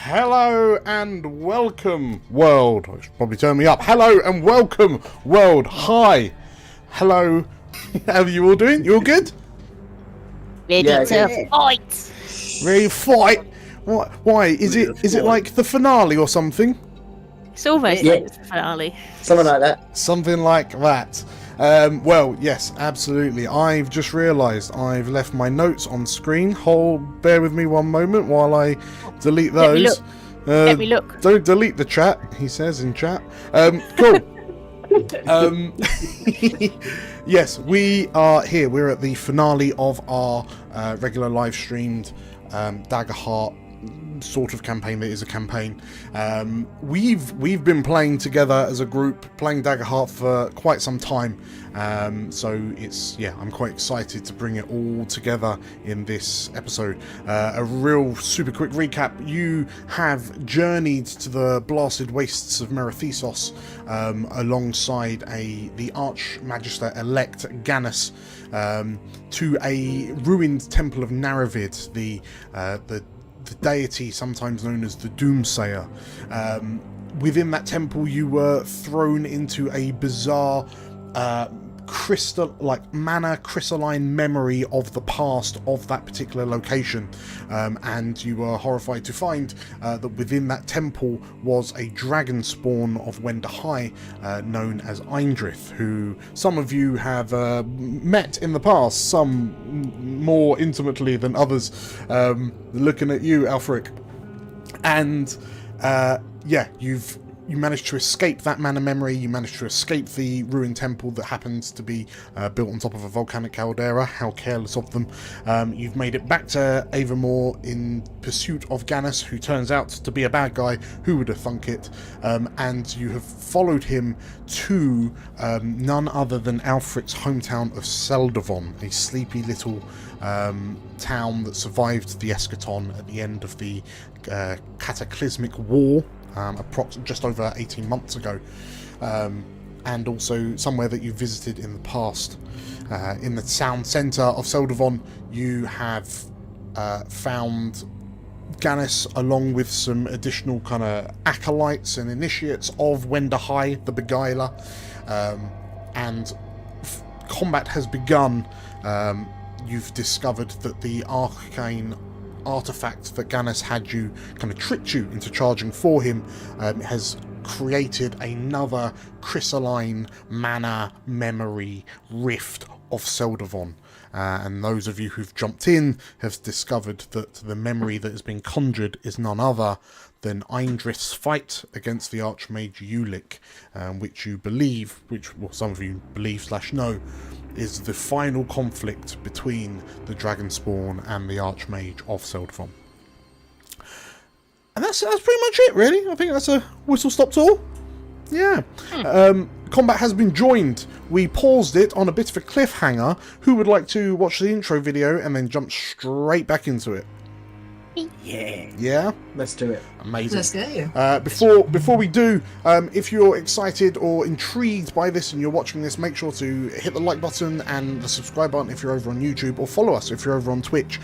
Hello and welcome, world. I should probably turn me up. Hello and welcome, world. Hi. Hello. How are you all doing? You all good? Ready to fight. Ready to fight? What? Why? Is it like the finale or something? It's almost like the finale. Something like that. Something like that. Well, yes, absolutely. I've just realised I've left my notes on screen. Bear with me one moment while I delete those. Let me look. Don't delete the chat, he says in chat. Cool. Yes, we are here. We're at the finale of our regular live streamed Daggerheart sort of campaign that is a campaign. We've been playing together as a group, playing Daggerheart for quite some time, so I'm quite excited to bring it all together in this episode. A real super quick recap: you have journeyed to the blasted wastes of Merethesos alongside the Archmagister elect Ganus, to a ruined temple of Naravid, the deity sometimes known as the Doomsayer. Within that temple you were thrown into a bizarre mana crystalline memory of the past of that particular location, and you were horrified to find that within that temple was a dragonspawn of Wender High, known as Eindrirth, who some of you have met in the past, some more intimately than others. Looking at you, Alfric. And you managed to escape that mana memory. You managed to escape the ruined temple that happens to be built on top of a volcanic caldera. How careless of them. You've made it back to Avamore in pursuit of Ganus, who turns out to be a bad guy. Who would have thunk it? And you have followed him to none other than Alfric's hometown of Seldavon, a sleepy little town that survived the eschaton at the end of the cataclysmic war, just over 18 months ago, and also somewhere that you visited in the past. In the town centre of Seldavon, you have found Ganus, along with some additional kind of acolytes and initiates of Wender High, the Beguiler, and combat has begun. You've discovered that the arcane artifact that Ganus had you kind of tricked you into charging for him has created another crystalline mana memory rift of Seldavon. And those of you who've jumped in have discovered that the memory that has been conjured is none other than Eindrith's fight against the Archmage Ulick, which you believe, some of you believe / know, is the final conflict between the Dragonspawn and the Archmage of Seldavon. And that's pretty much it, really. I think that's a whistle-stop tour. Yeah. Combat has been joined. We paused it on a bit of a cliffhanger. Who would like to watch the intro video and then jump straight back into it? Yeah? Let's do it. Amazing. Let's go. Before we do, if you're excited or intrigued by this and you're watching this, make sure to hit the like button and the subscribe button if you're over on YouTube, or follow us if you're over on Twitch.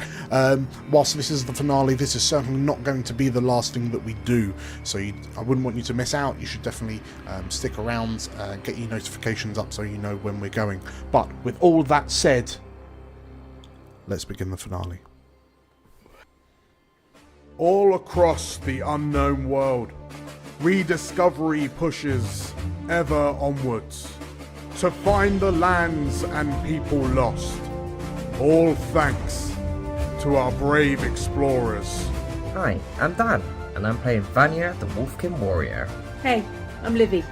Whilst this is the finale, this is certainly not going to be the last thing that we do, so I wouldn't want you to miss out. You should definitely stick around, get your notifications up so you know when we're going. But with all that said, let's begin the finale. All across the unknown world, rediscovery pushes ever onwards to find the lands and people lost. All thanks to our brave explorers. Hi, I'm Dan, and I'm playing Vanya, the Wolfkin Warrior. Hey, I'm Livy.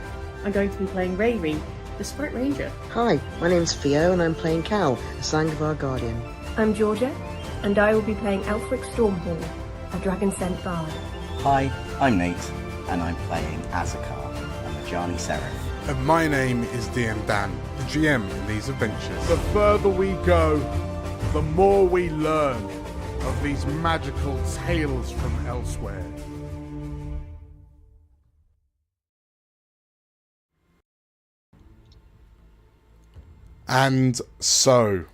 I'm going to be playing Rayri, the Sprite Ranger. Hi, my name's Theo, and I'm playing Cal, the Sangvar Guardian. I'm Georgia, and I will be playing Alfric Stormhawk, a Dragon Scent Bard. Hi, I'm Nate, and I'm playing Azakar, a Majani Seraph. And my name is DM Dan, the GM in these adventures. The further we go, the more we learn of these magical tales from elsewhere. And so,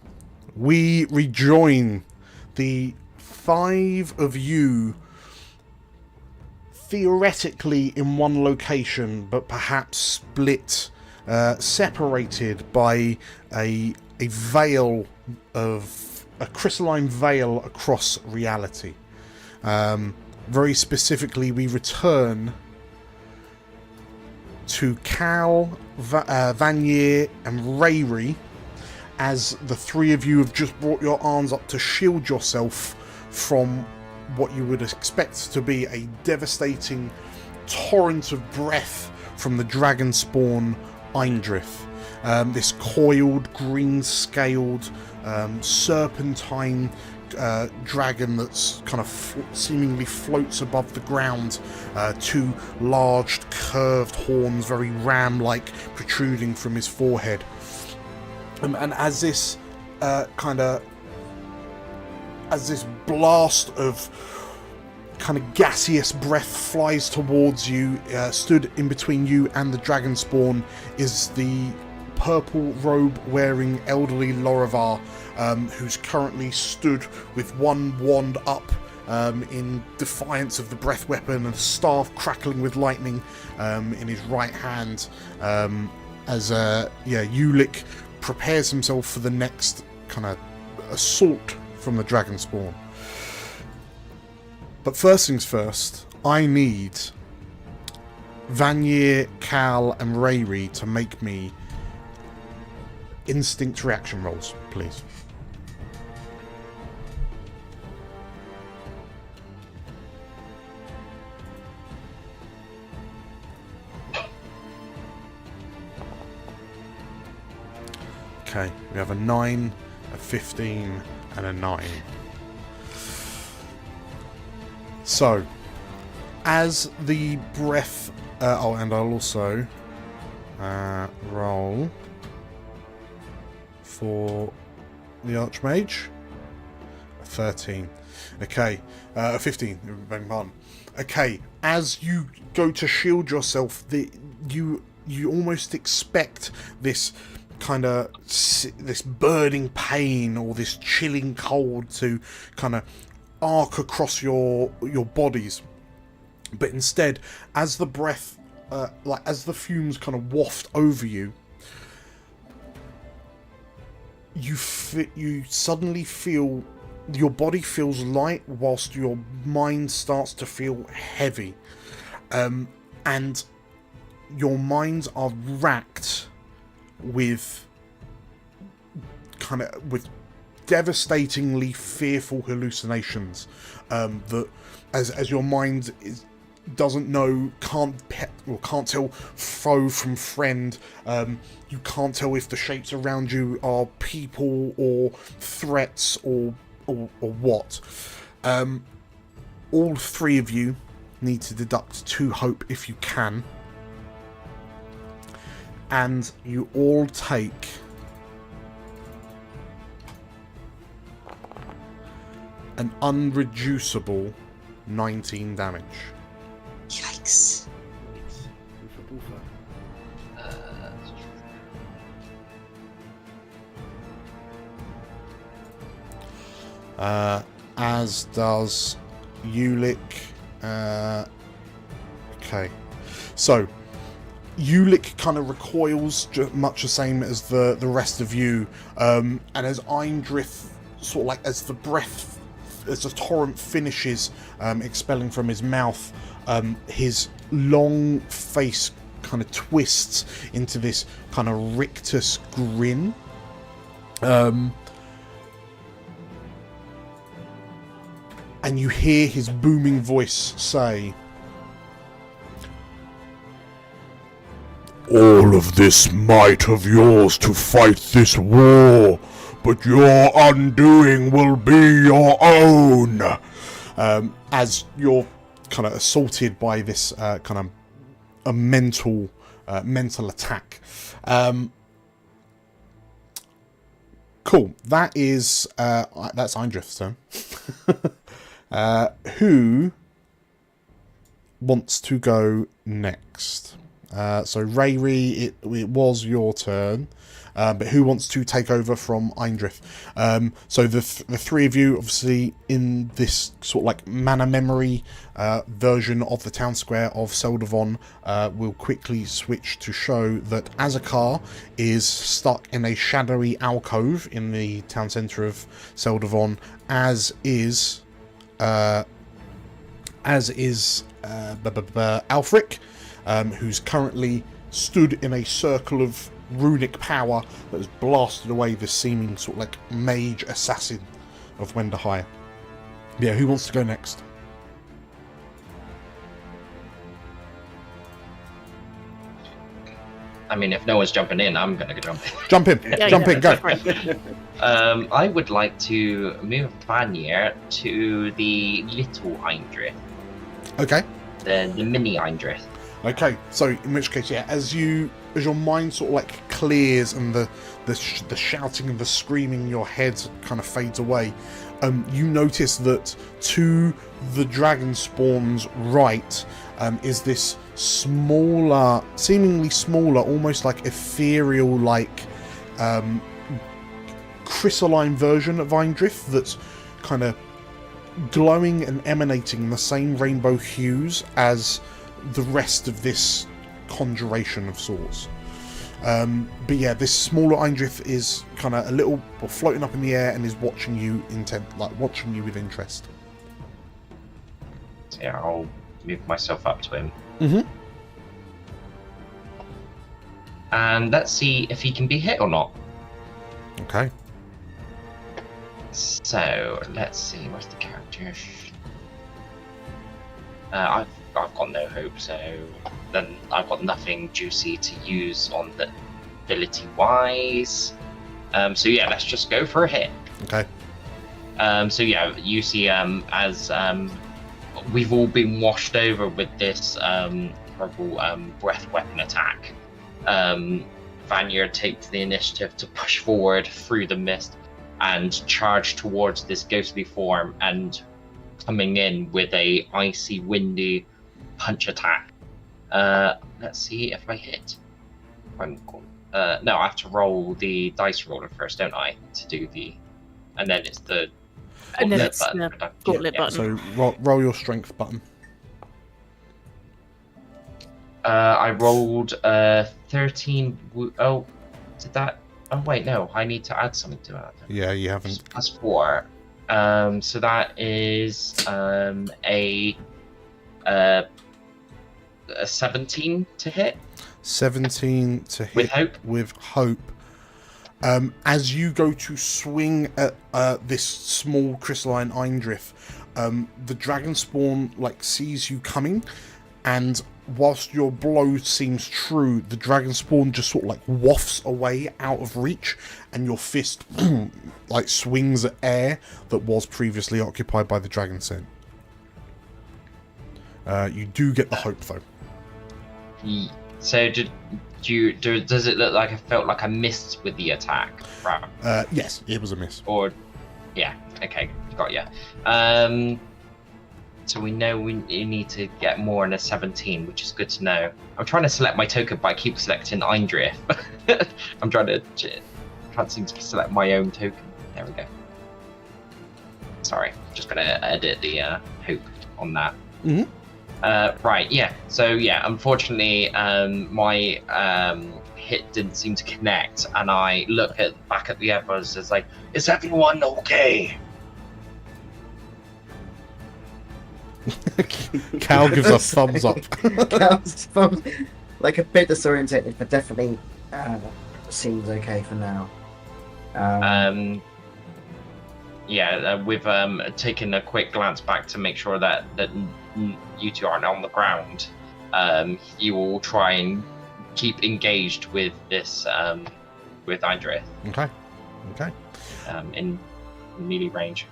we rejoin the 5 of you theoretically in one location, but perhaps split, separated by a veil of a crystalline veil across reality. Very specifically, we return to Cal, Vanier, and Rayri, as the three of you have just brought your arms up to shield yourself from what you would expect to be a devastating torrent of breath from the dragonspawn Eindrirth. This coiled, green-scaled, serpentine dragon that's kind of seemingly floats above the ground. Two large, curved horns, very ram-like, protruding from his forehead. And as this as this blast of kind of gaseous breath flies towards you, stood in between you and the dragonspawn is the purple robe wearing elderly Lorivar, who's currently stood with one wand up in defiance of the breath weapon and a staff crackling with lightning in his right hand, as Ulick prepares himself for the next kind of assault from the dragonspawn. But first things first, I need Vanier, Cal, and Rayri to make me instinct reaction rolls, please. Okay, we have a 9, a 15, and a 9. So, as the breath... and I'll also roll for the Archmage. A 13. Okay, a 15, beg your pardon. Okay, as you go to shield yourself, you almost expect this kind of this burning pain or this chilling cold to kind of arc across your bodies, but instead, as the breath as the fumes kind of waft over you, you suddenly feel your body feels light whilst your mind starts to feel heavy, and your minds are racked with devastatingly fearful hallucinations, that as your mind doesn't know, can't tell foe from friend. You can't tell if the shapes around you are people or threats or what. All three of you need to deduct 2 hope if you can, and you all take an unreducible 19 damage. Yikes. As does Ulick. Okay, so Ulick kind of recoils much the same as the rest of you, and as Eindrirth, sort of like as the torrent finishes expelling from his mouth, his long face kind of twists into this kind of rictus grin. And you hear his booming voice say, "All of this might of yours to fight this war, but your undoing will be your own." As you're kind of assaulted by this kind of a mental attack. Cool. That's Eindrith's turn. Who wants to go next? So Rayri, it was your turn. But who wants to take over from Eindrirth? So the three of you, obviously, in this sort of like mana memory version of the town square of Seldavon, will quickly switch to show that Azakar is stuck in a shadowy alcove in the town centre of Seldavon, as is Alfric, who's currently stood in a circle of runic power that has blasted away the seeming sort of like mage assassin of Wendahire. Yeah, who wants to go next? I mean, if no one's jumping in, I'm gonna jump in. Jump in, jump in, go. I would like to move Vanir to the little Eindrirth. Okay. The mini Eindrirth. Okay, so in which case, yeah, as your mind sort of like clears and the shouting and the screaming in your head kind of fades away, you notice that to the dragonspawn's right is this smaller, seemingly smaller, almost like ethereal, like crystalline version of Eindrirth that's kind of glowing and emanating the same rainbow hues as the rest of this conjuration of sorts. But yeah, this smaller Eindrirth is kind of a little floating up in the air and is watching you watching you with interest. So yeah, I'll move myself up to him. Mm-hmm. And let's see if he can be hit or not. Okay. So let's see, where's the character? I've got no hope, so then I've got nothing juicy to use on the ability wise. So yeah, let's just go for a hit. Okay. So yeah, you see, as we've all been washed over with this horrible breath weapon attack, Vanir takes the initiative to push forward through the mist and charge towards this ghostly form, and coming in with a icy, windy punch attack. Let's see if I hit. No, I have to roll the dice roller first, don't I? To do the, and then it's the. And then it's button. the gauntlet button. So roll your strength button. I rolled 13. Oh, did that? Oh wait, no. I need to add something to it. Yeah, you haven't. Plus 4. So that is a 17 to hit. 17 to hit with hope. With hope. As you go to swing at this small crystalline Eindrirth, the dragonspawn sees you coming, and whilst your blow seems true, the dragonspawn just sort of wafts away out of reach, and your fist swings at air that was previously occupied by the dragon scent. You do get the hope though. So does it look like I felt like I missed with the attack? Right. Yes, it was a miss. Or, yeah, okay, got ya. So we know we need to get more than a 17, which is good to know. I'm trying to select my token, but I keep selecting Eindrirth. I'm trying to select my own token. There we go. Sorry, just gonna edit the hope on that. Mm-hmm. Right, yeah. So yeah, unfortunately, my hit didn't seem to connect, and I look back at the others as is everyone okay? Cal gives a thumbs up. Cal's thumbs, a bit disorientated, but definitely seems okay for now. Yeah, we've taken a quick glance back to make sure that you two aren't on the ground. You will try and keep engaged with this with Eindrirth. Okay. In melee range.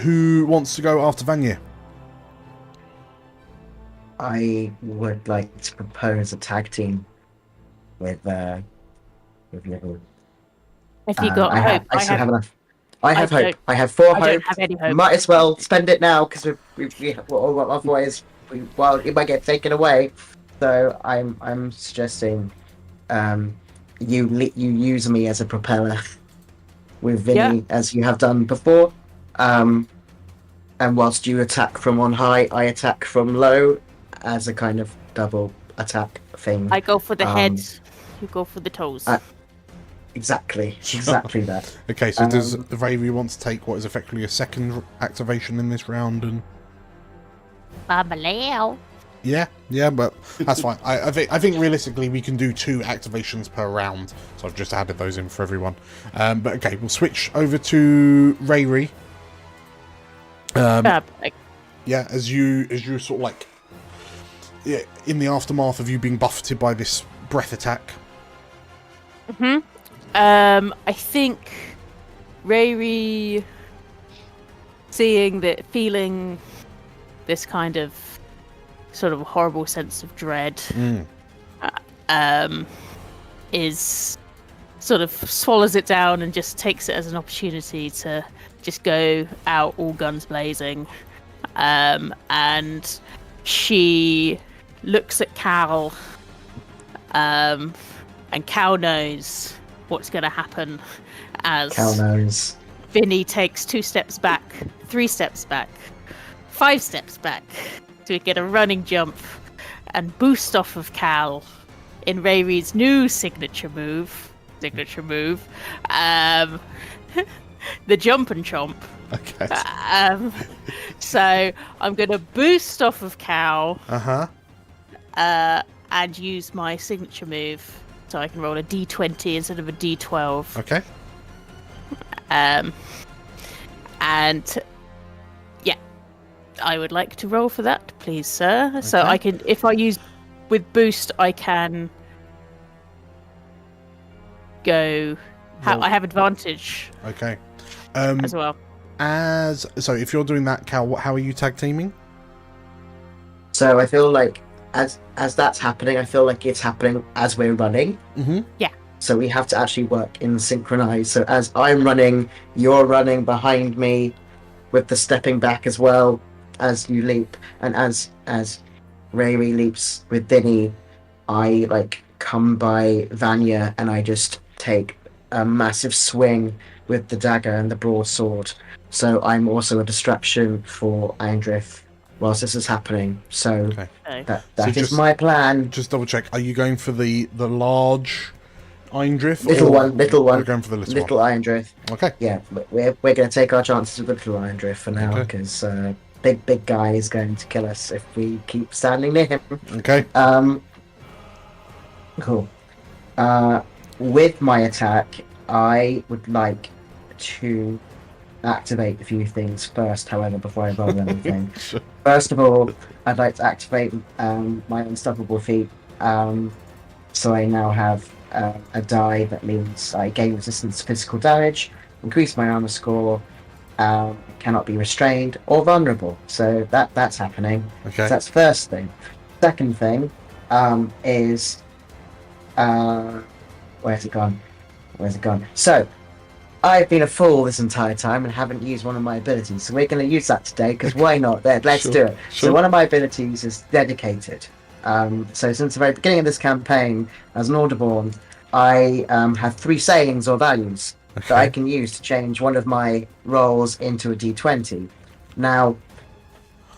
Who wants to go after Vanir? I would like to propose a tag team with Livy. If you got hope, I still have enough. I have I hope. I have 4 hope. I don't have any hope. Might as well spend it now because otherwise it might get taken away. So I'm suggesting you use me as a propeller with Vinny, as you have done before. And whilst you attack from on high, I attack from low as a kind of double attack thing. I go for the head, you go for the toes. Exactly that. Okay, so does Ravy want to take what is effectively a second activation in this round? And yeah, but that's fine. I think realistically we can do 2 activations per round, so I've just added those in for everyone. But okay, we'll switch over to Rayri. Yeah, as you sort of like, yeah, in the aftermath of you being buffeted by this breath attack. I think Rayri, feeling this kind of sort of horrible sense of dread, is sort of swallows it down and just takes it as an opportunity to just go out all guns blazing. And she looks at Cal, and Cal knows what's going to happen as Cal knows. Vinny takes 2 steps back, 3 steps back, 5 steps back to get a running jump and boost off of Cal in Rayri's new signature move, the jump and chomp. Okay. So I'm going to boost off of Cal. And use my signature move, so I can roll a d20 instead of a d12. Okay. And yeah, I would like to roll for that, please, sir. Okay. So I can, if I use with boost, I can go. I have advantage. Okay. As well. So if you're doing that, Cal, how are you tag teaming? So I feel like as that's happening, I feel like it's happening as we're running. Yeah. So we have to actually work in synchronized. So as I'm running, you're running behind me, with the stepping back as well as you leap, and as Rayri leaps with Vinny, I like come by Vanya and I just take a massive swing with the dagger and the broadsword. So I'm also a distraction for Eindrirth whilst this is happening. So that is my plan. Just double check. Are you going for the large Eindrirth? Little one. We're going for the little one. Eindrirth. Okay. Yeah, we're going to take our chances with little Eindrirth for now, because big guy is going to kill us if we keep standing near him. Okay. Cool. With my attack, I would like to activate a few things first, however, before I roll anything. Sure. First of all, I'd like to activate my unstoppable feat. So I now have a die that means I gain resistance to physical damage, increase my armor score, cannot be restrained or vulnerable. So that's happening. Okay. So that's the first thing. Second thing is where's it gone? So I've been a fool this entire time and haven't used one of my abilities, so we're going to use that today, because why not? Let's do it. Sure. So one of my abilities is Dedicated. So since the very beginning of this campaign, as an Orderborn, I have 3 sayings or values that I can use to change one of my rolls into a d20. Now,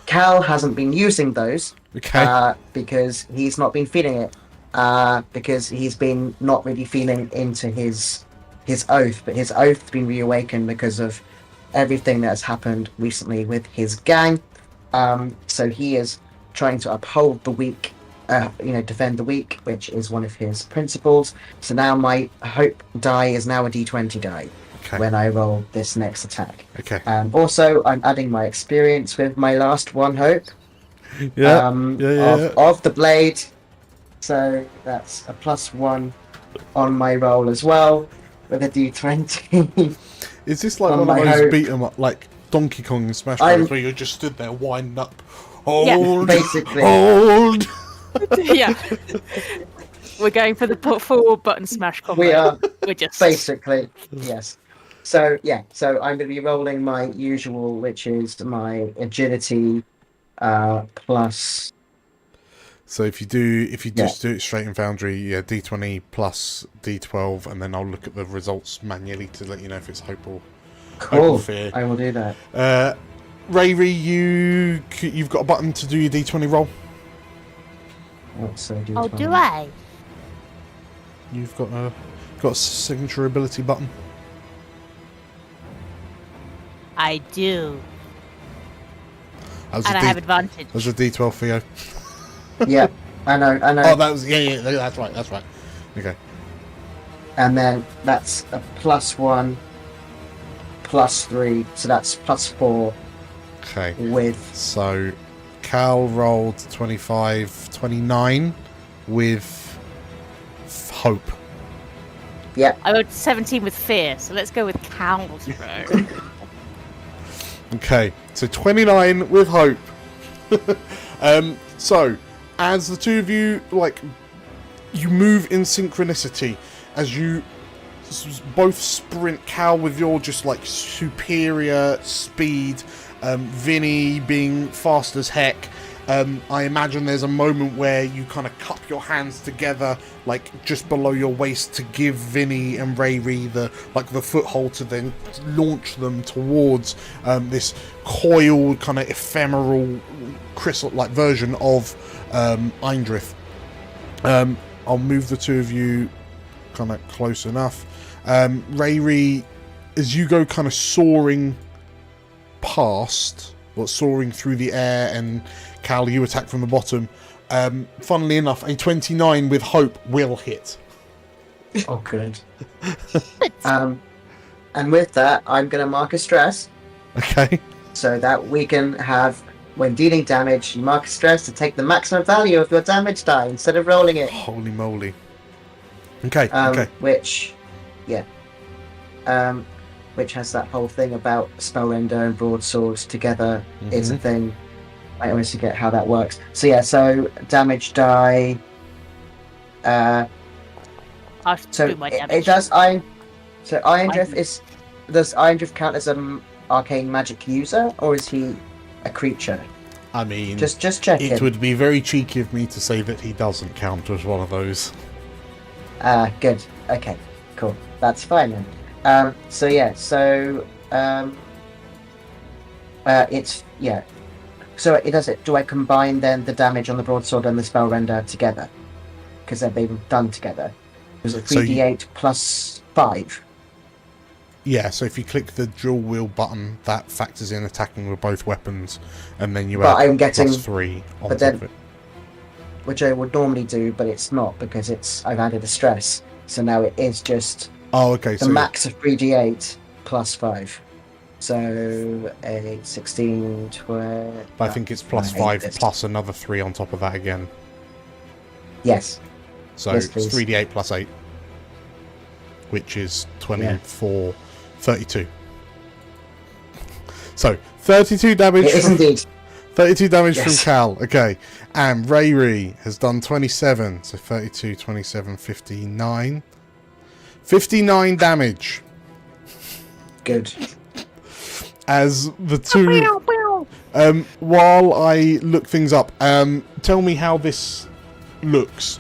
Cal hasn't been using those because he's not been feeling it, because he's been not really feeling into his oath, but his oath's been reawakened because of everything that has happened recently with his gang. So he is trying to uphold the weak, defend the weak, which is one of his principles. So now my hope die is now a d20 die when I roll this next attack. Also, I'm adding my experience with my last one hope of the blade. So that's a +1 on my roll as well, with a d20. Is this like one of those beat 'em up, like Donkey Kong and Smash Bros, where you just stood there winding up? Hold, basically. Hold. Yeah. We're going for the forward button smash combo. We are. We're just basically, yes. So so I'm going to be rolling my usual, which is my agility plus. So if you just do it straight in Foundry, yeah, D20 plus D12, and then I'll look at the results manually to let you know if it's hope or fear. I will do that. Rayri, you've got a button to do your D20 roll. What's D20? Oh, do I? You've got a signature ability button. I do. And I have advantage. There's a D12 for you. Yeah, I know. Oh, that was yeah. That's right. Okay. And then that's a +1, +3, so that's +4. Okay. So Cal rolled 29 with hope. Yeah. I rolled 17 with fear, so let's go with Cal's row. Okay, so 29 with hope. So, as the two of you, you move in synchronicity, as you both sprint, Cal with your just, superior speed, Vinny being fast as heck. I imagine there's a moment where you kind of cup your hands together, just below your waist, to give Vinny and Rayri the foothold to then launch them towards this coiled, kind of ephemeral, crystal-like version of Eindrirth. I'll move the two of you kind of close enough. Rayri, as you go kind of soaring past, soaring through the air, and Cal, you attack from the bottom. Funnily enough, a 29 with hope will hit. Oh, good. And with that, I'm going to mark a stress. Okay. So that we can have, when dealing damage, you mark a stress to take the maximum value of your damage die instead of rolling it. Holy moly. Okay, okay. Which has that whole thing about spellrender and broadswords together is a thing. I always forget how that works. So yeah, so damage die. I'll do my damage. It does. Eindrirth does Eindrirth count as an arcane magic user, or is he a creature? I mean, just checking. It would be very cheeky of me to say that he doesn't count as one of those. Good. Okay, cool. That's fine then. It's So it does it. Do I combine then the damage on the broadsword and the spellrender together? Because they've been done together. Is it 3d8 plus 5? Yeah. So if you click the dual wheel button, that factors in attacking with both weapons, and then you add +3 on top of it. Which I would normally do, but it's not because I've added a stress. So now it is just. Oh, okay. The max of 3d8 plus 5. So 8, 16, 12. But I think it's +5 plus another 3 on top of that again. Yes. So it's 3d8 plus 8, which is 24, 32. So 32 damage. It is indeed. 32 damage from Cal. Okay. And Rayri has done 27. So 32, 27, 59. 59 damage. Good. As the two... while I look things up, tell me how this looks.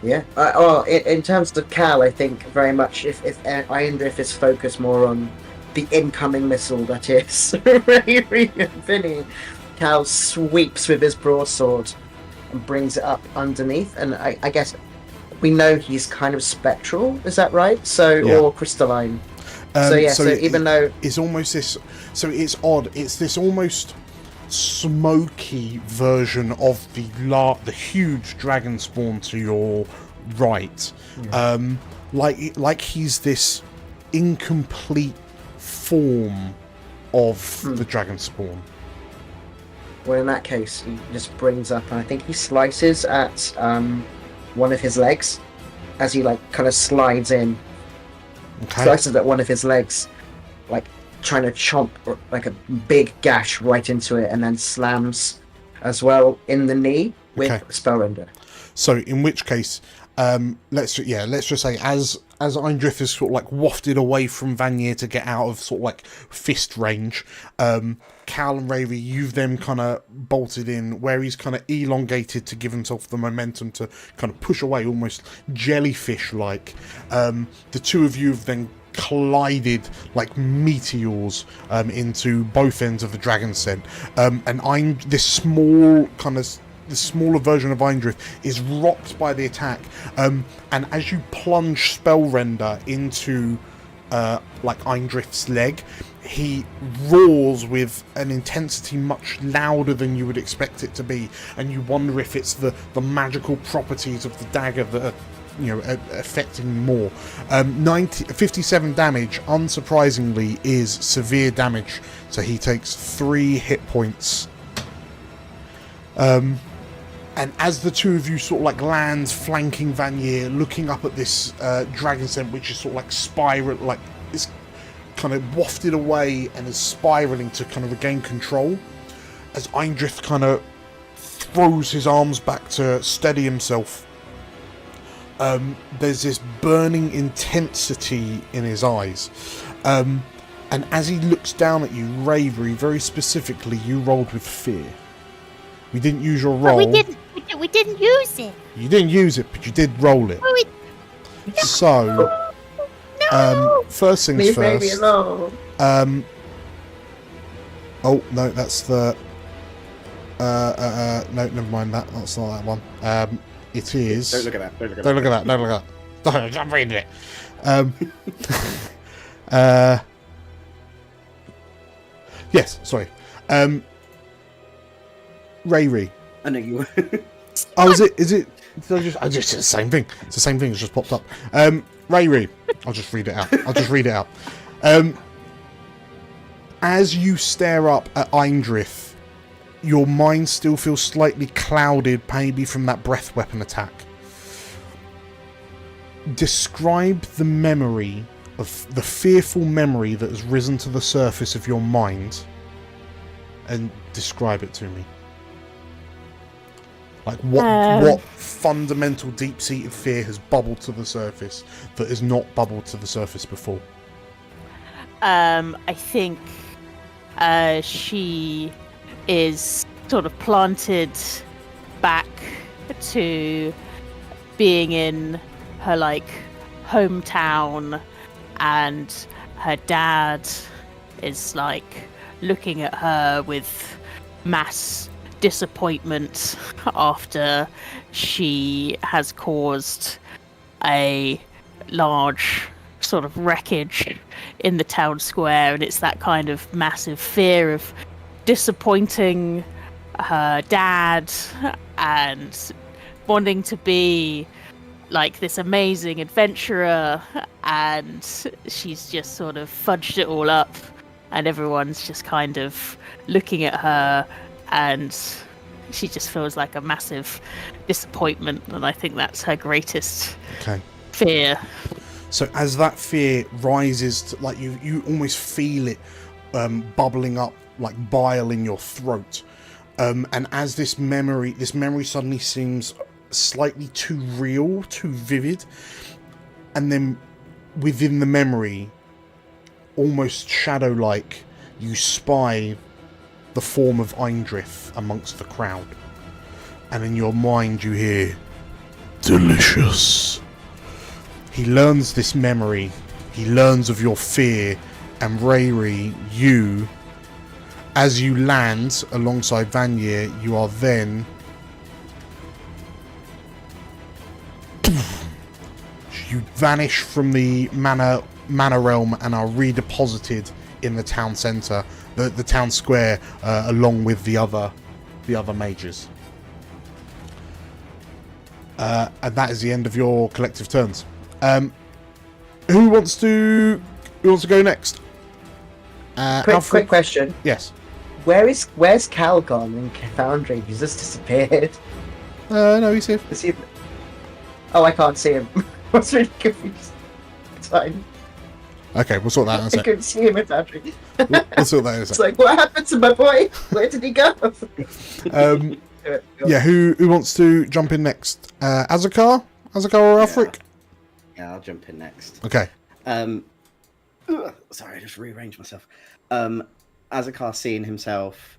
Yeah. In terms of Cal, I think very much if Eindrirth is focused more on the incoming missile that is Rayri and Vinny, Cal sweeps with his broadsword and brings it up underneath, and I guess we know he's kind of spectral, is that right? Or crystalline. So even though it's almost this, so it's odd. It's this almost smoky version of the huge dragonspawn to your right, like he's this incomplete form of the dragonspawn. Well, in that case, he just brings up, and I think he slices at one of his legs as he kind of slides in. Okay. Slices at one of his legs, trying to chomp a big gash right into it, and then slams as well in the knee with Spellrender. So in which case, let's just say as Eindrirth is sort of like wafted away from Vanier to get out of sort of like fist range, Cal and Ravi, you've then kind of bolted in where he's kind of elongated to give himself the momentum to kind of push away, almost jellyfish like. The two of you have then collided like meteors into both ends of the dragon scent, and this smaller version of Eindrirth is rocked by the attack, and as you plunge Spellrender into like Eindrith's leg, he roars with an intensity much louder than you would expect it to be, and you wonder if it's the magical properties of the dagger that are affecting more. 57 damage, unsurprisingly, is severe damage, so he takes 3 hit points. And as the two of you sort of like land flanking Vanier, looking up at this dragon scent, which is sort of like spiral, like it's kind of wafted away and is spiraling to kind of regain control, as Eindrirth kind of throws his arms back to steady himself, there's this burning intensity in his eyes, and as he looks down at you, Ravery, very specifically, you rolled with fear. We didn't use your roll. But we didn't use it. You didn't use it, but you did roll it. So, first things Leave first. Ravi alone. Oh no, that's the. No, never mind that. That's not that one. It is. Don't look at that. Don't look at Don't look at that. Don't look at that. I'm reading it. Yes, sorry. Rayri. I know you were. Oh, is it? I just the same thing. It's the same thing. It's just popped up. Rayri. I'll just read it out. As you stare up at Eindrirth, your mind still feels slightly clouded, maybe from that breath weapon attack. Describe the memory of the fearful memory that has risen to the surface of your mind, and describe it to me. Like what fundamental deep-seated fear has bubbled to the surface that has not bubbled to the surface before? I think she is sort of planted back to being in her like hometown, and her dad is like looking at her with mass disappointment after she has caused a large sort of wreckage in the town square, and it's that kind of massive fear of disappointing her dad and wanting to be like this amazing adventurer, and she's just sort of fudged it all up, and everyone's just kind of looking at her, and she just feels like a massive disappointment, and I think that's her greatest fear. So as that fear rises, to, like you almost feel it bubbling up like bile in your throat, and as this memory suddenly seems slightly too real, too vivid, and then within the memory, almost shadow-like, you spy the form of Eindrirth amongst the crowd, and in your mind you hear, "Delicious." He learns this memory, he learns of your fear, and Rayri, you, as you land alongside Vanier, you are then you vanish from the manor realm and are redeposited in the town centre, the town square, along with the other mages. And that is the end of your collective turns. Who wants to go next? Quick question. Yes. Where's Cal gone in Foundry? He's just disappeared. No, he's here. Is he... Oh, I can't see him. I was really confused. It's fine. Okay, we'll sort that out in a I sec. couldn't see him in Foundry. We'll sort that in a sec. It's like, what happened to my boy? Where did he go? Yeah, who wants to jump in next? Azakar? Azakar or Alfric? Yeah, I'll jump in next. Okay. Sorry, I just rearranged myself. Azakar seeing himself,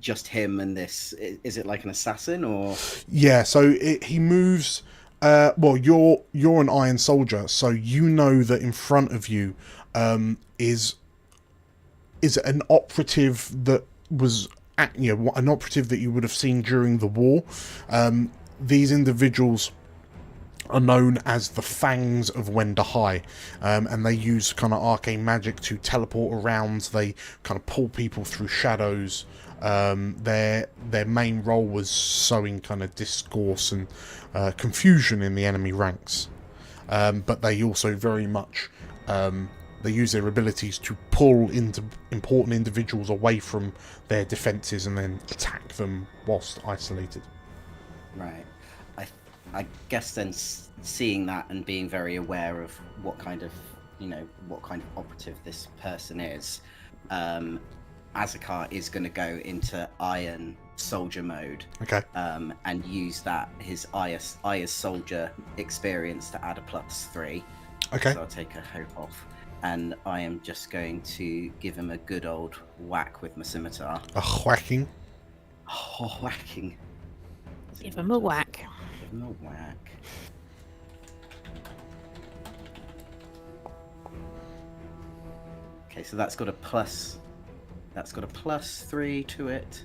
just him and this. Is it like an assassin or? Yeah. So he moves. Well, you're an Iron Soldier, so you know that in front of you is an operative that was an operative that you would have seen during the war. These individuals are known as the Fangs of Wender High, and they use kind of arcane magic to teleport around. They kind of pull people through shadows. Their main role was sowing kind of discourse and confusion in the enemy ranks, but they also very much they use their abilities to pull into important individuals away from their defences and then attack them whilst isolated. Right. I guess then seeing that and being very aware of what kind of operative this person is, Azakar is going to go into Iron Soldier mode. Okay. And use that his Iron Soldier experience to add a +3. Okay. So I'll take a hope off, and I am just going to give him a good old whack with my scimitar. A whacking. Oh, whacking. Give him a whack. Give him a whack. Okay, so that's got a +3 to it.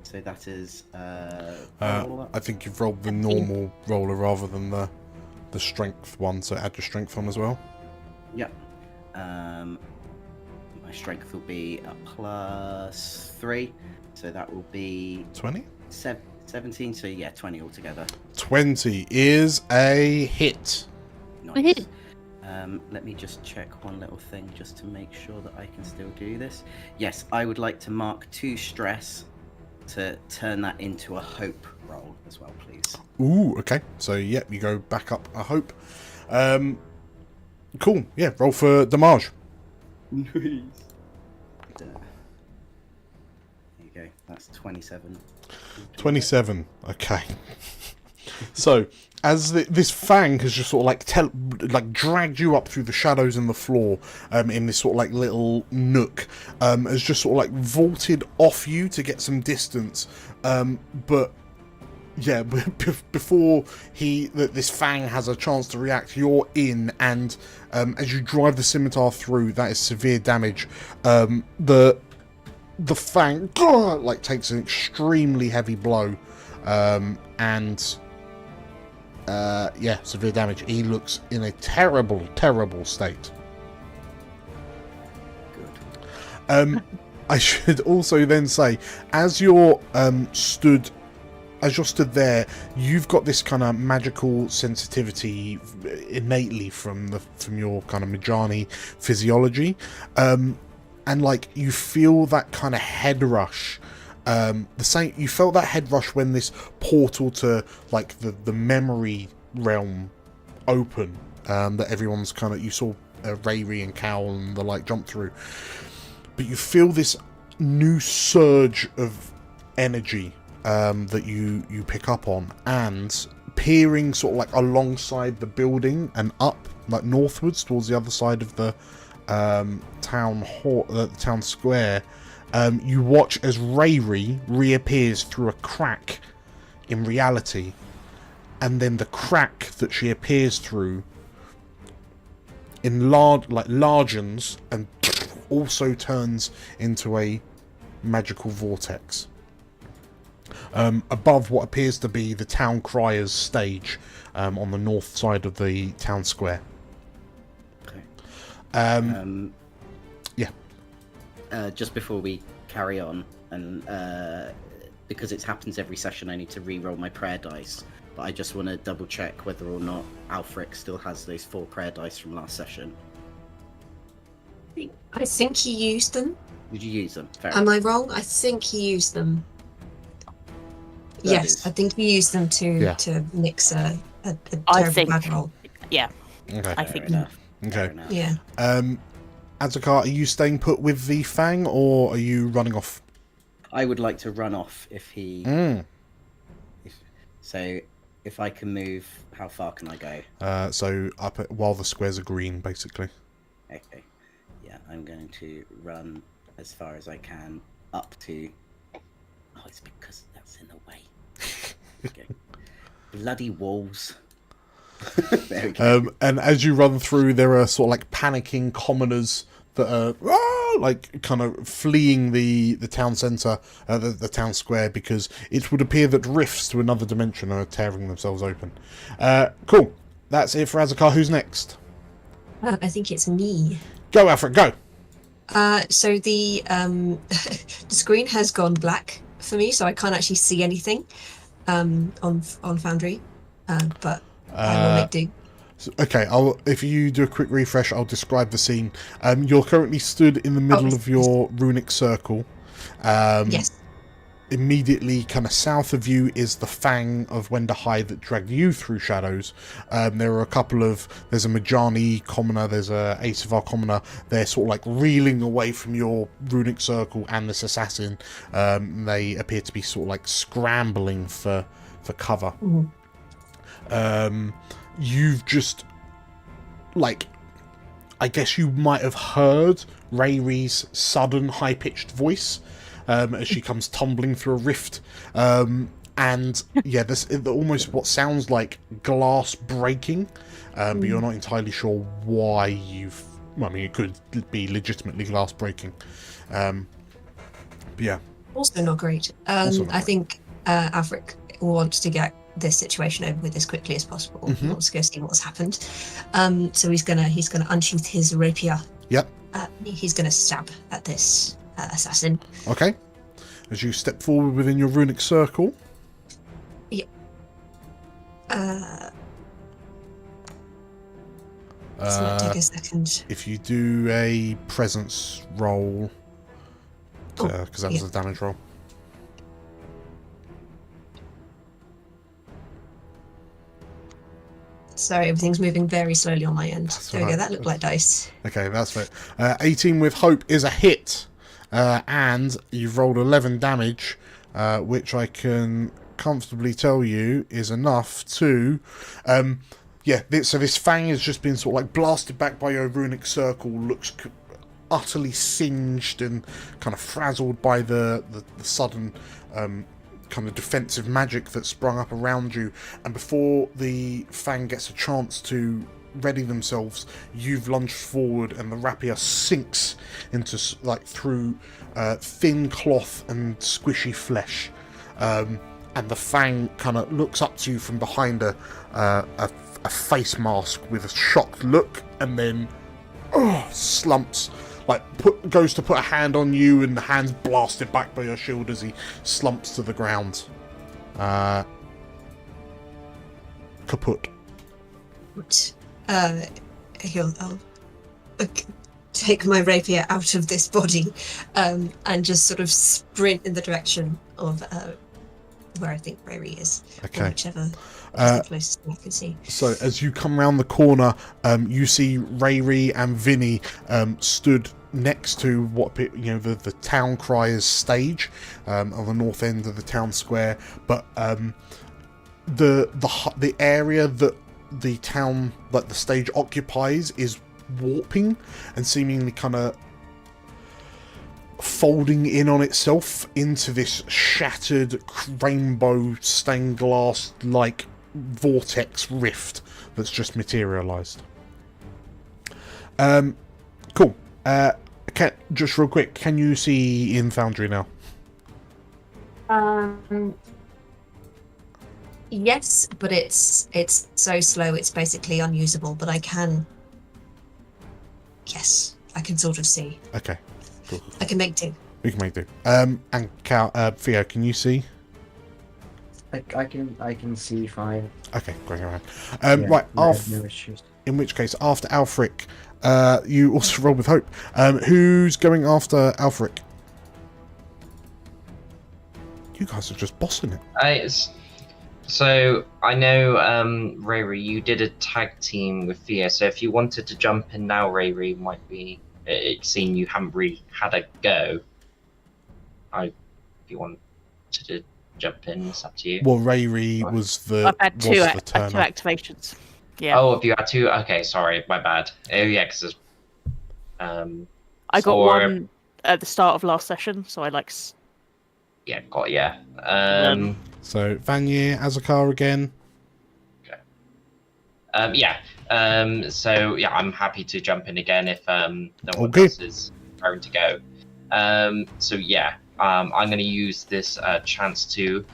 So that is I think you've rolled the normal roller rather than the strength one, so add your strength on as well. Yep. My strength will be a +3, so that will be 20? 17, so yeah, 20 altogether. 20 is a hit. Nice. Let me just check one little thing just to make sure that I can still do this. Yes, I would like to mark 2 stress to turn that into a hope roll as well, please. Ooh, okay. So, yep, you go back up a hope. Cool. Yeah, roll for damage. Nice. There you go. That's 27. 27. Okay. So, as this fang has just sort of like dragged you up through the shadows in the floor, in this sort of like little nook, has just sort of like vaulted off you to get some distance, but yeah, before this fang has a chance to react, you're in, and as you drive the scimitar through, that is severe damage. The fang like takes an extremely heavy blow, and yeah, severe damage. He looks in a terrible, terrible state. Good. I should also then say, as you're stood there, you've got this kind of magical sensitivity innately from your kind of Majani physiology, and like you feel that kind of head rush. You felt that head rush when this portal to like the memory realm open, that everyone's kind of, you saw Rayri and Cal and the like jump through, but you feel this new surge of energy that you pick up on, and peering sort of like alongside the building and up like northwards towards the other side of the town hall, the town square. You watch as Rayri reappears through a crack in reality, and then the crack that she appears through largens and also turns into a magical vortex above what appears to be the town crier's stage on the north side of the town square. Okay. Yeah. Just before we carry on, and because it happens every session, I need to re-roll my prayer dice. But I just want to double check whether or not Alfric still has those 4 prayer dice from last session. I think he used them. Did you use them? Fair Am enough. I wrong? I think he used them. That Yes, is- I think he used them to mix a I terrible think- bad roll. Yeah, Okay. I Fair think enough. Fair Okay. enough. Yeah. Azakar, are you staying put with the fang, or are you running off? I would like to run off if he. Mm. So if I can move, how far can I go? So up while the squares are green, basically. Okay. Yeah, I'm going to run as far as I can up to... Oh, it's because that's in the way. Okay. Bloody walls. There we go. And as you run through, there are sort of like panicking commoners that are like kind of fleeing the town centre, the town square, because it would appear that rifts to another dimension are tearing themselves open. Cool. That's it for Azakar. Who's next? I think it's me. Go, Alfred, go! So the the screen has gone black for me, so I can't actually see anything on Foundry, but I will make do. Okay, if you do a quick refresh, I'll describe the scene. You're currently stood in the middle of your runic circle. Yes. Immediately kind of south of you is the Fang of Wenderhigh that dragged you through shadows. There are a couple of... There's a Majani commoner, there's a Asavar commoner. They're sort of like reeling away from your runic circle and this assassin. They appear to be sort of like scrambling for cover. Mm-hmm. You've just... like... I guess you might have heard Rayri's sudden high-pitched voice as she comes tumbling through a rift. And yeah, this almost what sounds like glass breaking, but you're not entirely sure why you've... Well, I mean, it could be legitimately glass breaking. But yeah. Also not great. I think Afric wants to get this situation over with as quickly as possible. He wants to go see what's happened. So he's gonna unsheath his rapier. Yep. He's gonna stab at this assassin. Okay. As you step forward within your runic circle. Yep. This might take a second. If you do a presence roll, because that was a damage roll. Sorry, everything's moving very slowly on my end. There we go, that looked like dice. Okay, that's it. 18 with hope is a hit. And you've rolled 11 damage, which I can comfortably tell you is enough to... so this Fang has just been sort of like blasted back by your runic circle, looks utterly singed and kind of frazzled by the sudden kind of defensive magic that sprung up around you. And before the Fang gets a chance to ready themselves, you've lunged forward and the rapier sinks into through thin cloth and squishy flesh, and the Fang kind of looks up to you from behind a face mask with a shocked look, and then slumps, goes to put a hand on you, and the hand's blasted back by your shield as he slumps to the ground. Kaput. I'll take my rapier out of this body, and just sort of sprint in the direction of where I think Rayri is. Okay. Or whichever is the closest I can see. So as you come round the corner, you see Rayri and Vinny stood next to what the town crier's stage on the north end of the town square, but the area that the town, like the stage, occupies is warping and seemingly kind of folding in on itself into this shattered rainbow stained glass like vortex rift that's just materialized. Cool. Just real quick, can you see in Foundry now? Yes, but it's so slow it's basically unusable, but I can... Yes, I can sort of see. Okay, cool. I can make do. We can make do. And Theo, can you see? I can see fine. Okay, great. Right, no issues. In which case, after Alfric, you also roll with hope. Who's going after Alfric? You guys are just bossing it. So I know, Rayri, you did a tag team with Thea. So if you wanted to jump in now, Rayri, might be. It seemed you haven't really had a go. If you wanted to jump in. It's up to you. Well, Rayri was the I've had two, was the two turner. activations. Yeah. Oh, have you had 2? Okay, sorry, my bad. Oh yeah, because I got for- one at the start of last session, so I yeah, got yeah. So Vanyr, Azakar again. Yeah. So yeah, I'm happy to jump in again if no one Okay. else is going to go. So yeah, I'm going to use this chance to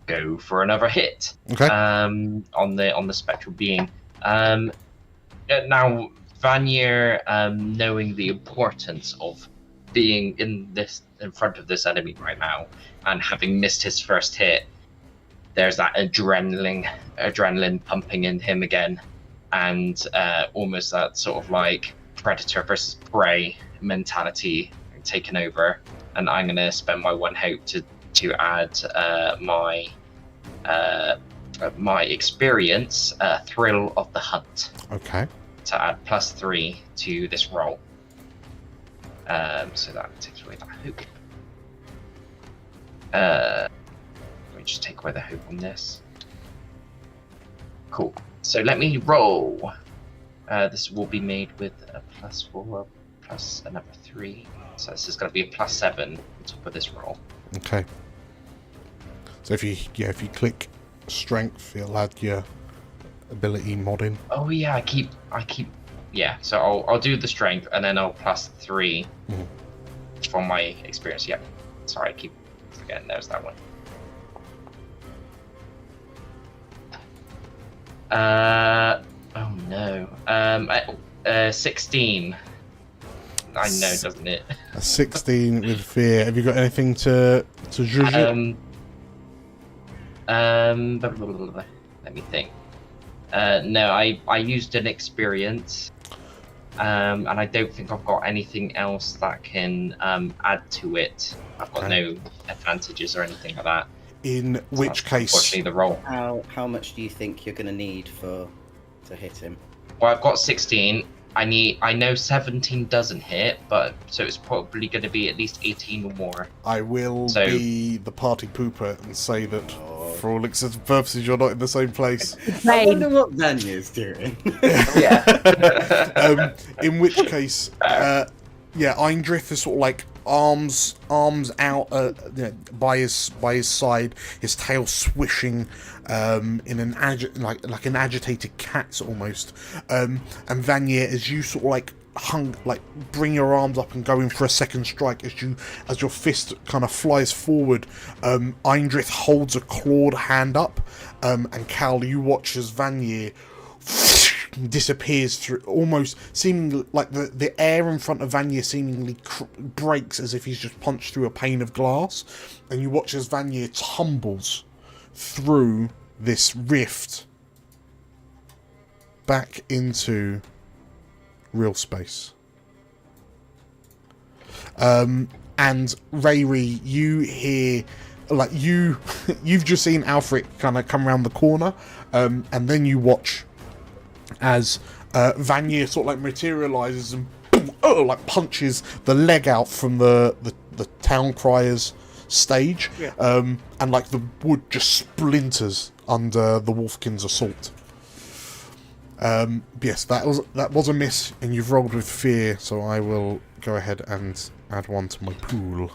go for another hit. Okay. On the spectral being. Now Vanyr, knowing the importance of being in front of this enemy right now and having missed his first hit, there's that adrenaline pumping in him again, and almost that sort of like predator versus prey mentality taken over. And I'm gonna spend my 1 hope to add my experience, thrill of the hunt, Okay. to add +3 to this roll. So that takes away that hope. Let me just take away the hope on this. Cool. So let me roll. This will be made with a +4 plus another 3. So this is going to be a +7 on top of this roll. Okay. So if you click strength, it'll add your ability mod in. Oh yeah, I keep. Yeah. So I'll do the strength and then I'll +3 from my experience. Yep. Sorry, I keep forgetting. There's that one. Oh no. 16. I know, doesn't it? A 16 with fear. Have you got anything to zhuzh? Blah, blah, blah, blah. Let me think. No, I used an experience, and I don't think I've got anything else that can add to it. I've got no advantages or anything like that. In which case, unfortunately, the roll. How much do you think you're going to need to hit him? Well, I've got 16. I know 17 doesn't hit, but so it's probably going to be at least 18 or more. I will be the party pooper and say that for all intents and purposes, you're not in the same place. I wonder what Vanya's doing. Yeah. In which case, Eindrirth is sort of like arms out by his side, his tail swishing in an like an agitated cat's almost. And Vanyr, as you sort of like bring your arms up and go in for a second strike, as your fist kind of flies forward, Eindrirth holds a clawed hand up, and Cal, you watch as Vanyr disappears through, almost seeming like the air in front of Vanyr seemingly breaks as if he's just punched through a pane of glass, and you watch as Vanyr tumbles through this rift back into real space. And Rayri, you hear, like, you've just seen Alfred kind of come around the corner, and then you watch as Vanyr sort of like materializes and like punches the leg out from the town crier's stage, and like the wood just splinters under the Wolfkin's assault. Yes, that was a miss, and you've rolled with fear, so I will go ahead and add one to my pool.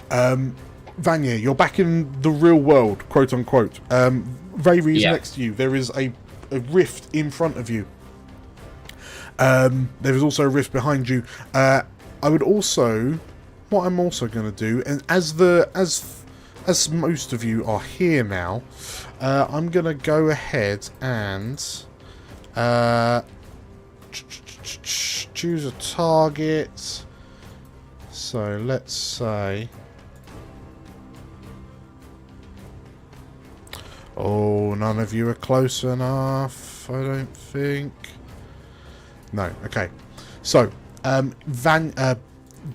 Vanyr, you're back in the real world, quote unquote. Rayri is next to you. There is a rift in front of you. There is also a rift behind you. I would also, what I'm also going to do, and as most of you are here now, I'm going to go ahead and choose a target. So let's say, oh, none of you are close enough, I don't think. No, okay. So,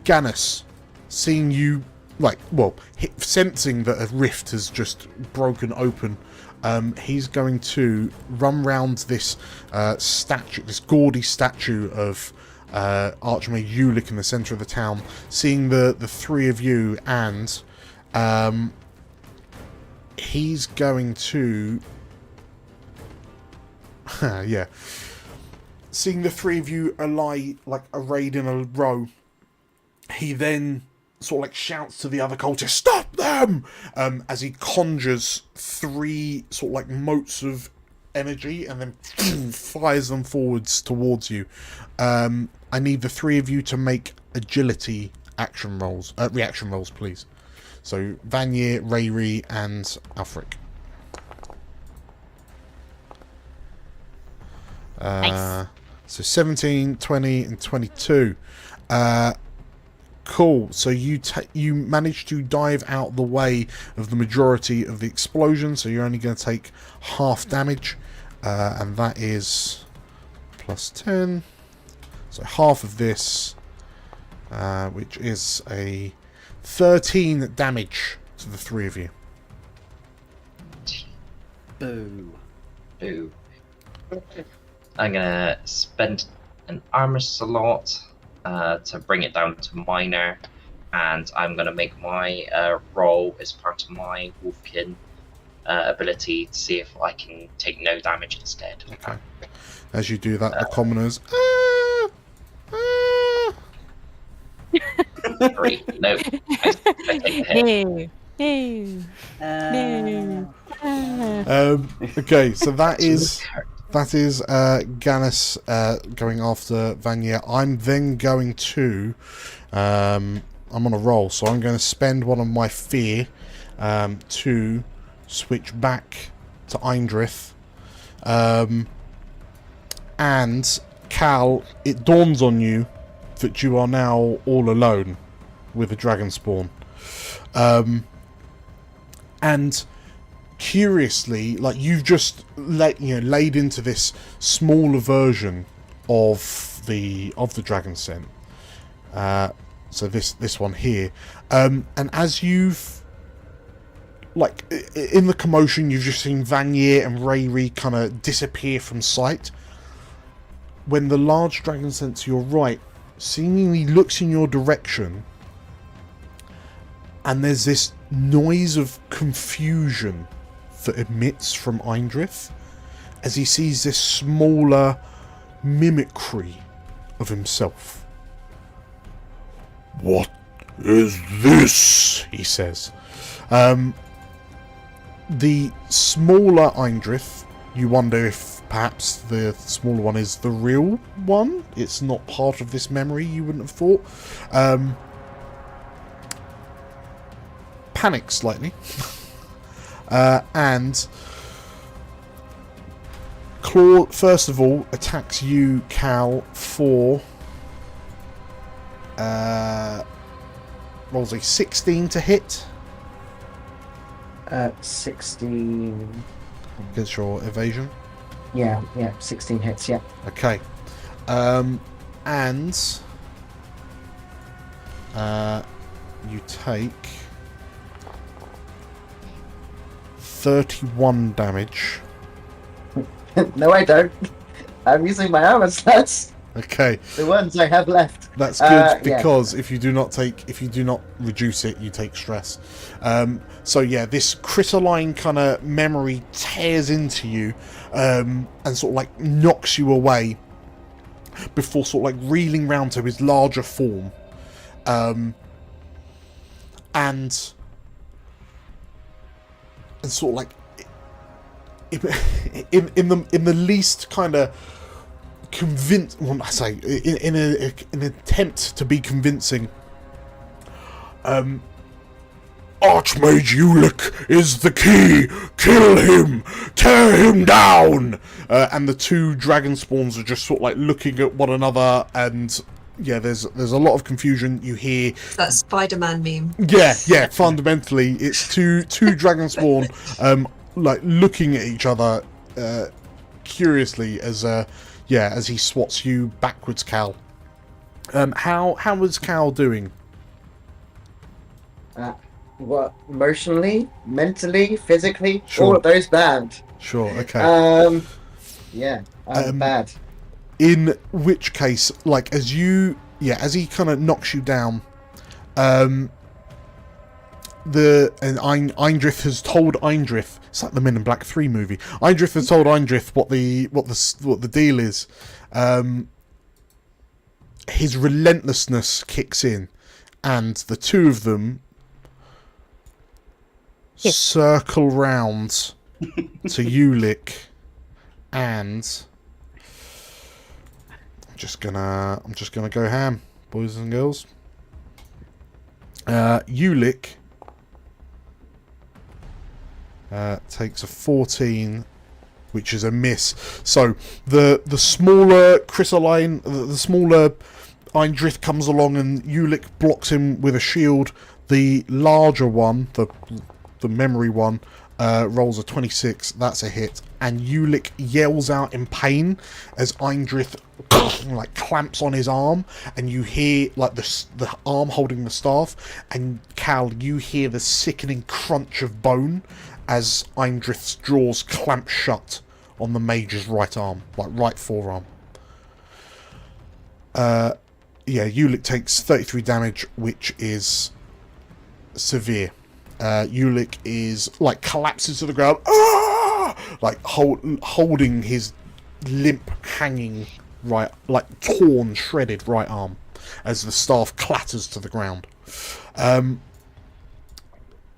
Gannis, seeing you, sensing that a rift has just broken open, he's going to run round this statue, this gaudy statue of Archmage Ulick in the centre of the town, seeing the three of you and He's going to... yeah. Seeing the three of you lie, like, arrayed in a row, he then sort of like shouts to the other cultists, "Stop them!" As he conjures 3 sort of like motes of energy and then fires them forwards towards you. I need the 3 of you to make agility reaction rolls, please. So Vanier, Rayri, and Alfric. Nice. So 17, 20, and 22. Cool. So you managed to dive out the way of the majority of the explosion, so you're only going to take half damage, and that is plus 10. So half of this, which is a 13 damage to the 3 of you. Boo. Boo. I'm gonna spend an armor slot to bring it down to minor, and I'm gonna make my roll as part of my Wolfkin ability to see if I can take no damage instead. Okay. As you do that, the commoners. 3. No. I take the hit. Okay, so that is Gannis going after Vanier. I'm then going to I'm on a roll, so I'm going to spend one of my fear to switch back to Eindrirth. And Cal, it dawns on you that you are now all alone with a dragonspawn. And curiously, like, you've just laid into this smaller version of the dragon scent. So this one here, and as you've, like, in the commotion, you've just seen Vanier and Rayri kind of disappear from sight. When the large dragon scent to your right seemingly looks in your direction, and there's this noise of confusion that emits from Eindrirth as he sees this smaller mimicry of himself. "What is this?" he says. The smaller Eindrirth, you wonder if perhaps the smaller one is the real one. It's not part of this memory, you wouldn't have thought. Panics slightly. And Claw, first of all, attacks you, Cal, for rolls a 16 to hit. 16. Against your evasion. Yeah, 16 hits, yeah. Okay. And you take 31 damage. No, I don't. I'm using my armor stats. Okay. The ones I have left. That's good, because if you do not reduce it, you take stress. So yeah, this crystalline kind of memory tears into you, and sort of like knocks you away before sort of like reeling round to his larger form, and sort of like in the least kind of convince, well, I say in an attempt to be convincing, Archmage Ulick is the key. Kill him, tear him down. And the 2 dragon spawns are just sort of like looking at one another, and yeah, there's a lot of confusion. You hear That Spider-Man meme. yeah. Fundamentally, it's two dragon spawn, like looking at each other curiously as he swats you backwards, Cal. How was Cal doing? What, emotionally, mentally, physically, Sure. all of those bad. Sure, okay. I'm bad. In which case, like, as he kind of knocks you down, Eindrirth has told Eindrirth. It's like the Men in Black 3 movie. Eindrirth has told Eindrirth what the deal is. His relentlessness kicks in, and the two of them circle round to Ulick, and I'm just gonna go ham, boys and girls. Ulick takes a 14, which is a miss. So the smaller Chrysaline, the smaller Eindrirth comes along, and Ulick blocks him with a shield. The larger one, the memory one, rolls a 26. That's a hit, and Ulick yells out in pain as Eindrirth like clamps on his arm, and you hear like the arm holding the staff, and Cal, you hear the sickening crunch of bone as Eindrith's jaws clamp shut on the mage's right arm, like right forearm. Ulick takes 33 damage, which is severe. Ulick is like collapses to the ground, like holding his limp, hanging right, like torn, shredded right arm as the staff clatters to the ground.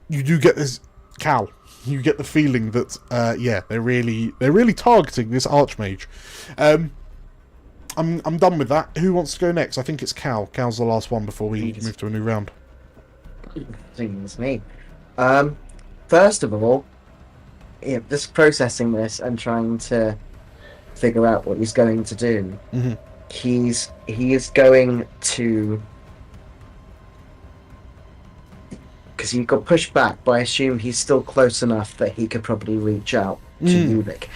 You do get this, Cal. You get the feeling that they're really targeting this archmage. I'm done with that. Who wants to go next? I think it's Cal. Cal's the last one before we move to a new round. I think it's me. First of all, just processing this and trying to figure out what he's going to do. Mm-hmm. He is going to, because he got pushed back, but I assume he's still close enough that he could probably reach out to Ulick.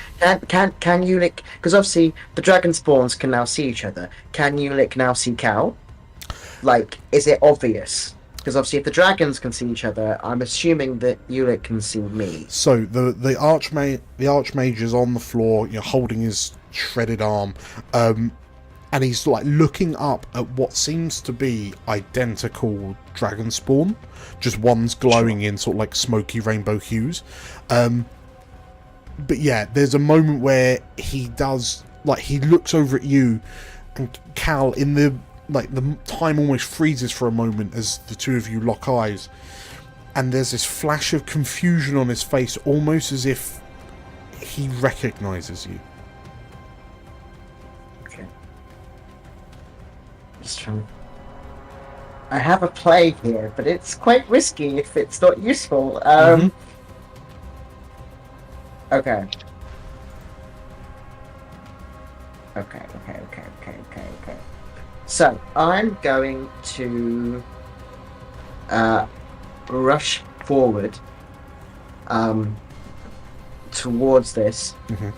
Can Ulick? Because obviously the dragon spawns can now see each other. Can Ulick now see Cal? Like, is it obvious? Because obviously, if the dragons can see each other, I'm assuming that Ulick can see me. So the archmage is on the floor, holding his shredded arm, and he's like looking up at what seems to be identical dragon spawn. Just one's glowing in sort of like smoky rainbow hues. But yeah, there's a moment where he does, like, he looks over at you, and Cal, in the time almost freezes for a moment as the two of you lock eyes, and there's this flash of confusion on his face, almost as if he recognizes you. Okay. Just trying. I have a play here, but it's quite risky if it's not useful. Okay. Okay. So, I'm going to rush forward towards this. Mm-hmm.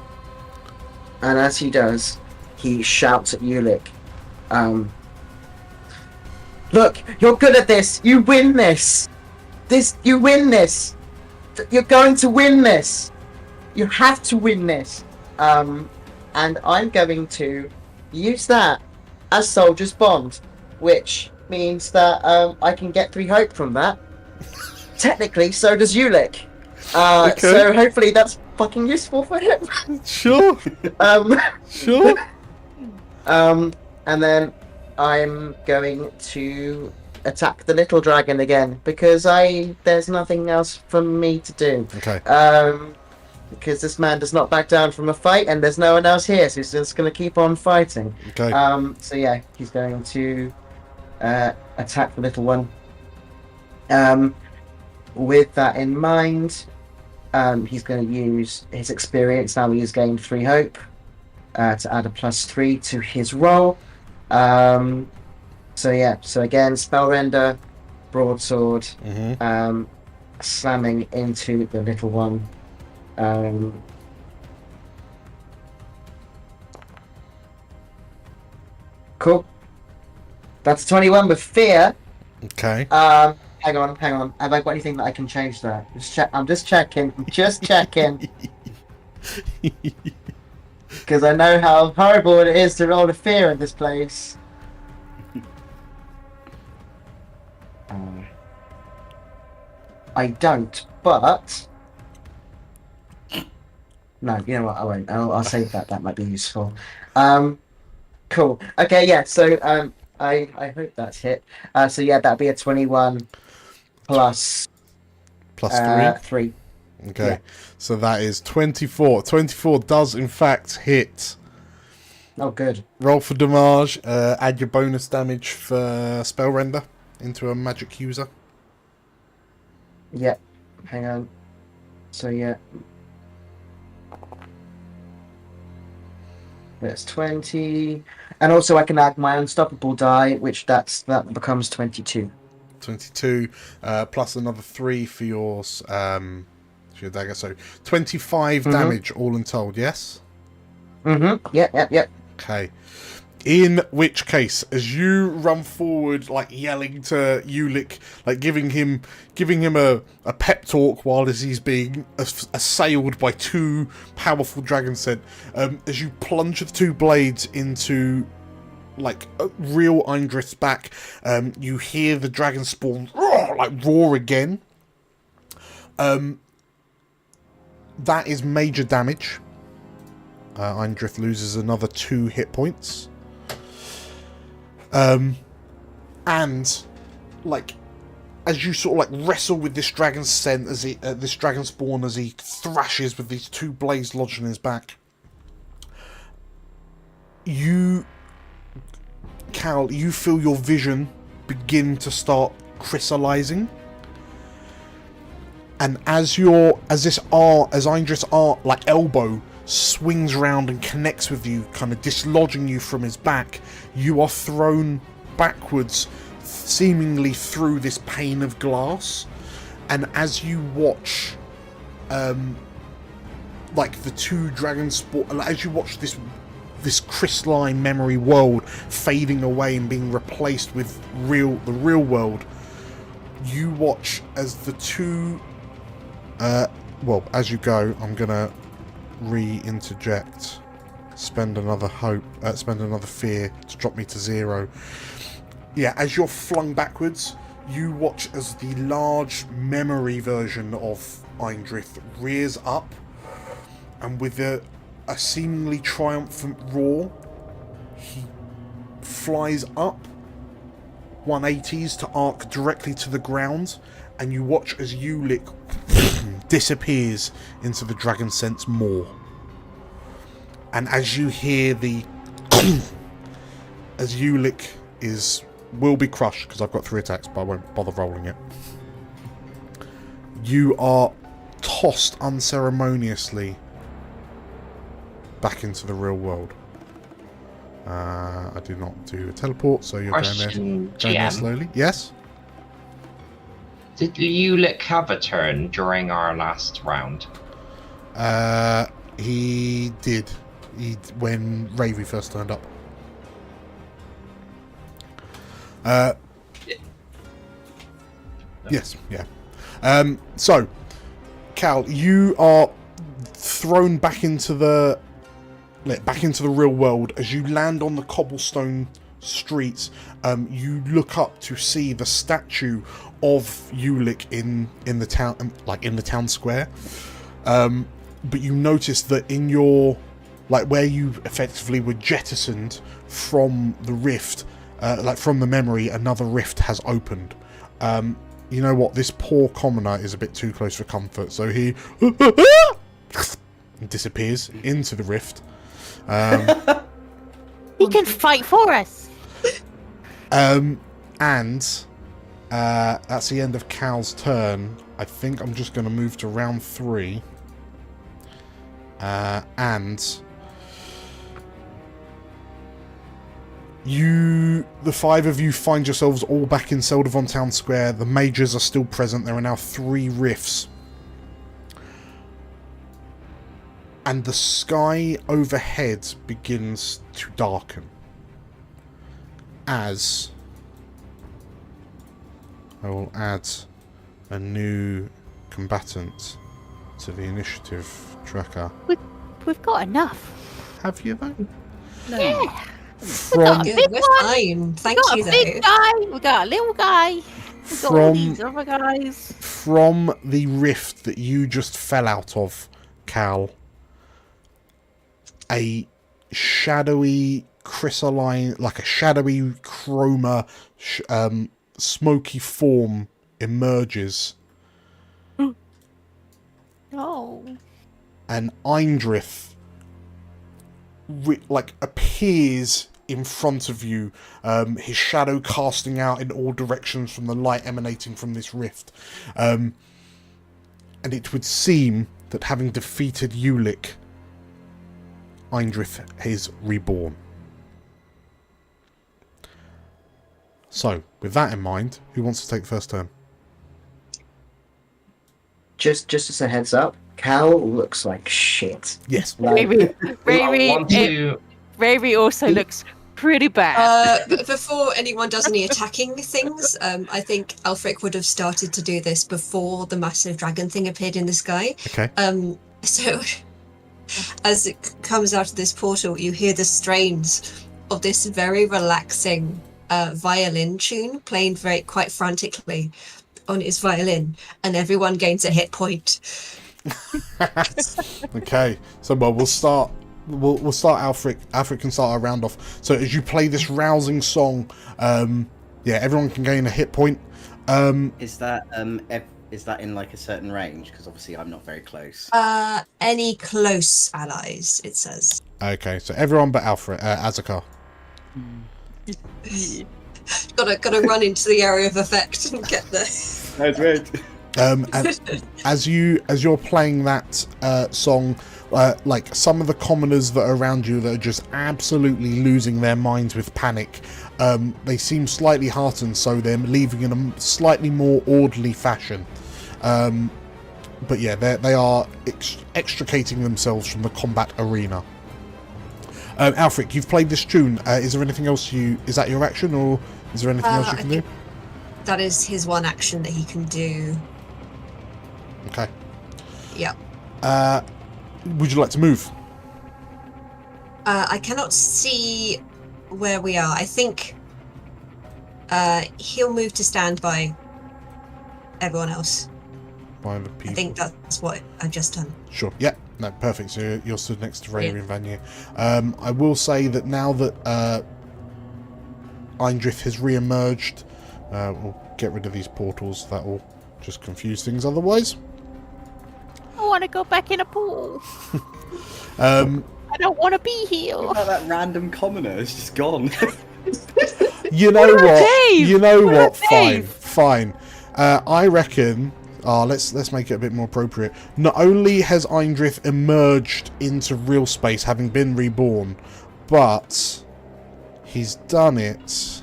And as he does, he shouts at Ulick. Look, you're good at this! You win this! You win this! You're going to win this! You have to win this! And I'm going to use that as Soldier's Bond, which means that I can get 3 hope from that. Technically, so does Ulick. Okay. So hopefully that's fucking useful for him. Sure. Sure. And then I'm going to attack the little dragon again, because there's nothing else for me to do. Okay. Because this man does not back down from a fight, and there's no one else here, so he's just going to keep on fighting. Okay. So yeah, he's going to attack the little one. With that in mind, he's going to use his experience. Now he has gained 3 hope to add a +3 to his roll. So yeah, so again, spell render, broadsword, slamming into the little one. Cool. That's 21 with fear. Okay. Hang on. Have I got anything that I can change there? I'm just checking. Because I know how horrible it is to roll a fear in this place. I don't, but no, you know what? I won't. I'll save that. That might be useful. Cool. Okay, yeah. So I hope that's hit. So yeah, that'd be a 21 plus Plus 3. 3. Okay, yeah. so that is 24. 24 does in fact hit. Oh, good. Roll for damage. Add your bonus damage for spell render into a magic user. Yeah. Hang on. So yeah. That's 20. And also I can add my unstoppable die, which that becomes 22. 22 plus another 3 for yours for your dagger, so 25 damage all in told. Yes. Yeah. Okay, in which case, as you run forward, like yelling to Ulick, like giving him a pep talk while as he's being assailed by 2 powerful dragon scent, as you plunge the 2 blades into like real Eindrith's back, you hear the dragonspawn roar again. That is major damage. Eindrith loses another 2 hit points. And like as you sort of like wrestle with this dragon scent, as he this dragon spawn, as he thrashes with these 2 blades lodged in his back, Cal, you feel your vision begin to start crystallizing, and as Eindrith's like elbow swings round and connects with you, kind of dislodging you from his back, you are thrown backwards, seemingly through this pane of glass. And as you watch, like the 2 dragon spawn, as you watch this crystalline memory world fading away and being replaced with the real world, you watch as the 2 as you go, I'm gonna re-interject, spend another fear to drop me to 0. Yeah, as you're flung backwards, you watch as the large memory version of Eindrith rears up, and with a seemingly triumphant roar, he flies up 180s to arc directly to the ground, and you watch as Ulick disappears into the dragon scent's maw. And as you hear as Ulick will be crushed, because I've got 3 attacks, but I won't bother rolling it. You are tossed unceremoniously back into the real world. I do not do a teleport, so you're going there slowly. Yes? Did Ulick have a turn during our last round? He did. When Ravy first turned up. Yes, yeah. So, Cal, you are thrown back into the real world. As you land on the cobblestone streets, you look up to see the statue of Ulick in the town, like in the town square. But you notice that in your, like where you effectively were jettisoned from the rift, like from the memory, another rift has opened. You know what? This poor commoner is a bit too close for comfort, so he disappears into the rift. He can fight for us. And that's the end of Cal's turn. I think I'm just going to move to round 3. And the 5 of you find yourselves all back in Seldavon Town Square. The mages are still present. There are now 3 rifts. And the sky overhead begins to darken. As I will add a new combatant to the initiative tracker. We've got enough. Have you though? No. Yeah. From Good, we're fine. Thank you, We got a big though. guy. We got a little guy. We got all these other guys. from the rift that you just fell out of, Cal, a shadowy crystalline, like a shadowy chroma, smoky form emerges. Oh. And Eindrirth appears in front of you, his shadow casting out in all directions from the light emanating from this rift. And it would seem that having defeated Ulick, Eindrirth is reborn. So, with that in mind, who wants to take the first turn? Just as a heads up, Cal looks like shit. Yes. Like, Riri also looks pretty bad. But before anyone does any attacking things, I think Alfric would have started to do this before the massive dragon thing appeared in the sky. Okay. So as it comes out of this portal, you hear the strains of this very relaxing violin tune playing quite frantically on his violin, and everyone gains a hit point. Okay, so we'll start. We'll start Alfric. Alfric can start our round off. So as you play this rousing song, everyone can gain a hit point. Is that in like a certain range? Because obviously I'm not very close. Any close allies, it says. Okay, so everyone but Alfred, Azakar. Gotta run into the area of effect and get there. That's right. And as you're playing that song, like some of the commoners that are around you that are just absolutely losing their minds with panic, they seem slightly heartened, so they're leaving in a slightly more orderly fashion. But yeah, they are extricating themselves from the combat arena. Alfric, you've played this tune. Is there anything else is that your action, or is there anything else you can do? That is his one action that he can do. Okay. Yeah. Would you like to move? I cannot see where we are. I think he'll move to stand by everyone else. By the people. I think that's what I've just done. Sure. Yeah. No, perfect. So you're stood next to Rayri and Vanya. I will say that now that Eindrirth has re-emerged, we'll get rid of these portals. That will just confuse things otherwise. I want to go back in a pool. I don't want to be here. That random commoner is just gone. You know what? Dave? You know what? Dave? Fine. I reckon. Let's make it a bit more appropriate. Not only has Eindrirth emerged into real space, having been reborn, but he's done it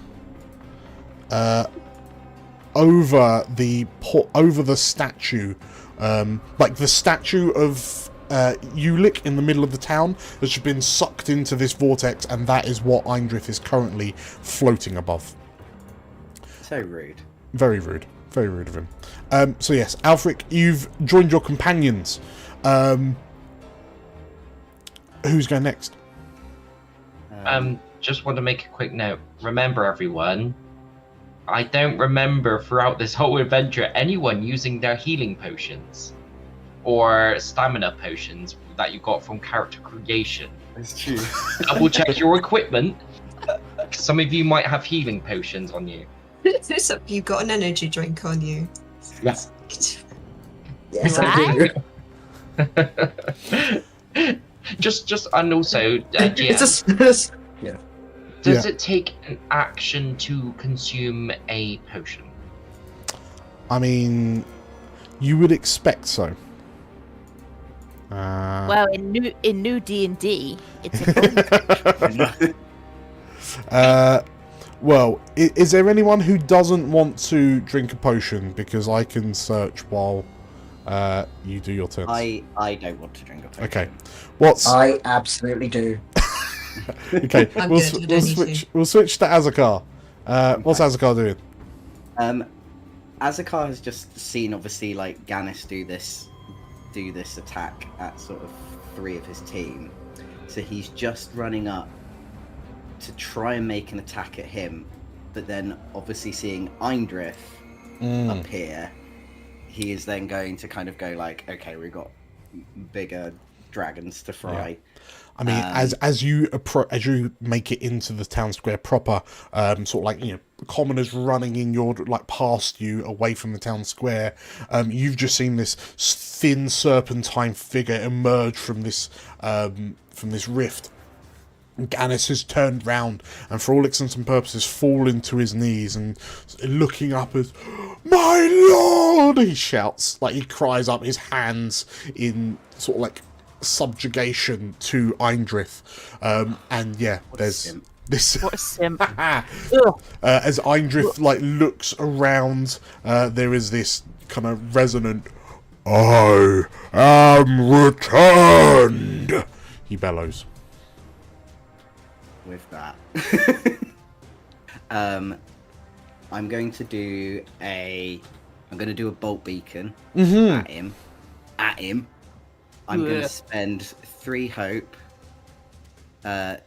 over the statue, like the statue of Ulick in the middle of the town has just been sucked into this vortex, and that is what Eindrirth is currently floating above. So rude. Very rude. Very rude of him. So yes, Alfric, you've joined your companions. Who's going next? Just want to make a quick note. Remember, everyone, I don't remember throughout this whole adventure anyone using their healing potions or stamina potions that you got from character creation. It's true. Double check your equipment. Some of you might have healing potions on you. You've got an energy drink on you. Yes. yes, I do. just and also, It's yeah. Does it take an action to consume a potion? I mean, you would expect so. Well, in new D&D, it's a well, is there anyone who doesn't want to drink a potion? Because I can search while you do your turns. I don't want to drink a potion. Okay. I absolutely do. Okay, I'm we'll good, I don't need to. We'll switch to Azakar. What's Azakar doing? Azakar has just seen, obviously, like Gannis do this attack at sort of 3 of his team, so he's just running up to try and make an attack at him, but then obviously seeing Eindrirth appear, he is then going to kind of go like, okay, we've got bigger dragons to fry. Yeah. I mean, as you make it into the town square proper, sort of like, you know, commoners running in your, like, past you away from the town square, you've just seen this thin serpentine figure emerge from this rift. Gannis has turned round and, for all intents and purposes, fallen to his knees and looking up as, "My lord!" he shouts, like he cries up, his hands in sort of like subjugation to Eindrirth. And yeah, there's this. What a simp. As Eindrirth like looks around, there is this kind of resonant, "I am returned," he bellows. With that, I'm going to do a bolt beacon at him. I'm going to spend 3 hope to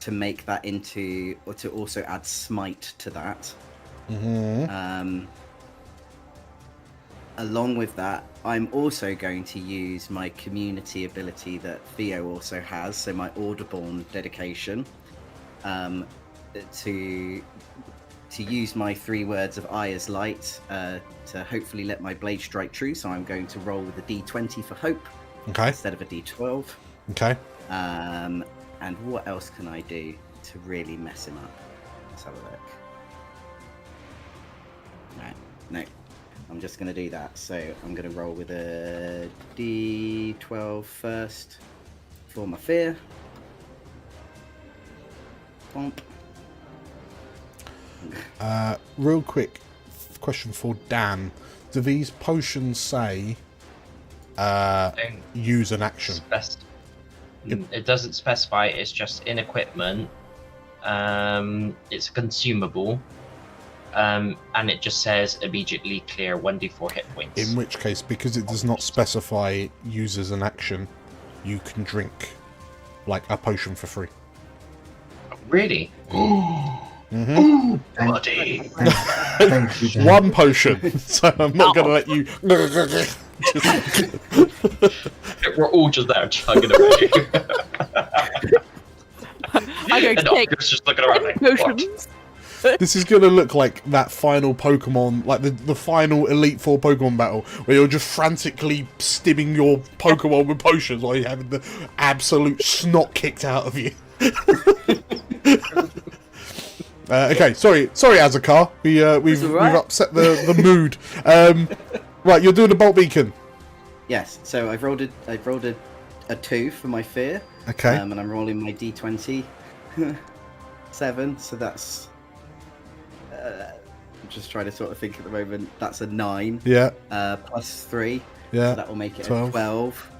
make that into, or to also add smite to that. Along with that, I'm also going to use my community ability that Theo also has, so my Orderborn dedication, to use my 3 words of eye as light to hopefully let my blade strike true. So I'm going to roll with a D20 for hope instead of a D12. Okay. And what else can I do to really mess him up? Let's have a look. No, I'm just going to do that. So I'm going to roll with a D12 first for my fear. Bump. Real quick question for Dan. Do these potions say use an action? It doesn't specify. It's just in equipment. It's a consumable. And it just says immediately clear 1d4 hit points. In which case, because it does not specify use as an action, you can drink like a potion for free. Really? Bloody. Thank you, Dan. 1 potion. So I'm not going to let you. We're all just there chugging away. I'm going to And take Oscar's just looking around like, what? potions. This is going to look like that final Pokemon, like the final Elite Four Pokemon battle, where you're just frantically stimming your Pokemon with potions while you're having the absolute snot kicked out of you. Okay, sorry, Azakar. We've upset the mood. Right, you're doing a bolt beacon. Yes. So I've rolled a 2 for my fear. Okay. And I'm rolling my D20 7. So that's. I'm just trying to sort of think at the moment. That's a 9. Yeah. Plus 3. Yeah. So that will make it 12. a 12.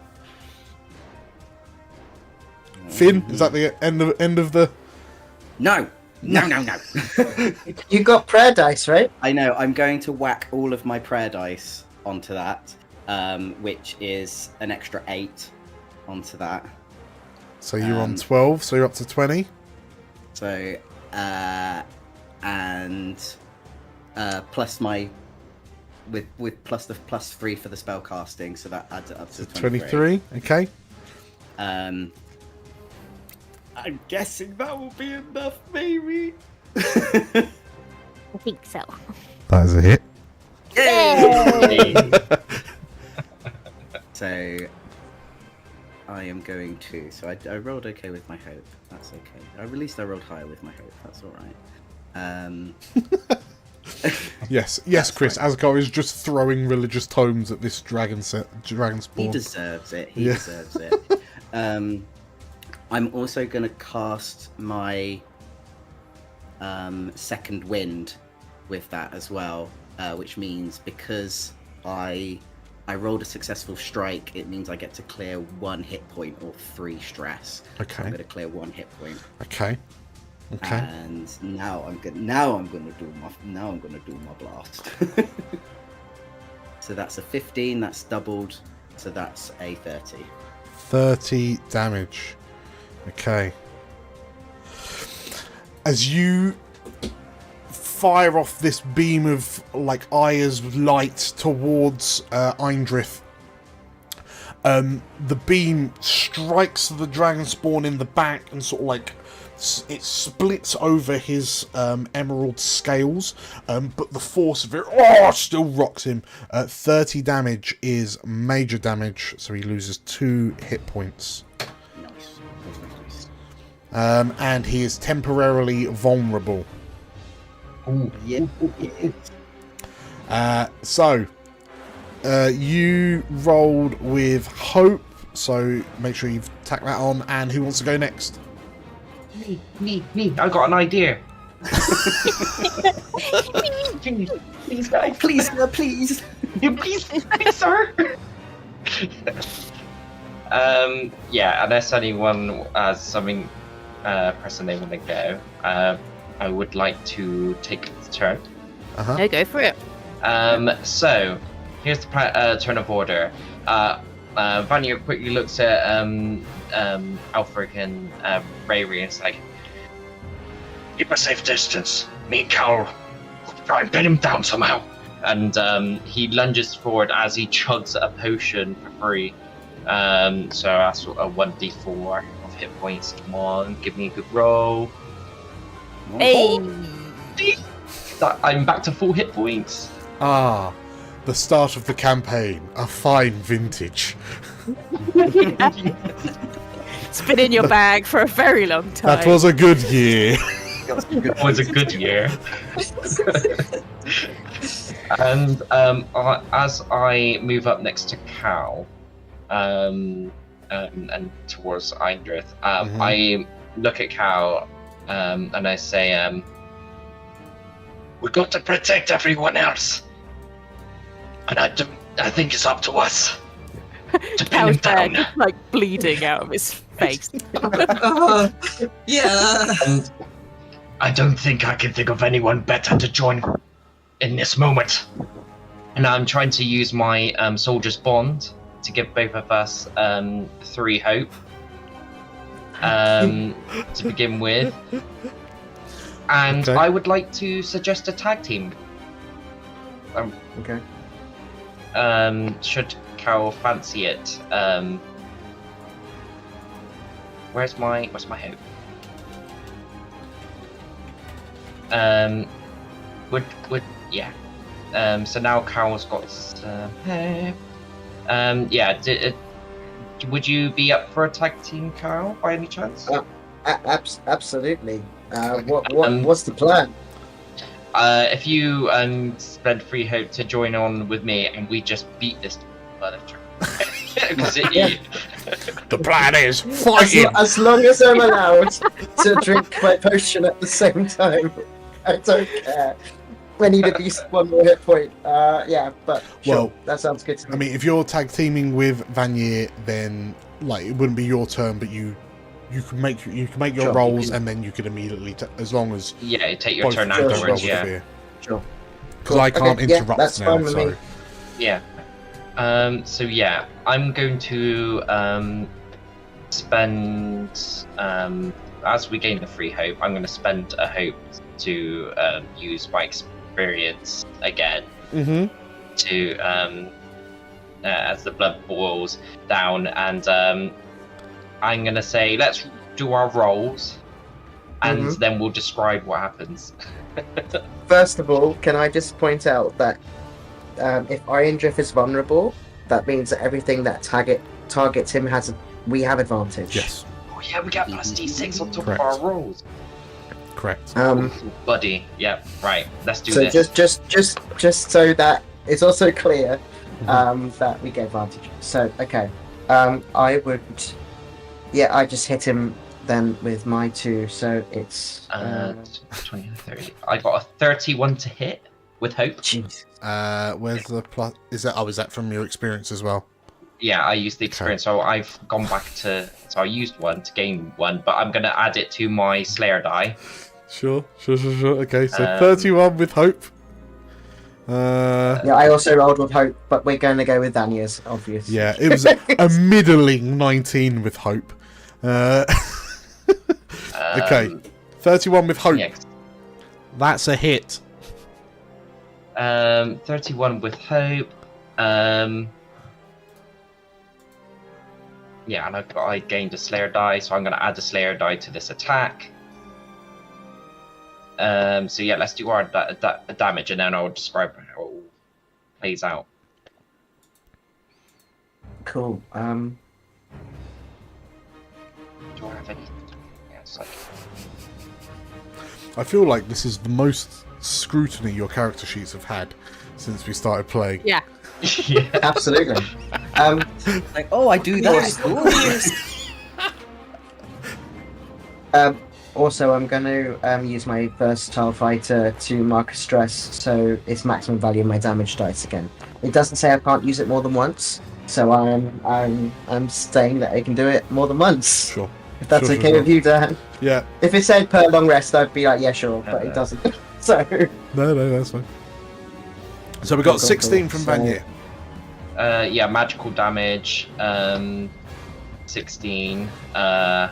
Finn, is that the end of the? No. You got prayer dice, right? I know. I'm going to whack all of my prayer dice onto that, which is an extra 8 onto that. So you're on 12. So you're up to 20. So, and plus my with plus the plus 3 for the spell casting, so that adds it up to 23. Okay. I'm guessing that will be enough, maybe. I think so. That is a hit. So I am going to. So I rolled okay with my hope. That's okay. At least I rolled higher with my hope. That's all right. Yes, Chris. fine. Azkar is just throwing religious tomes at this dragonspawn. He deserves it. He deserves it. I'm also going to cast my second wind with that as well, which means because I rolled a successful strike, it means I get to clear 1 hit point or 3 stress. Okay. So I'm going to clear 1 hit point. Okay. And now I'm going to do my blast. So that's a 15. That's doubled. So that's a 30. 30 damage. Okay. As you fire off this beam of like Aya's light towards Eindrirth. The beam strikes the dragonspawn in the back and sort of like it splits over his emerald scales, but the force of it still rocks him. 30 damage is major damage, so he loses 2 hit points. And he is temporarily vulnerable. Ooh, yeah. So you rolled with hope, so make sure you've tacked that on. And who wants to go next? Me. I got an idea. Please, guys. Please, sir, please. please, sir. Unless anyone has something pressing they want to go, I would like to take the turn. No, go for it. So here's the turn of order. Vanya quickly looks at Alfric and Rayri and is like, keep a safe distance. Me and Cal will try and pin him down somehow. And he lunges forward as he chugs a potion for free. So that's a 1d4 of hit points. Come on, give me a good roll. Hey. I'm back to full hit points. Ah, the start of the campaign. A fine vintage. It's been in your bag for a very long time. That was a good year. It was a good year. And as I move up next to Cal, and towards Eindrirth, I look at Cal, and I say, "We've got to protect everyone else, and I think it's up to us to pin him down." Like bleeding out of his face. Yeah. And I don't think I can think of anyone better to join in this moment. And I'm trying to use my soldier's bond to give both of us 3 hope to begin with. And Okay. I would like to suggest a tag team. Okay. Should Carol fancy it? Where's my hope? So now Carol's got hope. Would you be up for a tag team, Carol, by any chance? Absolutely. What's the plan? If you spend 3 hope to join on with me, and we just beat this furniture. The plan is fighting. As long as I'm allowed to drink my potion at the same time, I don't care. I need at least 1 more hit point. But sure, Well, that sounds good to me. I mean, if you're tag teaming with Vanier, then like it wouldn't be your turn, but you can make your Sure, rolls, and then you can immediately, as long as take your both turn of us afterwards. roll with fear. Sure. Because I can't Okay, yeah, interrupt that's now. fine with So me. I'm going to spend as we gain the 3 hope, I'm going to spend a hope to use my experience again to as the blood boils down, and I'm going to say, let's do our rolls, and then we'll describe what happens. First of all, can I just point out that if Eindrirth is vulnerable, that means that everything that targets him we have advantage. yes, Oh yeah, we got plus D6 on top Correct. of our rolls. correct. Buddy, yeah, right. Let's do So this. just so that it's also clear that we get advantage. So okay, I would, I just hit him then with my 2. So it's 20, 30. I got a 31 to hit with hope. jeez. Where's the plus? Is that from your experience as well? Yeah, I used the experience, so I've gone back to. So I used 1 to gain 1, but I'm gonna add it to my Slayer die. Sure. Okay, so 31 with hope. I also rolled with hope, but we're going to go with Daniel's, obviously. Yeah, it was a middling 19 with hope. Okay, 31 with hope. Yeah, That's a hit. 31 with hope. Yeah, and I gained a Slayer die, so I'm going to add a Slayer die to this attack. So yeah, let's do our damage, and then I'll describe how it all plays out. Cool. Do I have any? Yes. I feel like this is the most scrutiny your character sheets have had since we started playing. Yeah. Yeah. Absolutely. Like, oh, I do that. Also, I'm going to use my versatile fighter to mark a stress, so it's maximum value of my damage dice again. It doesn't say I can't use it more than once, so I'm saying that I can do it more than once. Sure. If that's Sure, okay sure. with you, Dan. Yeah. If it said per long rest, I'd be like, yeah, sure, but it doesn't. So. No, that's fine. So we got 16 from Vanier. Yeah, magical damage. 16. Yeah.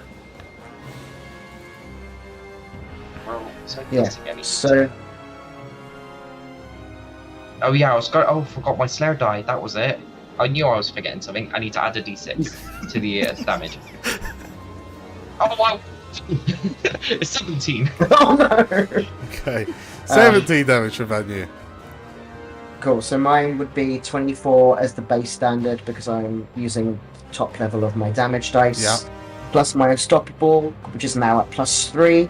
So. Oh yeah, I forgot my Slayer die. That was it. I knew I was forgetting something. I need to add a d6 to the damage. Oh wow! It's 17. Oh no! Okay. 17 damage from Vanier. Cool, so mine would be 24 as the base standard because I'm using top level of my damage dice. Yeah. Plus my unstoppable, which is now at +3.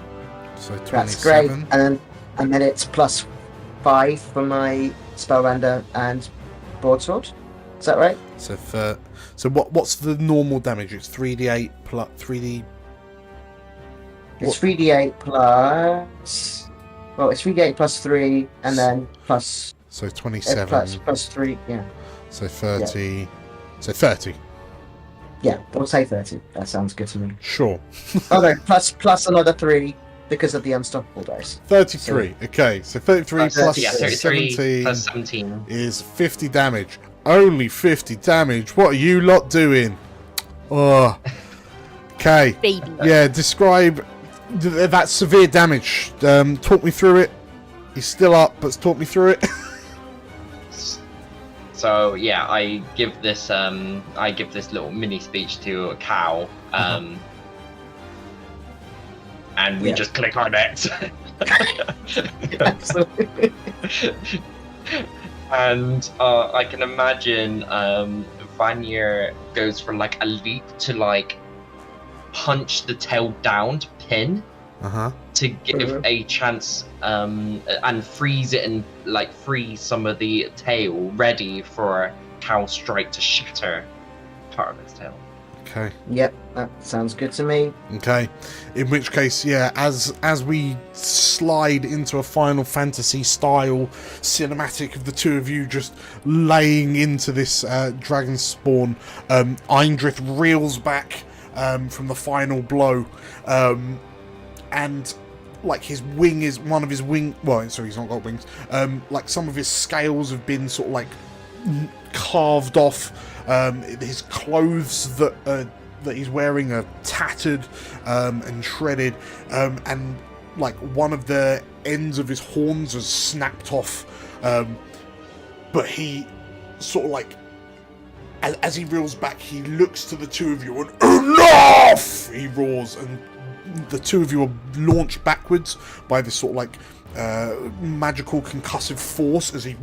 So 27. That's great. And then it's +5 for my spell render and broadsword. Is that right? So what's the normal damage? It's 3d8 plus 3d. It's 3d8 plus. Well, it's 3d8 +3 and then plus. So 27. Plus 3, yeah. So 30. Yeah. So 30. Yeah, we'll say 30. That sounds good to me. Sure. Oh no, plus another 3 because of the unstoppable dice. 33. So, okay, so 33 plus 33 plus 17 is 50 damage. Only 50 damage. What are you lot doing? Oh. Okay. Baby. Yeah, describe that severe damage. Talk me through it. He's still up, but talk me through it. So yeah, I give this little mini speech to a cow, and we just click our necks. And I can imagine Vanier goes for like a leap to like punch the tail down to pin. To give a chance and freeze it and like freeze some of the tail ready for Cow Strike to shatter part of its tail. Okay. Yep, that sounds good to me. Okay. In which case, yeah, as we slide into a Final Fantasy style cinematic of the two of you just laying into this dragonspawn, Eindrirth reels back from the final blow. And like his wing is one of his wing. Well, sorry, he's not got wings. Like some of his scales have been sort of like carved off. His clothes that he's wearing are tattered and shredded, and like one of the ends of his horns has snapped off. But he sort of like, as he reels back, he looks to the two of you and enough! He roars, and the two of you are launched backwards by this sort of like magical concussive force as he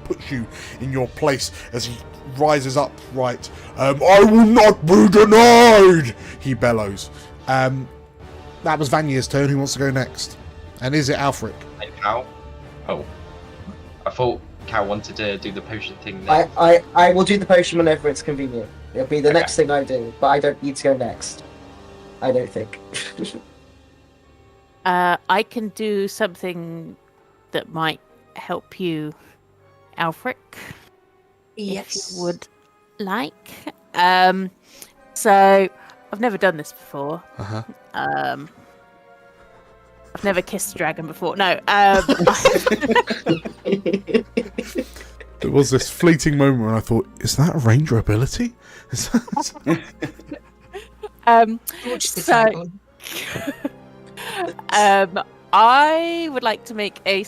puts you in your place as he rises up. Right, I will not be denied, he bellows. That was Vanier's turn. Who wants to go next? And is it Alfric? And Cow? Oh, I thought Cow wanted to do the potion thing. I will do the potion whenever it's convenient. It'll be the next thing I do, but I don't need to go next. I don't think. I can do something that might help you, Alfric. Yes. If you would like. So, I've never done this before. I've never kissed a dragon before. No. There was this fleeting moment when I thought, is that a ranger ability? I would like to make a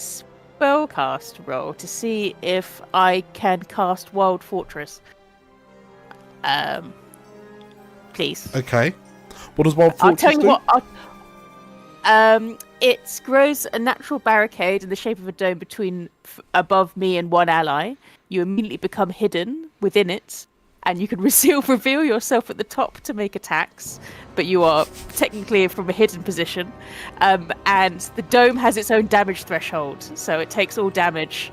spellcast roll to see if I can cast Wild Fortress. Please. Okay. What does Wild Fortress I'll tell you do? what. It grows a natural barricade in the shape of a dome above me and one ally. You immediately become hidden within it, and you can reveal yourself at the top to make attacks, but you are technically from a hidden position. And the dome has its own damage threshold, so it takes all damage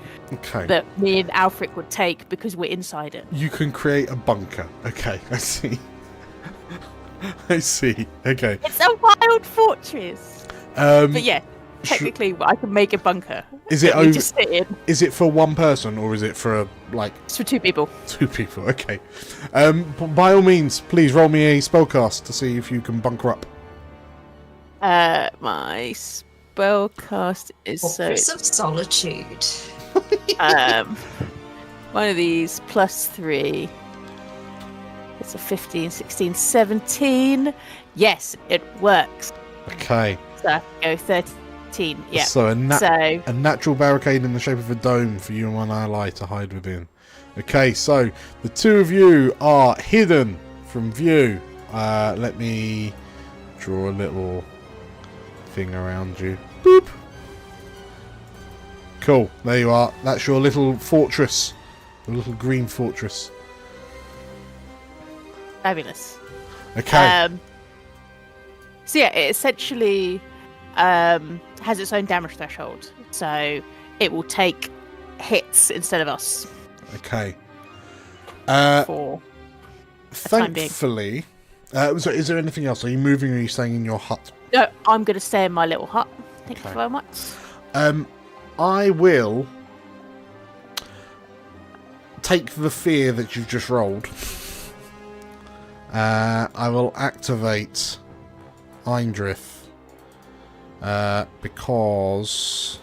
that me and Alfric would take because we're inside it. You can create a bunker. Okay, I see. I see. Okay. It's a wild fortress. But yeah, technically, I can make a bunker. Is it over? Just sit in. Is it for one person or is it for It's for 2 people. 2 people? Okay. By all means, please roll me a spellcast to see if you can bunker up. My spellcast is Fortress of Solitude. One of these +3. It's a 15, 16, 17. Yes, it works. Okay. So I can go 13. Yeah. So a natural barricade in the shape of a dome for you and one ally to hide within. Okay, so the 2 of you are hidden from view. Let me draw a little thing around you. Boop. Cool. There you are. That's your little fortress. A little green fortress. Fabulous. Okay. So yeah, it essentially has its own damage threshold, so it will take hits instead of us. Okay. For thankfully, so is there anything else? Are you moving or are you staying in your hut? No, I'm going to stay in my little hut. Thank you very much. I will take the fear that you've just rolled. I will activate Eindrirth because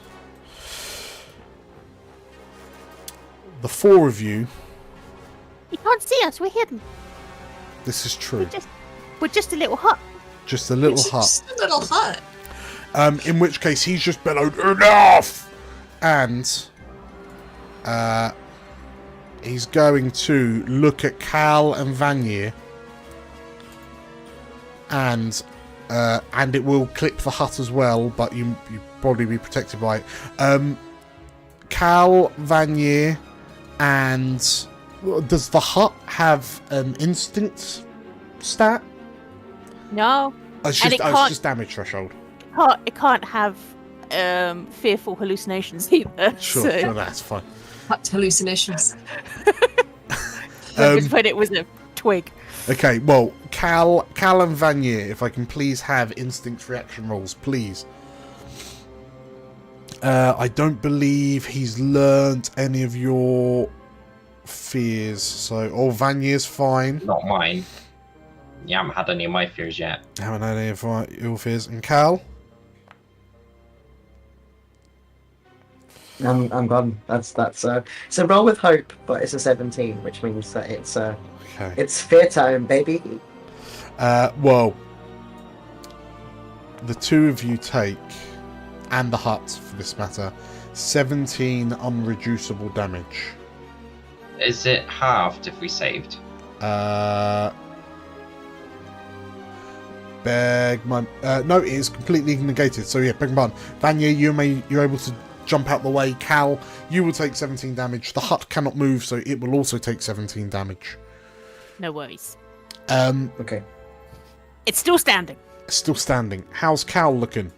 the 4 of you. You can't see us. We're hidden. This is true. We're just a little hut. Just a little hut. Just a little hut. In which case he's just bellowed enough, and he's going to look at Cal and Vanier. And it will clip the hut as well, but you probably be protected by it. Cal, Vanier, and does the hut have an instinct stat? No. It's just damage threshold. It can't have fearful hallucinations either. Sure, that's fine. Hut hallucinations. When it was a twig. Okay, well, Cal and Vanier, if I can please have instinct reaction rolls, please. I don't believe he's learnt any of your fears, so... Oh, Vanier's fine. Not mine. You haven't had any of my fears yet. Haven't had any of your fears. And Cal? I'm gone. That's it's a roll with hope, but it's a 17, which means that it's fear time, baby. Well, the 2 of you take, and the hut for this matter, 17 unreducible damage. Is it halved if we saved? No, it is completely negated. So yeah, beg your pardon. Vanya, you're able to jump out the way. Cal, you will take 17 damage. The hut cannot move, so it will also take 17 damage. No worries. Okay. It's still standing. Still standing. How's Cal looking?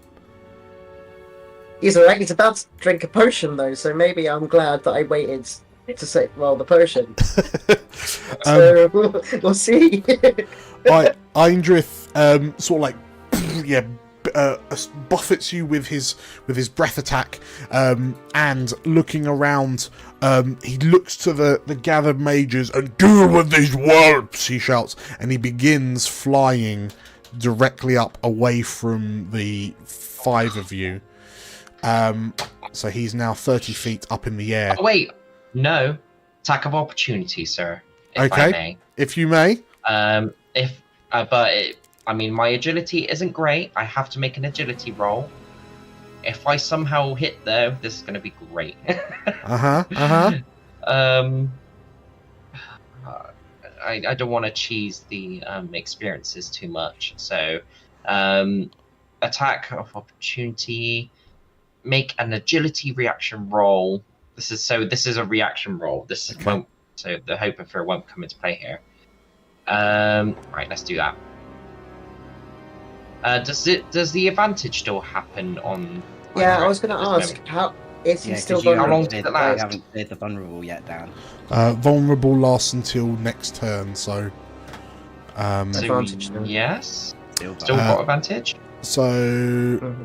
He's alright. He's about to drink a potion though, so maybe I'm glad that I waited to roll the potion. So we'll see. Eindrirth sort of like buffets you with his breath attack, and looking around, he looks to the gathered mages and "Deal with these whelps!" he shouts, and he begins flying directly up away from the 5 of you. So he's now 30 feet up in the air. Oh, wait, no, attack of opportunity, sir. If I may. If you may. I mean, my agility isn't great. I have to make an agility roll. If I somehow hit though, this is going to be great. I don't want to cheese the experiences too much. So, attack of opportunity. Make an agility reaction roll. This is a reaction roll. This won't. So the hope and fear won't come into play here. Right, let's do that. Does the advantage still happen on? Yeah, I was going to ask, how is he still How long vulnerable? did it I last? haven't cleared the vulnerable yet, Dan. Vulnerable lasts until next turn, so... Advantage then. Yes. Still Still got advantage. So...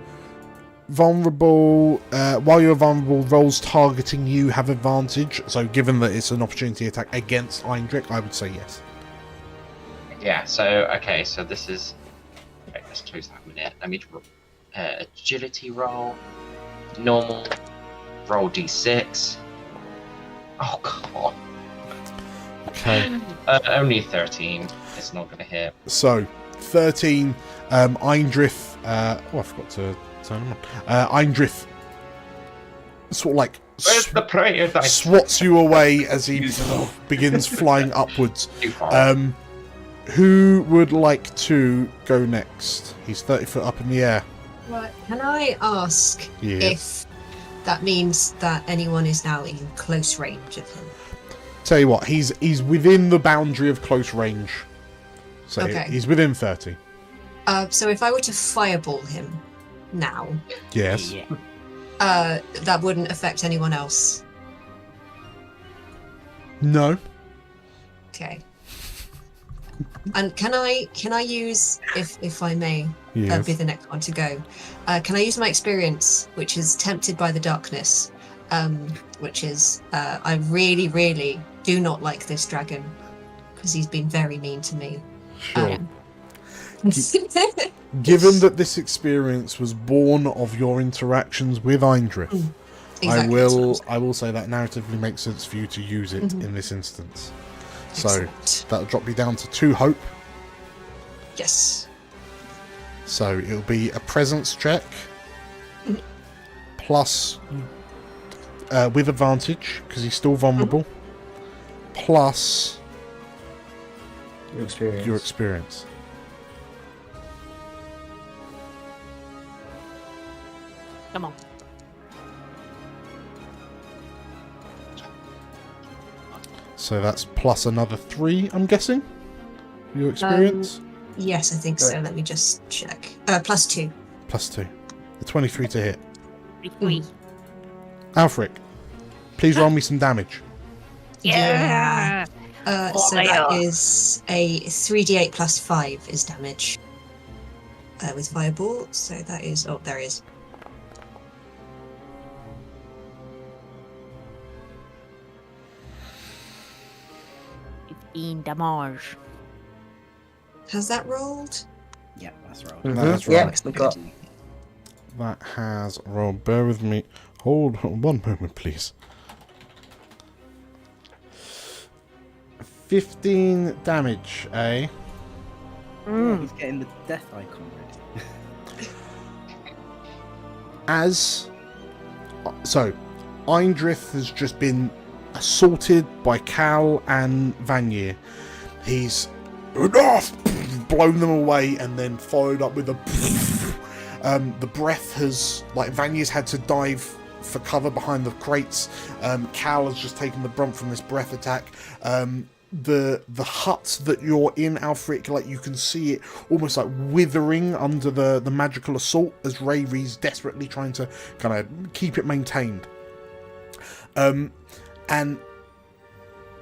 Vulnerable, while you're vulnerable, rolls targeting you have advantage. So given that it's an opportunity attack against Eindrirth, I would say yes. Yeah. So okay. So this is. Okay, let's close that a minute. Let me agility roll. Normal. Roll d6. Oh god. Okay. Only 13. It's not gonna hit. So 13. Eindrirth. I forgot to turn him on. Eindrirth sort of like Where's the prayer dice? swats you away as he begins flying upwards. Too far. Who would like to go next? He's 30 foot up in the air. Right. Can I ask Yes. if that means that anyone is now in close range of him? Tell you what, he's within the boundary of close range. So Okay. he's within 30. So if I were to fireball him now, Yes. Yeah. that wouldn't affect anyone else. No. Okay. And can I use, if I may, Yes. be the next one to go? Can I use my experience, which is tempted by the darkness, which is I really, really do not like this dragon because he's been very mean to me. Sure. Given that this experience was born of your interactions with Eindrirth, Exactly, that's what I will say that narratively makes sense for you to use it in this instance. So Excellent. that'll drop you down to 2 hope. Yes. So it'll be a presence check plus with advantage because he's still vulnerable, plus Your experience. your experience. Come on. So that's plus another 3, I'm guessing. Your experience Yes, I think so. Right. Let me just check. +2. plus 2. The 23 to hit. 3. Alfric, please roll me some damage. Yeah. So that is a 3d8 plus 5 is damage. With fireball. So that is. Oh, there it is. Damage. Has that rolled? Yeah, that's right. That's Yeah, right. we got. That has rolled. Bear with me. Hold on one moment, please. 15 damage, eh? Yeah, he's getting the death icon ready. So, Eindrirth has just been assaulted by Cal and Vanir. He's blown them away and then followed up with a the breath has, like, Vanir's had to dive for cover behind the crates. Cal has just taken the brunt from this breath attack. The hut that you're in, Alfric, like, you can see it almost like withering under the magical assault as Rayree's desperately trying to kind of keep it maintained. And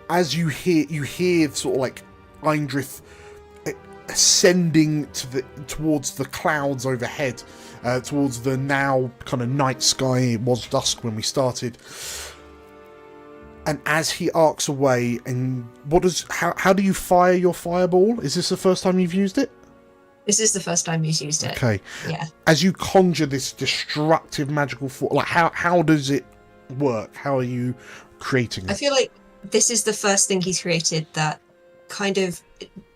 as you hear sort of like Eindrirth ascending towards the clouds overhead, towards the now kind of night sky. It was dusk when we started. And as he arcs away, and how do you fire your fireball? Is this the first time you've used it? This is the first time he's used it. Okay. Yeah. As you conjure this destructive magical force, like how does it work? How are you creating it? I feel like this is the first thing he's created that kind of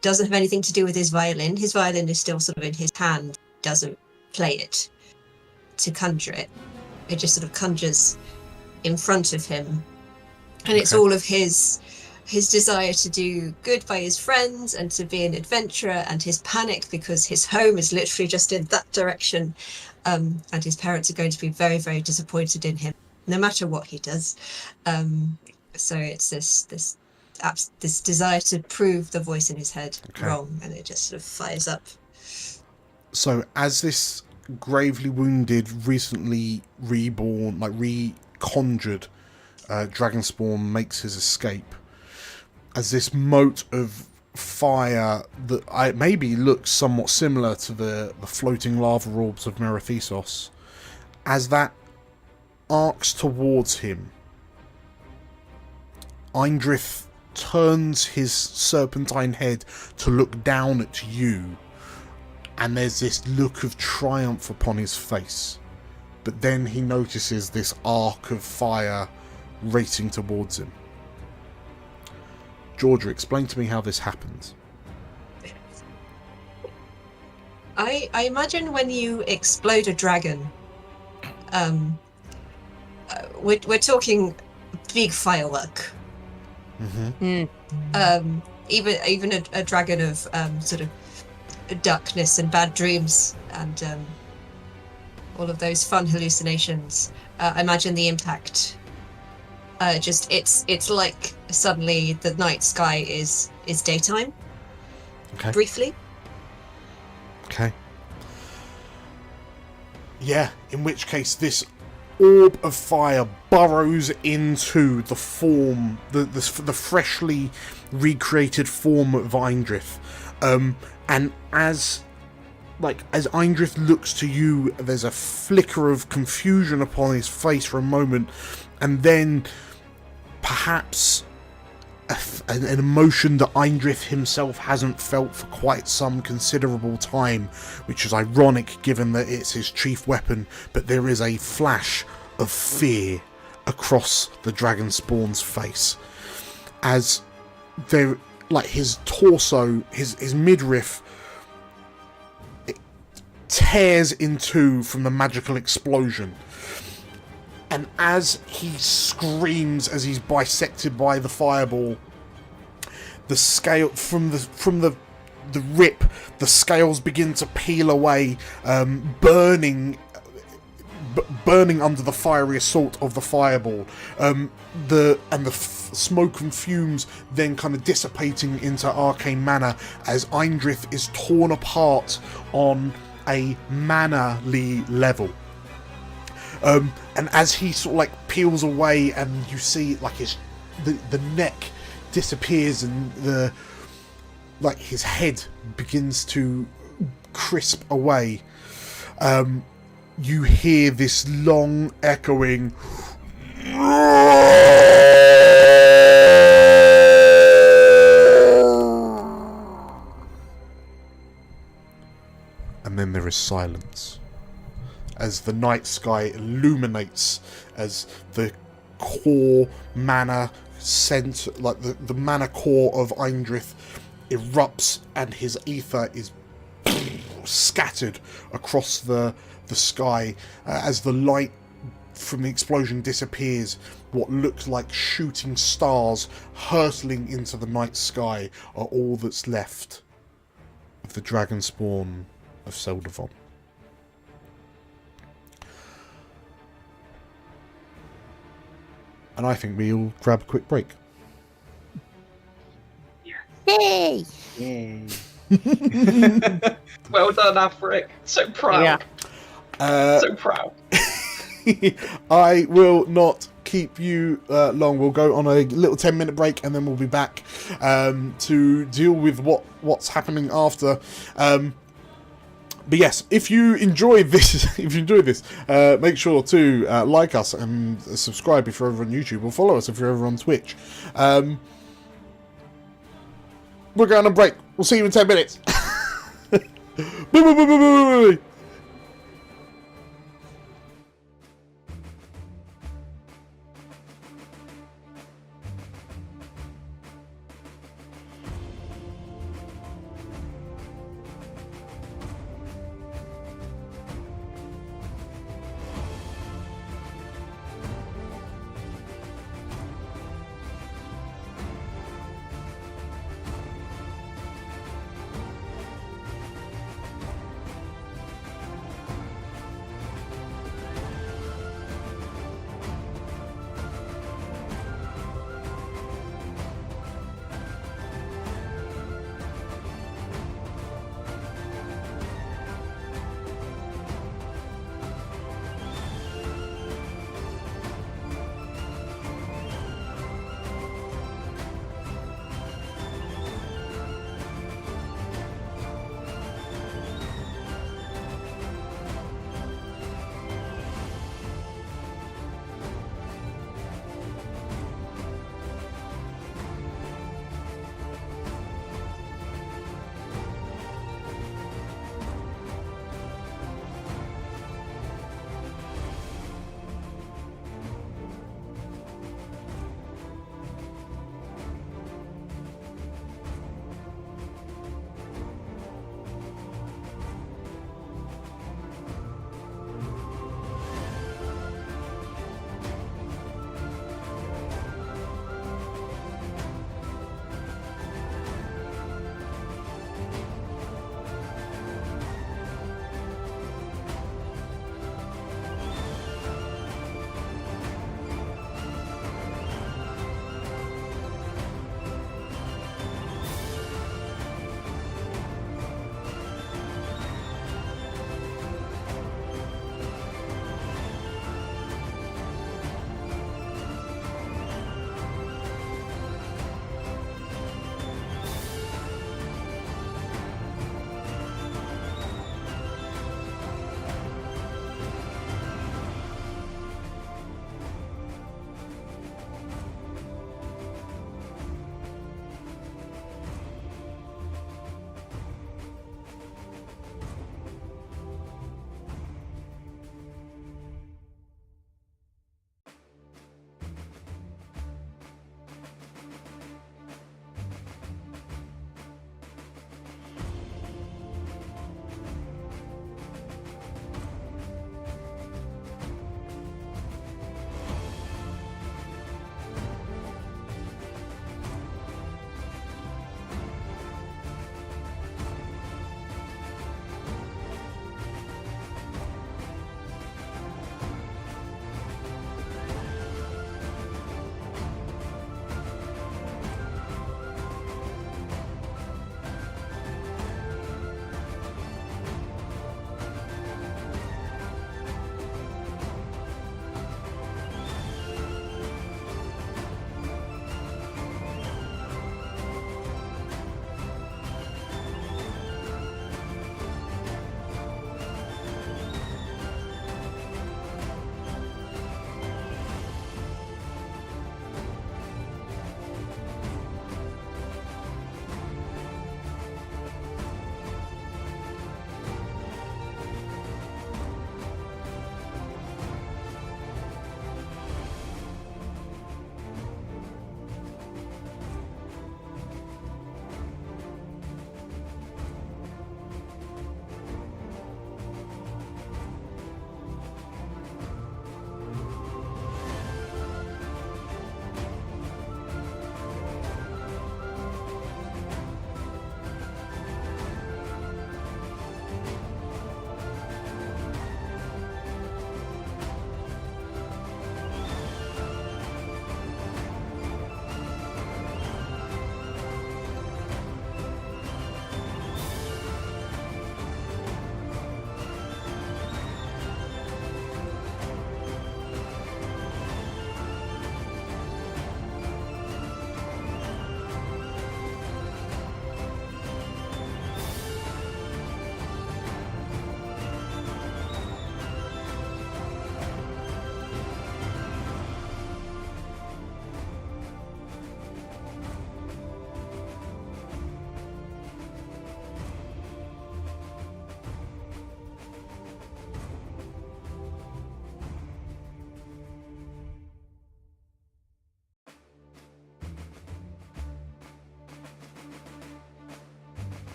doesn't have anything to do with his violin. His violin is still sort of in his hand, doesn't play it. to conjure it. It just sort of conjures in front of him, and it's all of his desire to do good by his friends and to be an adventurer, and his panic because his home is literally just in that direction, and his parents are going to be very, very disappointed in him no matter what he does. So it's this desire to prove the voice in his head wrong, and it just sort of fires up. So as this gravely wounded, recently reborn, like reconjured dragonspawn makes his escape, as this mote of fire that maybe looks somewhat similar to the floating lava orbs of Merathesos, as that arcs towards him, Eindrirth turns his serpentine head to look down at you, and there's this look of triumph upon his face. But then he notices this arc of fire racing towards him. Georgia, explain to me how this happens. I imagine when you explode a dragon, we're talking big firework. Even a dragon of sort of darkness and bad dreams and all of those fun hallucinations. I imagine the impact. It's like suddenly the night sky is daytime. Okay. Briefly. Okay. Yeah, in which case this orb of fire burrows into the form, the freshly recreated form of Eindrirth. And as Eindrirth looks to you, there's a flicker of confusion upon his face for a moment, and then perhaps an emotion that Eindrirth himself hasn't felt for quite some considerable time, which is ironic given that it's his chief weapon, but there is a flash of fear across the dragonspawn's face. As there, like his torso, his midriff, it tears in two from the magical explosion. And as he screams, as he's bisected by the fireball, the scale from the rip, the scales begin to peel away, burning under the fiery assault of the fireball. The smoke and fumes then kind of dissipating into arcane mana as Eindrirth is torn apart on a mana-ly level. And as he sort of like peels away, and you see like the neck disappears, and his head begins to crisp away, you hear this long echoing and then there is silence as the night sky illuminates, as the core mana center, like the mana core of Eindrirth erupts, and his ether is scattered across the sky as the light from the explosion disappears. What looks like shooting stars hurtling into the night sky are all that's left of the dragonspawn of Seldavon. And I think we'll grab a quick break. Yay! Yay. Well done, Afric. So proud. Yeah. So proud. I will not keep you long. We'll go on a little 10-minute break, and then we'll be back to deal with what's happening after. But yes, if you enjoy this, make sure to like us and subscribe if you're over on YouTube, or follow us if you're over on Twitch. We're going on break. We'll see you in 10 minutes.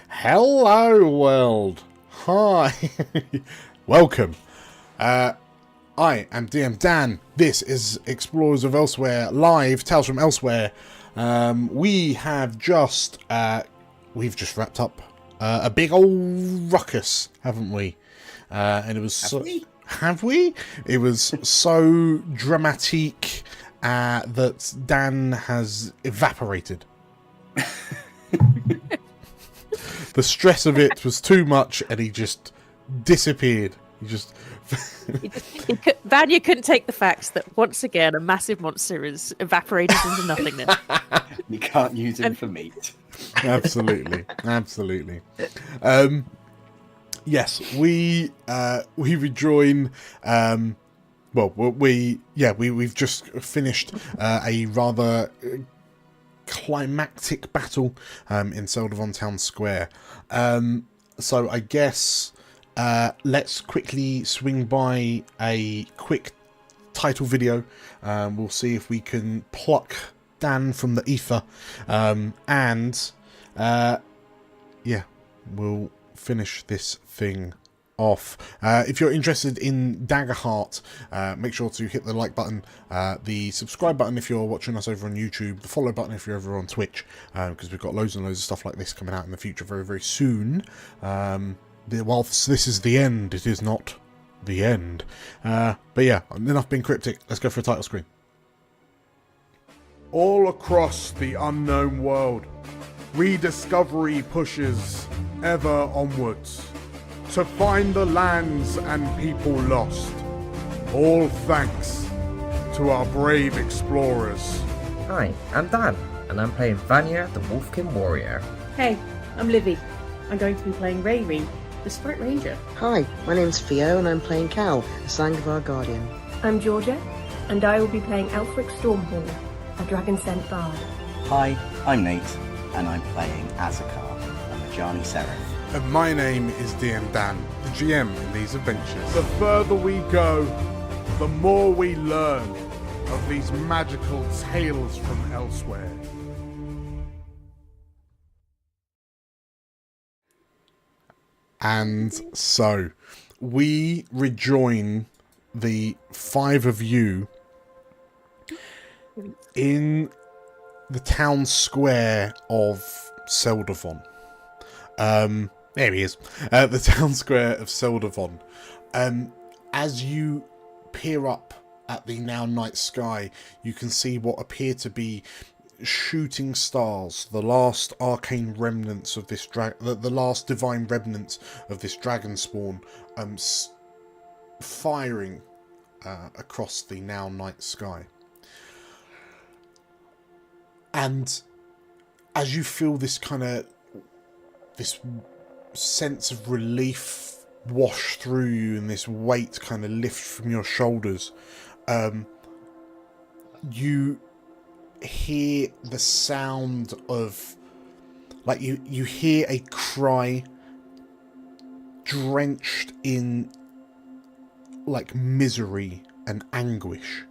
Hello, world. Hi. Welcome. I am DM Dan. This is Explorers of Elsewhere live, Tales from Elsewhere. We've just wrapped up a big old ruckus, haven't we? And it was have we? It was so dramatic that Dan has evaporated. The stress of it was too much, and he just disappeared. He just. Vanya couldn't take the fact that once again a massive monster is evaporated into nothingness. You can't use him for meat. Absolutely. Yes, we rejoin. We've just finished a rather climactic battle in Seldavon Town Square. So I guess let's quickly swing by a quick title video. We'll see if we can pluck Dan from the ether, we'll finish this thing off. If you're interested in Daggerheart, make sure to hit the like button, the subscribe button if you're watching us over on YouTube, the follow button if you're over on Twitch, because we've got loads and loads of stuff like this coming out in the future very, very soon. Whilst this is the end, it is not the end. But yeah, enough being cryptic. Let's go for a title screen. All across the unknown world, rediscovery pushes ever onwards to find the lands and people lost. All thanks to our brave explorers. Hi, I'm Dan, and I'm playing Vanya, the Wolfkin Warrior. Hey, I'm Livy. I'm going to be playing Rayri, the Sprite Ranger. Hi, my name's Theo, and I'm playing Cal, the Sangvar Guardian. I'm Georgia, and I will be playing Alfric Stormhall, a Dragon Scent Bard. Hi, I'm Nate, and I'm playing Azakar, a Majani Seraph. And my name is DM Dan, the GM in these adventures. The further we go, the more we learn of these magical tales from elsewhere. And so, we rejoin the 5 of you in the town square of Seldavon. There he is. The town square of Seldavon. As you peer up at the now night sky, you can see what appear to be shooting stars, the last arcane remnants of this the last divine remnants of this dragonspawn, firing across the now night sky. And as you feel this sense of relief wash through you, and this weight kind of lift from your shoulders, you hear the sound of, like, you hear a cry drenched in, like, misery and anguish.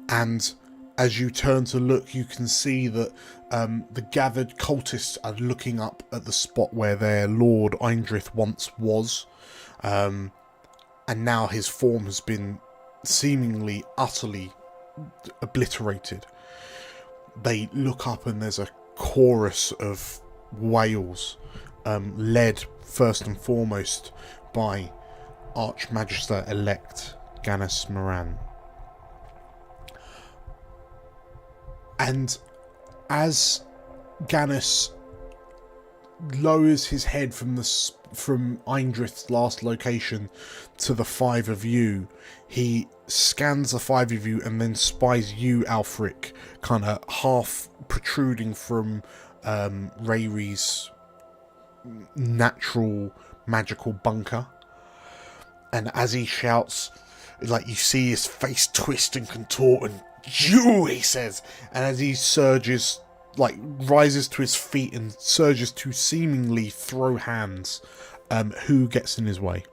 And as you turn to look, you can see that the gathered cultists are looking up at the spot where their lord Eindrirth once was, and now his form has been seemingly utterly obliterated. They look up and there's a chorus of wails, led first and foremost by Archmagister-elect Gannis Moran. And as Gannis lowers his head from Eindrith's last location to the 5 of you, he scans the 5 of you and then spies you, Alfric, kind of half protruding from Rayri's natural magical bunker. And as he shouts, like, you see his face twist and contort, and "You," he says, and as he surges, like, rises to his feet and surges to seemingly throw hands, who gets in his way?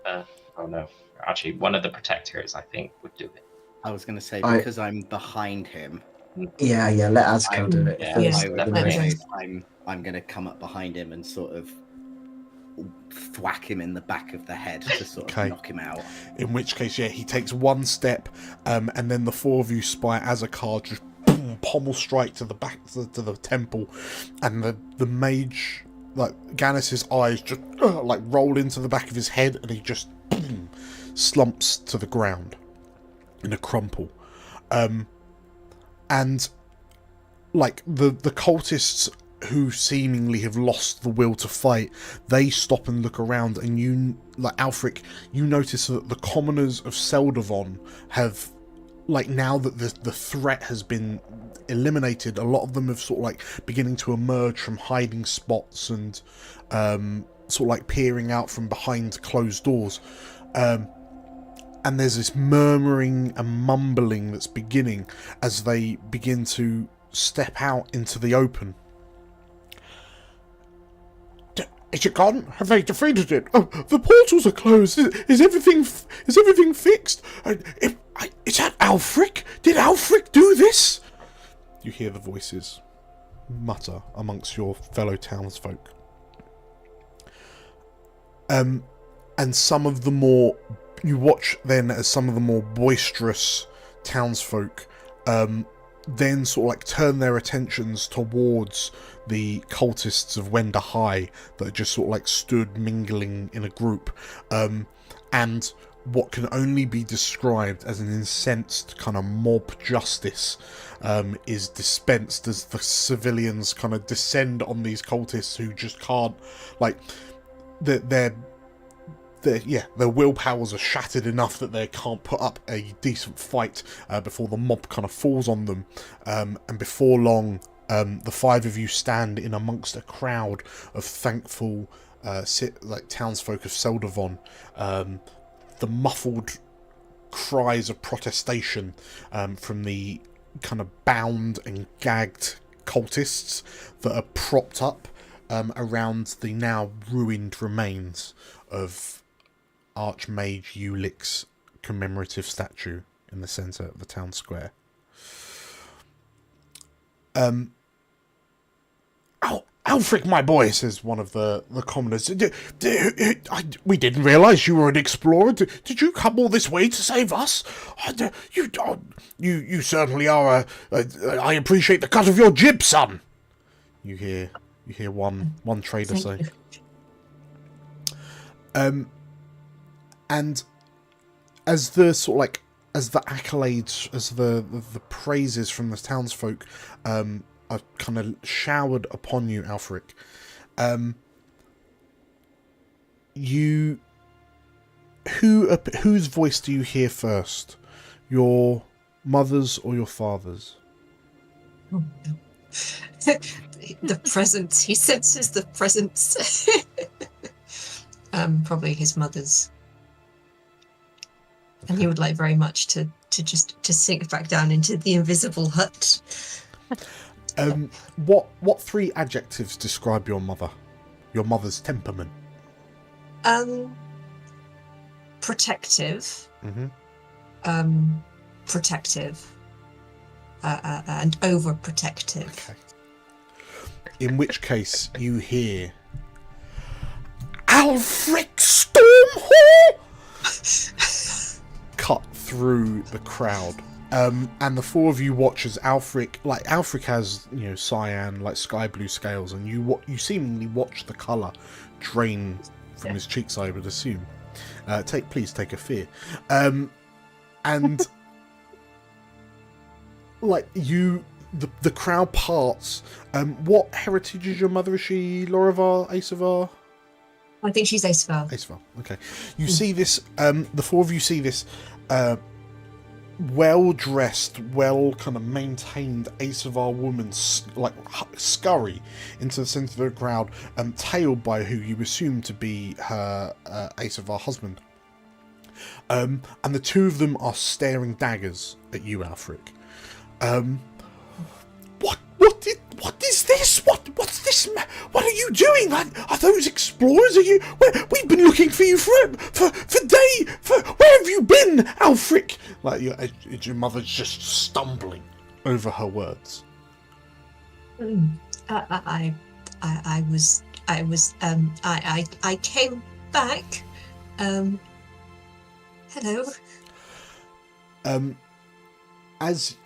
Oh no. Actually, one of the protectors, I think, would do it. I was going to say, because I'm behind him, Yeah, let Azkar do it. Yeah, First, I would definitely. propose I'm going to come up behind him and sort of thwack him in the back of the head to sort of knock him out. In which case, yeah, he takes one step, and then the four of you spy Azkar just boom, pommel strike to the back to the temple, and the mage, like Gannis's eyes just like roll into the back of his head, and he just boom, slumps to the ground in a crumple. And like the cultists who seemingly have lost the will to fight, they stop and look around, and you, like Alfric, you notice that the commoners of Seldavon have, like, now that the threat has been eliminated, a lot of them have sort of like beginning to emerge from hiding spots and sort of like peering out from behind closed doors. And there's this murmuring and mumbling that's beginning as they begin to step out into the open. Is it gone? Have they defeated it? Oh, the portals are closed. Is everything fixed? Is that Alfric? Did Alfric do this? You hear the voices mutter amongst your fellow townsfolk. And some of the more... You watch then as some of the more boisterous townsfolk then sort of like turn their attentions towards the cultists of Wender High that just sort of like stood mingling in a group, and what can only be described as an incensed kind of mob justice is dispensed as the civilians kind of descend on these cultists who just can't, like, their willpowers are shattered enough that they can't put up a decent fight before the mob kind of falls on them. And before long, the five of you stand in amongst a crowd of thankful townsfolk of Seldavon. The muffled cries of protestation from the kind of bound and gagged cultists that are propped up around the now ruined remains of Archmage Ulick's commemorative statue in the centre of the town square. Alfric, my boy, says one of the commoners. We didn't realise you were an explorer. Did you come all this way to save us? You certainly are. I appreciate the cut of your jib, son. You hear one trader say. And as the sort of like as the accolades, as the praises from the townsfolk are kind of showered upon you, Alfric, whose voice do you hear first? Your mother's or your father's? Oh, no. The presence. He senses the presence. Probably his mother's. And he would like very much to sink back down into the invisible hut. What three adjectives describe your mother? Your mother's temperament? Protective. Mm-hmm. Protective. And overprotective. Okay. In which case you hear Alfric Stormhawk cut through the crowd, and the four of you watch as Alfric has, cyan, like sky blue scales, and you seemingly watch the colour drain from his cheeks, I would assume. Please take a fear, and like you. The crowd parts. What heritage is your mother? Is she Lorivar, Aesavar? I think she's Aesavar. Aesavar, okay. You see this, the four of you see this well-dressed, kind of maintained Aesavar woman scurry into the centre of the crowd, tailed by who you assume to be her Aesavar husband. And the two of them are staring daggers at you, Alfric. What is this? What's this? What are you doing? Are those explorers? We've been looking for you for days. Where have you been, Alfric? Like your mother's just stumbling over her words. I came back. Hello. As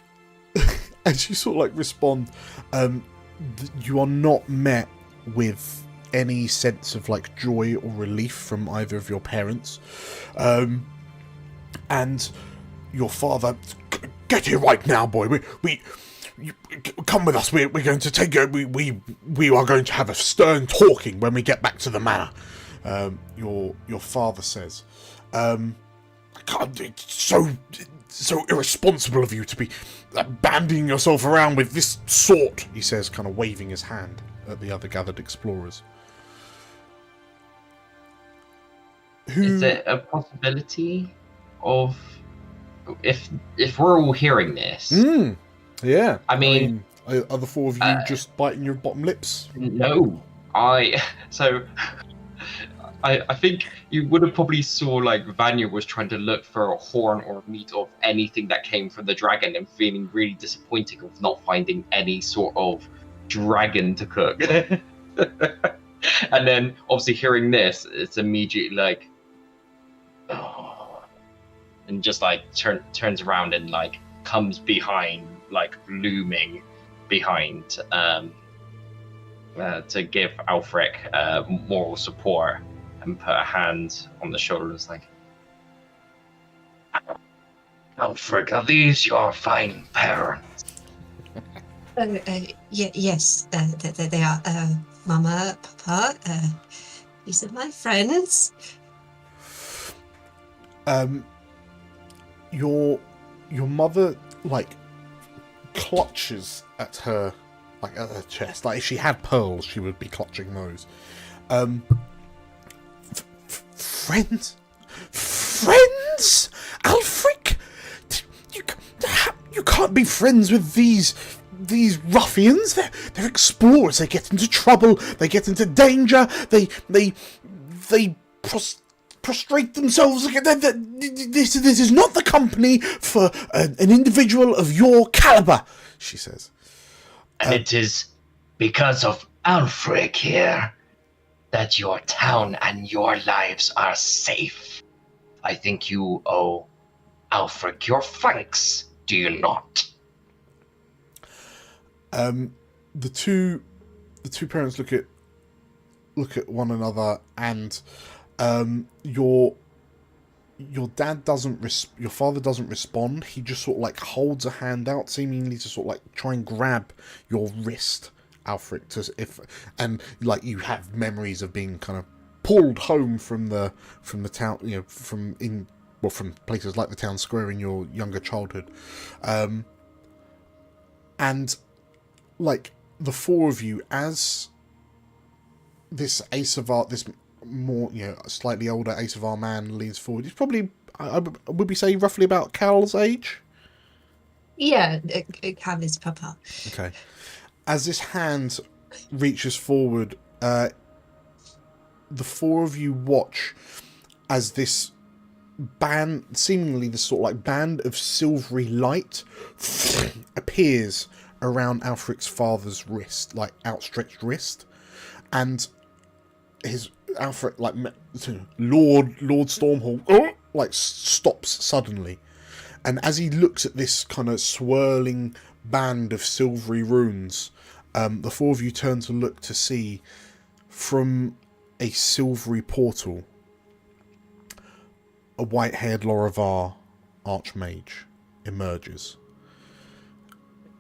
as you sort of like respond, you are not met with any sense of like joy or relief from either of your parents, and your father, get here right now, boy. You come with us. We're going to take you. We are going to have a stern talking when we get back to the manor. Your father says, it's so irresponsible of you to be bandying yourself around with this sort, he says, kind of waving his hand at the other gathered explorers. Is there a possibility of, if we're all hearing this? Yeah. I mean, are the four of you just biting your bottom lips? No. I think you would have probably saw like Vanya was trying to look for a horn or meat of anything that came from the dragon and feeling really disappointed of not finding any sort of dragon to cook. And then obviously hearing this, it's immediately like, oh, and just like turns around and like comes behind, like looming behind, to give Alfric moral support. And put a hand on the shoulders, like, Alfric, are these your fine parents? Yes, they are. Mama, Papa, these are my friends. Your mother like clutches at her chest. Like if she had pearls, she would be clutching those. Friends? Alfric? You can't be friends with these ruffians. They're explorers. They get into trouble. They get into danger. They prostrate themselves. This is not the company for an individual of your caliber, she says. And it is because of Alfric here that your town and your lives are safe. I think you owe Alfric your thanks, do you not? The two parents look at one another, and your father doesn't respond. He just sort of like holds a hand out, seemingly to sort of like try and grab your wrist, Alfric, and like you have memories of being kind of pulled home from the town, from places like the town square in your younger childhood, and like the four of you, as this more slightly older Ace of Our man leans forward. He's probably, would we say, roughly about Cal's age? Yeah, Cal is Papa. Okay. As this hand reaches forward, the four of you watch as this band, seemingly this sort of like band of silvery light, appears around Alfric's father's wrist, like outstretched wrist, and his Alfric, like Lord Stormhawk, like stops suddenly, and as he looks at this kind of swirling band of silvery runes, the four of you turn to look to see from a silvery portal a white-haired Lorivar Archmage emerges,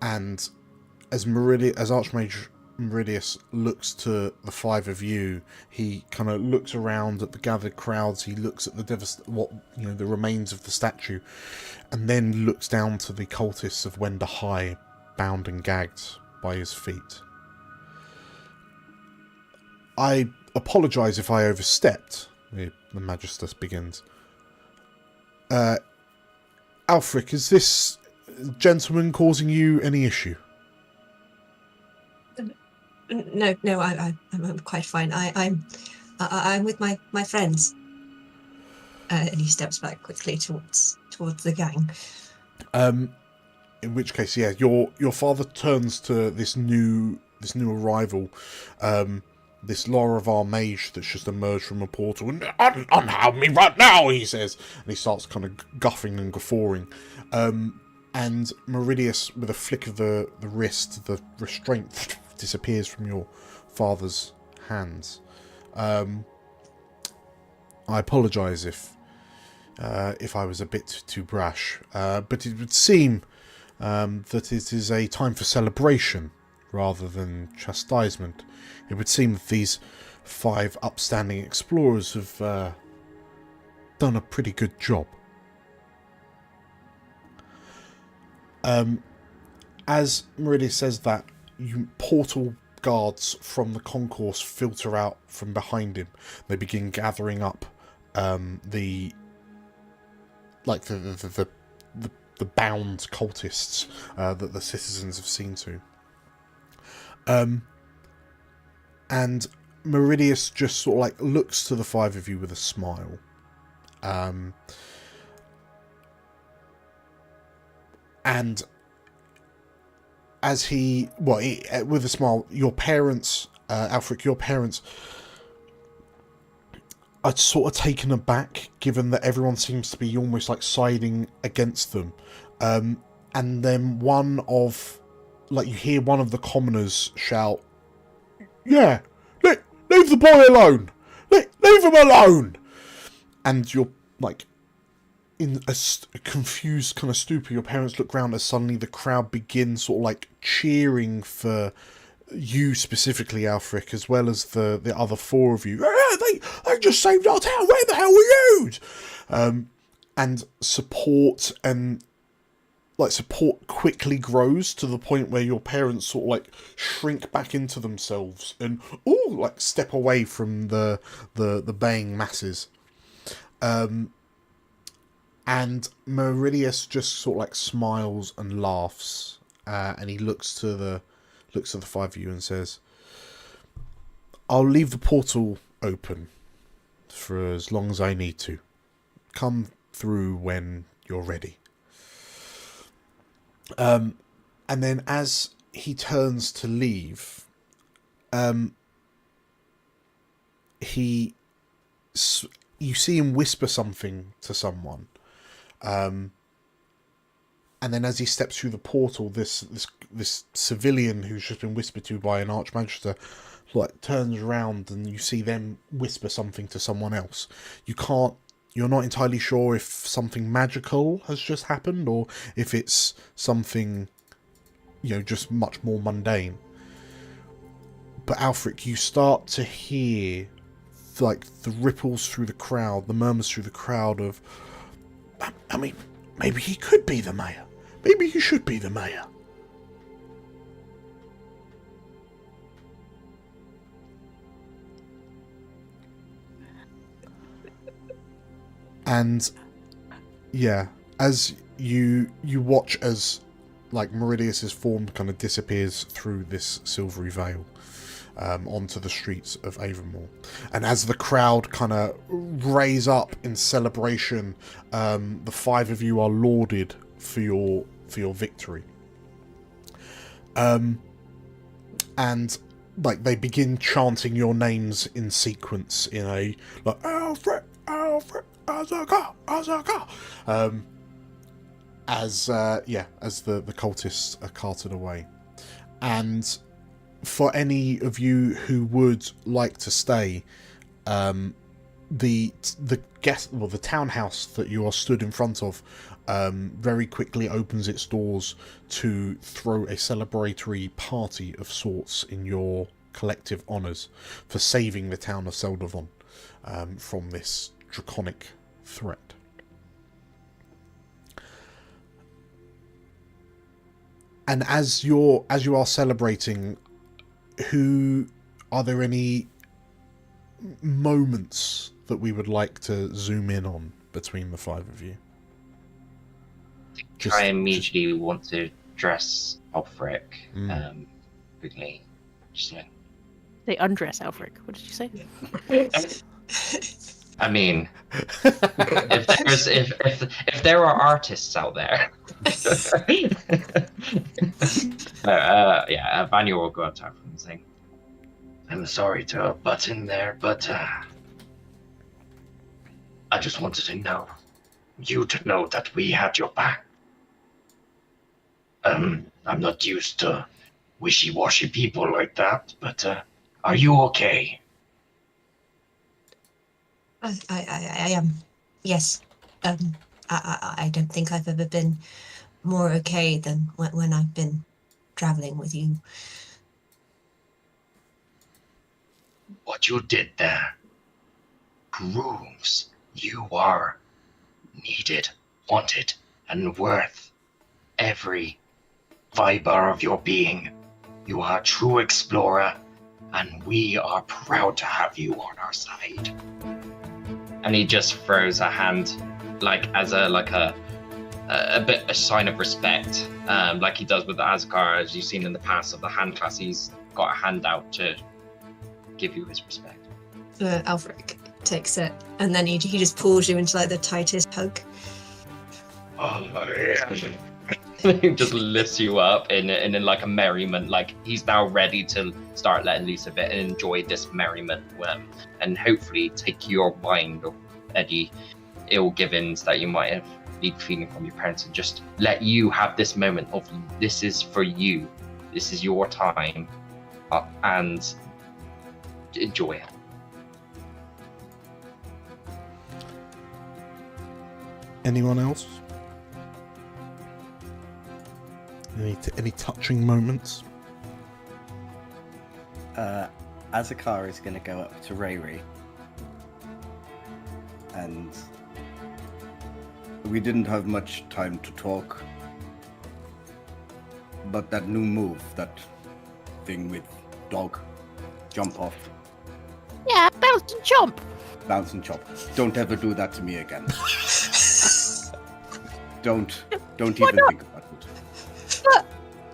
and as Archmage Meridius looks to the five of you, he kind of looks around at the gathered crowds. He looks at the remains of the statue, and then looks down to the cultists of Wender High, bound and gagged by his feet. I apologise if I overstepped, the Magistus begins. Alfric, is this gentleman causing you any issue? No, I'm quite fine. I'm with my friends. And he steps back quickly towards the gang. in which case, yeah, your father turns to this new arrival, this Laravar mage that's just emerged from a portal, and unhound me right now, he says, and he starts kind of guffing and guffawing. And Meridius, with a flick of the wrist, the restraint disappears from your father's hands. I apologise if I was a bit too brash, but it would seem that it is a time for celebration rather than chastisement. It would seem that these 5 upstanding explorers have done a pretty good job. As Meridius says that, portal guards from the concourse filter out from behind him. They begin gathering up the bound cultists that the citizens have seen to. And Meridius just sort of like looks to the 5 of you with a smile. And as with a smile, your parents, Alfric, your parents are sort of taken aback, given that everyone seems to be almost like siding against them. And then you hear one of the commoners shout, "Yeah, leave the boy alone! Leave him alone!" And you're like, in a confused kind of stupor, your parents look round as suddenly the crowd begins sort of like cheering for you specifically, Alfric, as well as the other 4 of you. They just saved our town. Where the hell were you? And support quickly grows to the point where your parents sort of like shrink back into themselves and step away from the baying masses. And Meridius just sort of like smiles and laughs, and he looks to the 5 of you and says, "I'll leave the portal open for as long as I need to. Come through when you're ready." And then as he turns to leave, you see him whisper something to someone. And then as he steps through the portal, this civilian who's just been whispered to by an Archmagister turns around, and you see them whisper something to someone else. You're not entirely sure if something magical has just happened or if it's something, just much more mundane. But Alfric, you start to hear the ripples through the crowd, the murmurs through the crowd of, I mean, maybe he could be the mayor. Maybe he should be the mayor. And yeah, as you watch as Meridius's form kind of disappears through this silvery veil onto the streets of Avonmore, and as the crowd kind of raise up in celebration, the 5 of you are lauded for your victory. And they begin chanting your names in sequence in a Alfred, Alfred, Azaka, Azaka. As the cultists are carted away. And for any of you who would like to stay, the townhouse that you are stood in front of very quickly opens its doors to throw a celebratory party of sorts in your collective honours for saving the town of Seldavon from this draconic threat. And as you are celebrating, are there any moments that we would like to zoom in on between the 5 of you? I immediately want to dress Alfric quickly. They undress Alfric. What did you say? I mean, if there are artists out there, Vanya will go up to her and say, "I'm sorry to butt in there, but I just wanted to know that we had your back. I'm not used to wishy-washy people like that, but are you okay?" I am. Yes. I don't think I've ever been more okay than when I've been traveling with you. What you did there proves you are needed, wanted, and worth every fiber of your being. You are a true explorer, and we are proud to have you on our side. And he just throws a hand, like as a sign of respect, like he does with the Azkar, as you've seen in the past of the hand class. He's got a hand out to give you his respect. Alfric takes it, and then he just pulls you into like the tightest hug. Oh yeah. He just lifts you up in like a merriment, like he's now ready to start letting loose a bit and enjoy this merriment, and hopefully take your mind of any ill givens that you might have been feeling from your parents, and just let you have this moment of, this is for you, this is your time, and enjoy it. Anyone else? Any touching moments? Azakar is going to go up to Rayri, and we didn't have much time to talk, but that new move, that thing with dog, jump off. Yeah, bounce and jump. Bounce and chop. Don't ever do that to me again. Don't even think about it. But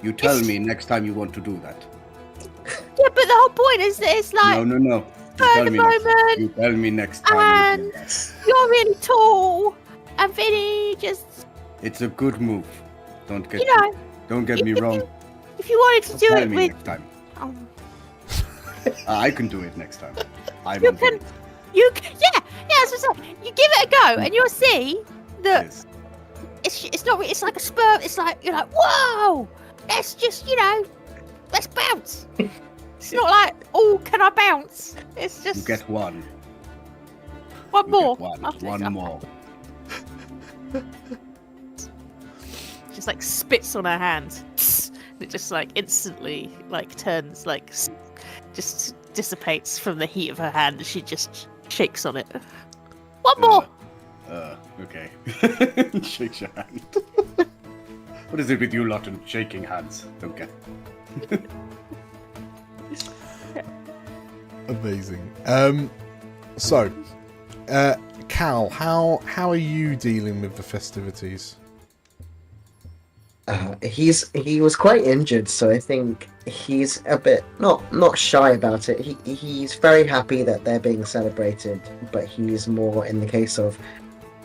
you tell me next time you want to do that. Yeah, but the whole point is that it's like No. You tell me next time. And you're really tall, and Vinny just. It's a good move. Don't get me wrong. If you wanted to do tell it me with. next time. Oh. I can do it next time. You can. That's what's up. You give it a go, and you'll see that. Yes. It's not. It's like a sperm. It's like you're like, whoa. Let's just let's bounce. It's not like, oh, can I bounce? It's just. You get one. One more. One more. Just like spits on her hand. It just like instantly turns just dissipates from the heat of her hand, and she just shakes on it. One more. Okay. Shakes your hand. What is it with you lot and shaking hands? Don't get. Amazing. So, Cal, how are you dealing with the festivities? He was quite injured, so I think he's a bit not shy about it. He's very happy that they're being celebrated, but he's more in the case of,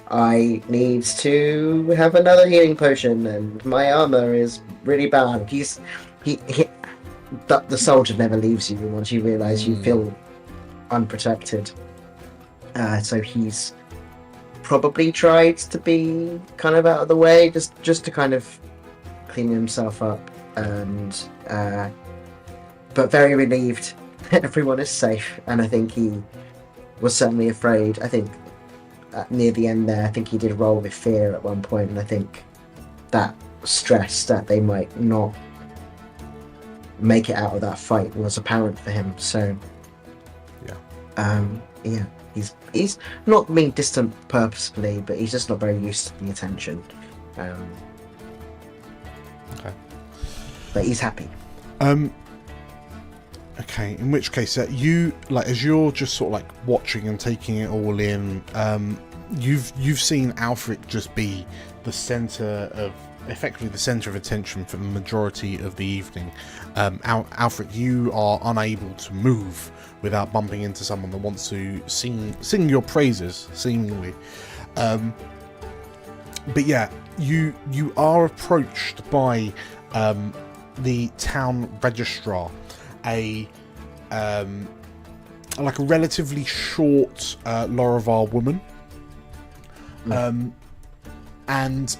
I need to have another healing potion, and my armor is really bad. The soldier never leaves you once you realise you feel unprotected. So he's probably tried to be kind of out of the way, just to kind of clean himself up, and but very relieved that everyone is safe. And I think he was certainly afraid. I think near the end there, I think he did roll with fear at one point, and I think that stress that they might not make it out of that fight was apparent for him. So he's not being distant purposefully, but he's just not very used to the attention. Okay, but he's happy. Okay, in which case, you as you're just sort of watching and taking it all in, you've seen Alfric just be the center of effectively the centre of attention for the majority of the evening. Alfred, you are unable to move without bumping into someone that wants to sing your praises, seemingly. But yeah, you are approached by the town registrar, a relatively short Laravar woman, and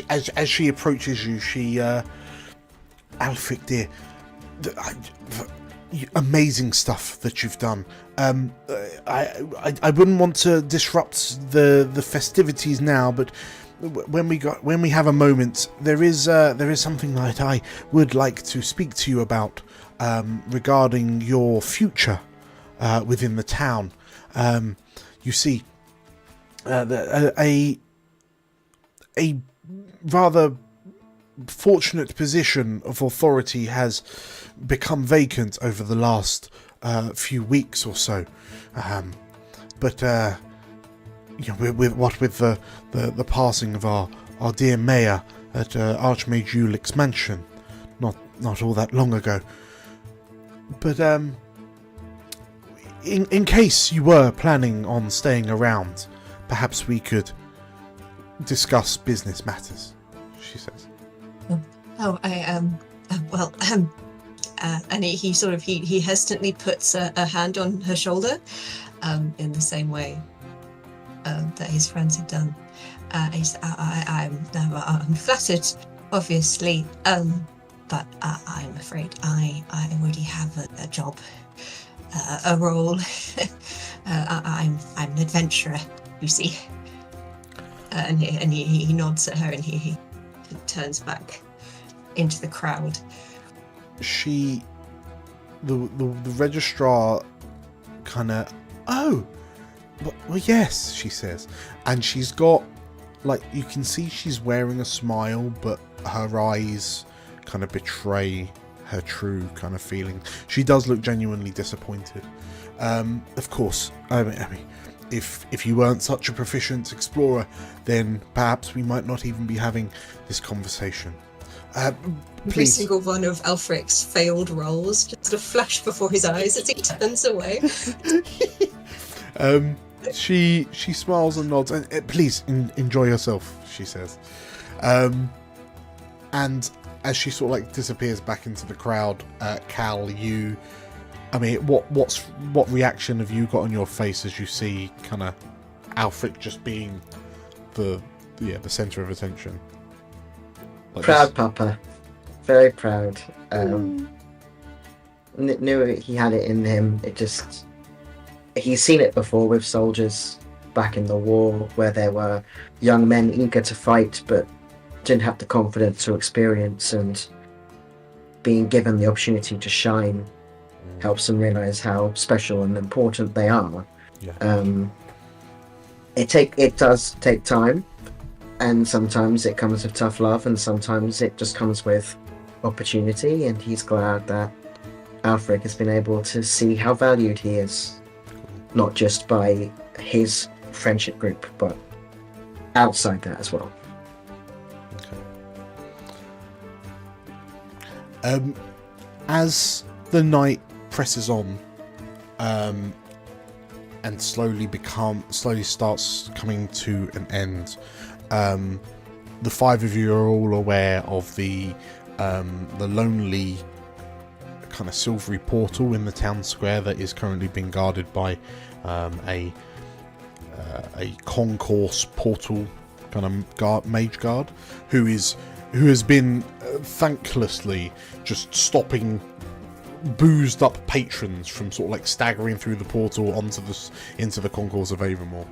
as she approaches you, she Alfred, dear, amazing stuff that you've done. I wouldn't want to disrupt the festivities now, but when we have a moment, there is something that I would like to speak to you about regarding your future within the town. You see, a rather fortunate position of authority has become vacant over the last few weeks or so, but with the passing of our dear mayor at Archmage Ulick's mansion, not all that long ago. But in case you were planning on staying around, perhaps we could discuss business matters, she says. And he hesitantly puts a hand on her shoulder, in the same way that his friends had done. I'm flattered, obviously, but I'm afraid I already have a job, a role. I'm an adventurer, you see. And he nods at her, and he turns back into the crowd. The registrar kind of, well, yes, she says, and she's got, you can see she's wearing a smile, but her eyes kind of betray her true kind of feeling. She does look genuinely disappointed. Of course, I mean, if you weren't such a proficient explorer, then perhaps we might not even be having this conversation. Every single one of Alfric's failed rolls just a flash before his eyes as he turns away. She smiles and nods, and please enjoy yourself, she says. And as she sort of disappears back into the crowd, Cal, what reaction have you got on your face as you see kind of Alfred just being the centre of attention? Proud Papa, very proud. Knew he had it in him. He's seen it before with soldiers back in the war, where there were young men eager to fight but didn't have the confidence or experience, and being given the opportunity to shine helps them realize how special and important they are. It does take time, and sometimes it comes with tough love, and sometimes it just comes with opportunity, and he's glad that Alfred has been able to see how valued he is, not just by his friendship group, but outside that as well. Okay. As the night presses on, and slowly starts coming to an end, the five of you are all aware of the lonely kind of silvery portal in the town square that is currently being guarded by a concourse portal kind of mage guard who has been thanklessly just stopping boozed up patrons from sort of staggering through the portal into the concourse of Avamore.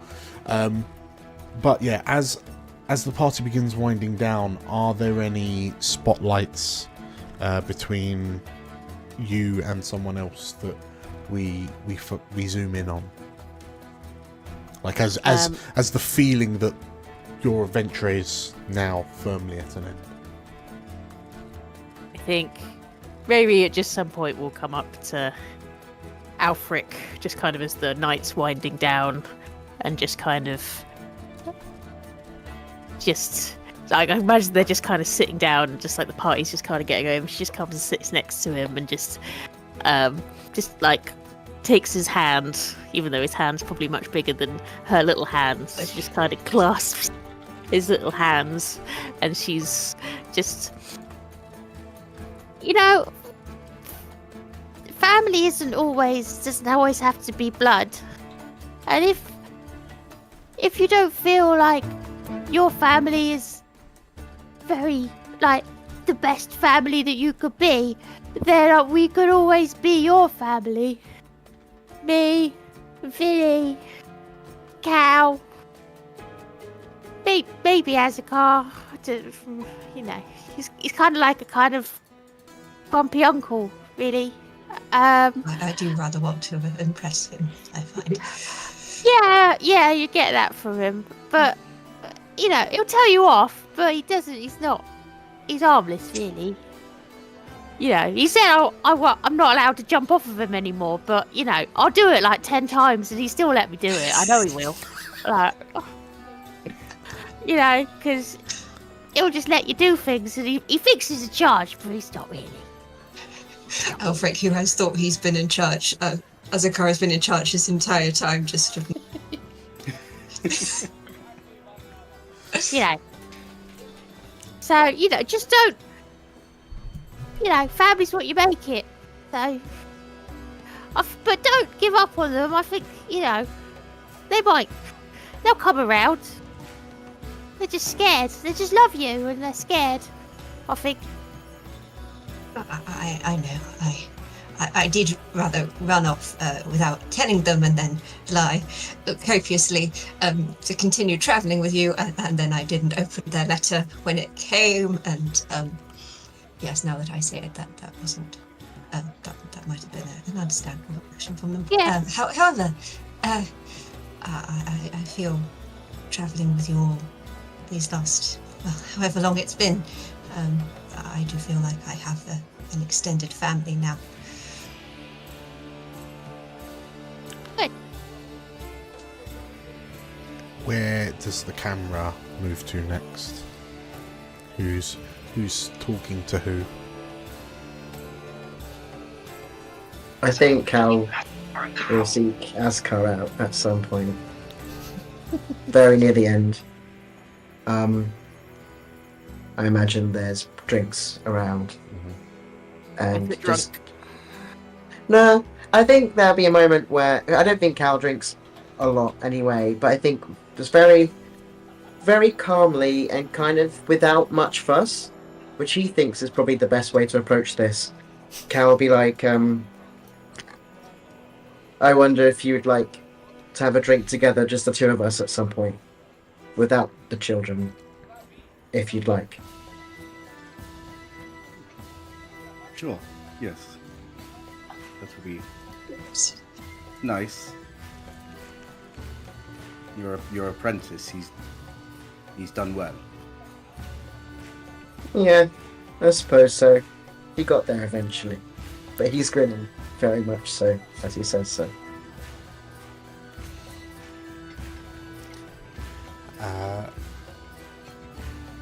But yeah, as the party begins winding down, are there any spotlights between you and someone else that we zoom in on? As the feeling that your adventure is now firmly at an end. I think Riri at just some point will come up to Alfric, just kind of as the night's winding down, and just kind of just like I imagine they're just kind of sitting down, and just like the party's just kind of getting over. She just comes and sits next to him and just like takes his hand, even though his hand's probably much bigger than her little hands. She just kind of clasps his little hands, and she's just, family doesn't always have to be blood, and if you don't feel like your family is very like the best family that you could be, then we could always be your family. Me, Vinny, Cal, maybe Azakar. He's kind of like a kind of bumpy uncle, really. I do rather want to impress him, I find. Yeah, you get that from him, but he'll tell you off, but he doesn't. He's harmless, really. He said I'm not allowed to jump off of him anymore, but I'll do it like 10 times, and he still let me do it. I know he will. Because he'll just let you do things, and he thinks he's in charge, but he's not really. Alfric, who has thought he's been in charge, Azakar has been in charge this entire time, just of... So, just don't... family's what you make it. So... but don't give up on them. I think, they'll come around. They're just scared. They just love you, and they're scared. I think. I know. I did rather run off without telling them, and then lie copiously to continue travelling with you, and then I didn't open their letter when it came, and yes, now that I say it, that wasn't that might have been an understandable action from them. Yeah. However, I feel travelling with you all these last, however long it's been, I do feel like I have an extended family now. Good. Where does the camera move to next? Who's talking to who? I think Cal will seek Azkar out at some point. Very near the end. I imagine there's drinks around. And Drunk. just... No, I think there'll be a moment where... I don't think Cal drinks a lot anyway, but I think just very, very calmly and kind of without much fuss, which he thinks is probably the best way to approach this. Cal will be like, I wonder if you'd like to have a drink together, just the two of us at some point, without the children, if you'd like. Sure, yes. That would be nice. Your apprentice, he's done well. Yeah, I suppose so. He got there eventually. But he's grinning, very much so, as he says so.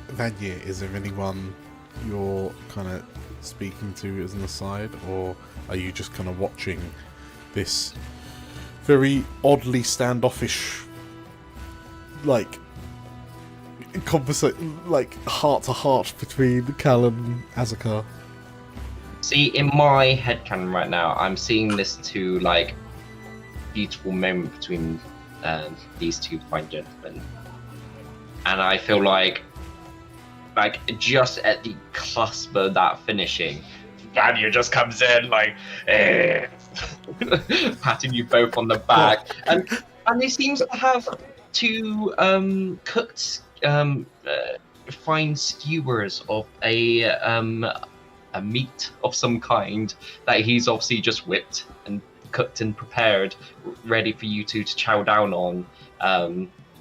Vanya, is there anyone you're kind of speaking to as an aside, or are you just kind of watching this very oddly standoffish, like, heart to heart between Cal and Azakar? See, in my headcanon right now, I'm seeing this to like beautiful moment between these two fine gentlemen, and I feel like just at the cusp of that finishing, Vanya just comes in like patting you both on the back, and he seems to have two cooked fine skewers of a meat of some kind that he's obviously just whipped and cooked and prepared, ready for you two to chow down on.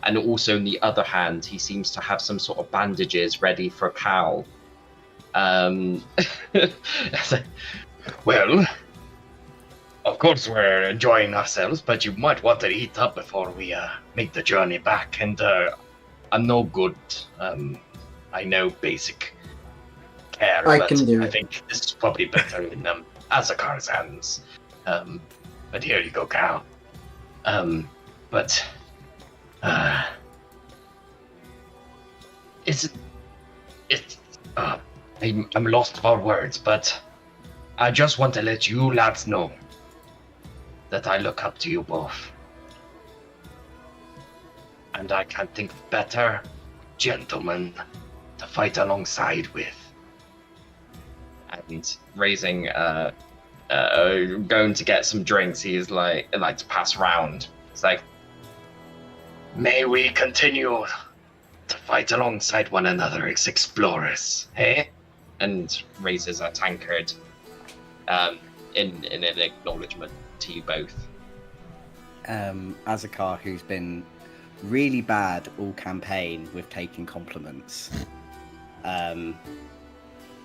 And also, on the other hand, he seems to have some sort of bandages ready for Cal. Well, of course we're enjoying ourselves, but you might want to eat up before we make the journey back. And I'm no good. I know basic care, I but can do I it. think this is probably better in Azakar's hands. But here you go, Cal. But I'm lost for words, but I just want to let you lads know that I look up to you both. And I can't think of better gentlemen to fight alongside with. And raising, going to get some drinks, he is like to pass round. It's like, May we continue to fight alongside one another as explorers, eh? and raises a tankard, in an acknowledgement to you both. Azakar, who's been really bad all campaign with taking compliments,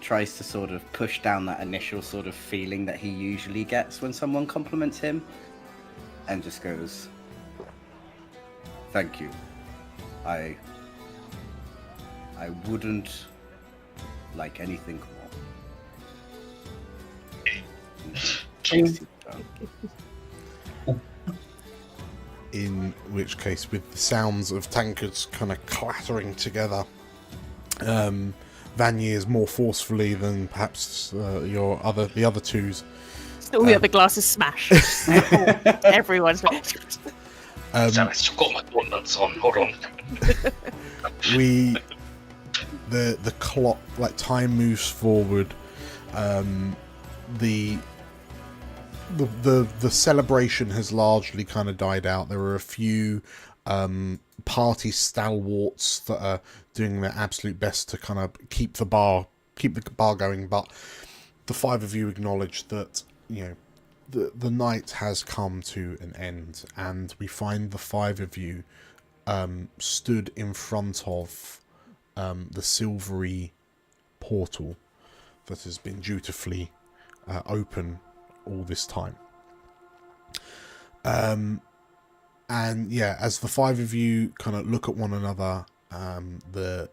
tries to sort of push down that initial sort of feeling that he usually gets when someone compliments him, and just goes, "Thank you. I wouldn't like anything more." In which case, with the sounds of tankards kind of clattering together, Vanier's more forcefully than perhaps the other twos. All the other glasses smash. Everyone's like, Damn, I still got my donuts on. Hold on. The clock, like time moves forward. The celebration has largely kind of died out. There are a few party stalwarts that are doing their absolute best to kind of keep the bar going, but the five of you acknowledge that, you know, the night has come to an end, and we find the five of you stood in front of the silvery portal that has been dutifully open all this time. And yeah, as the five of you kind of look at one another, the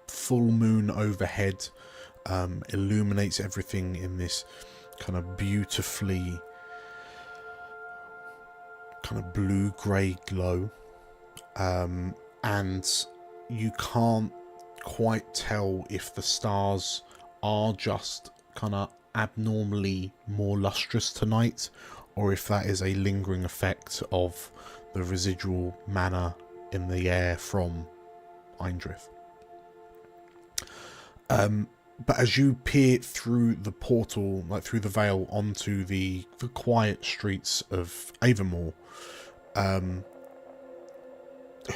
full moon overhead illuminates everything in this kind of beautifully kind of blue-grey glow, and you can't quite tell if the stars are just kind of abnormally more lustrous tonight, or if that is a lingering effect of the residual mana in the air from Eindrirth. But as you peer through the portal, like through the veil, onto the quiet streets of Avamore,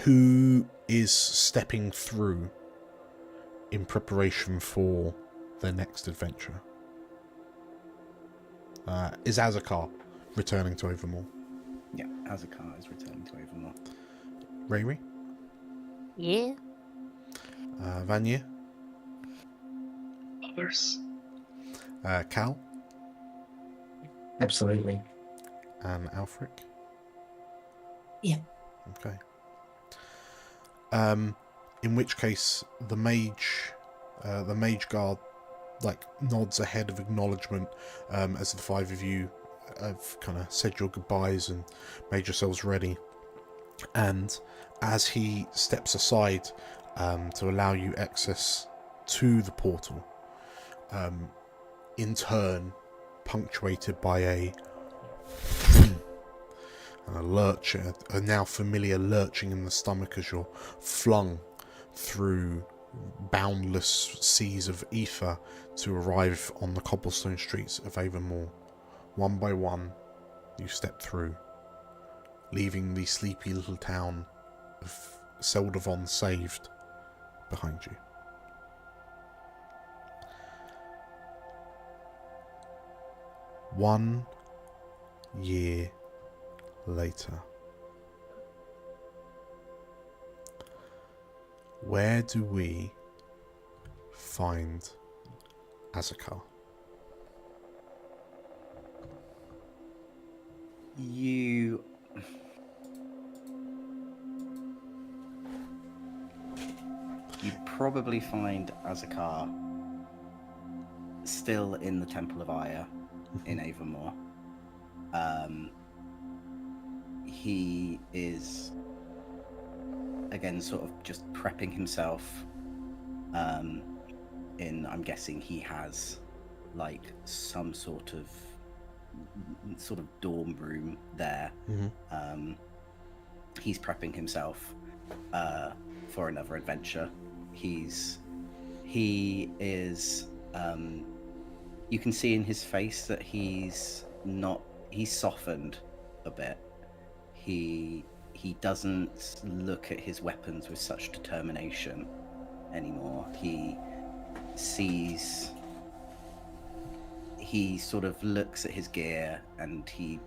who is stepping through in preparation for their next adventure? Is Azakar returning to Avamore? Yeah, Azakar is returning to Avamore. Rayri? yeah. Vanya? Others. Cal? Absolutely. And Alfric? Yeah. Okay. In which case, the mage guard like nods a head of acknowledgement as the five of you have kind of said your goodbyes and made yourselves ready. And as he steps aside to allow you access to the portal, in turn punctuated by a lurch, a now familiar lurching in the stomach as you're flung through boundless seas of ether to arrive on the cobblestone streets of Avamore. One by one, you step through, leaving the sleepy little town of Seldavon saved behind you. One year later. Where do we find Azakar? You probably find Azakar still in the Temple of Aya in Avamore. He is again sort of just prepping himself. I'm guessing he has like some sort of dorm room there. He's prepping himself for another adventure. He is you can see in his face that he's softened a bit. He doesn't look at his weapons with such determination anymore. He sort of looks at his gear and he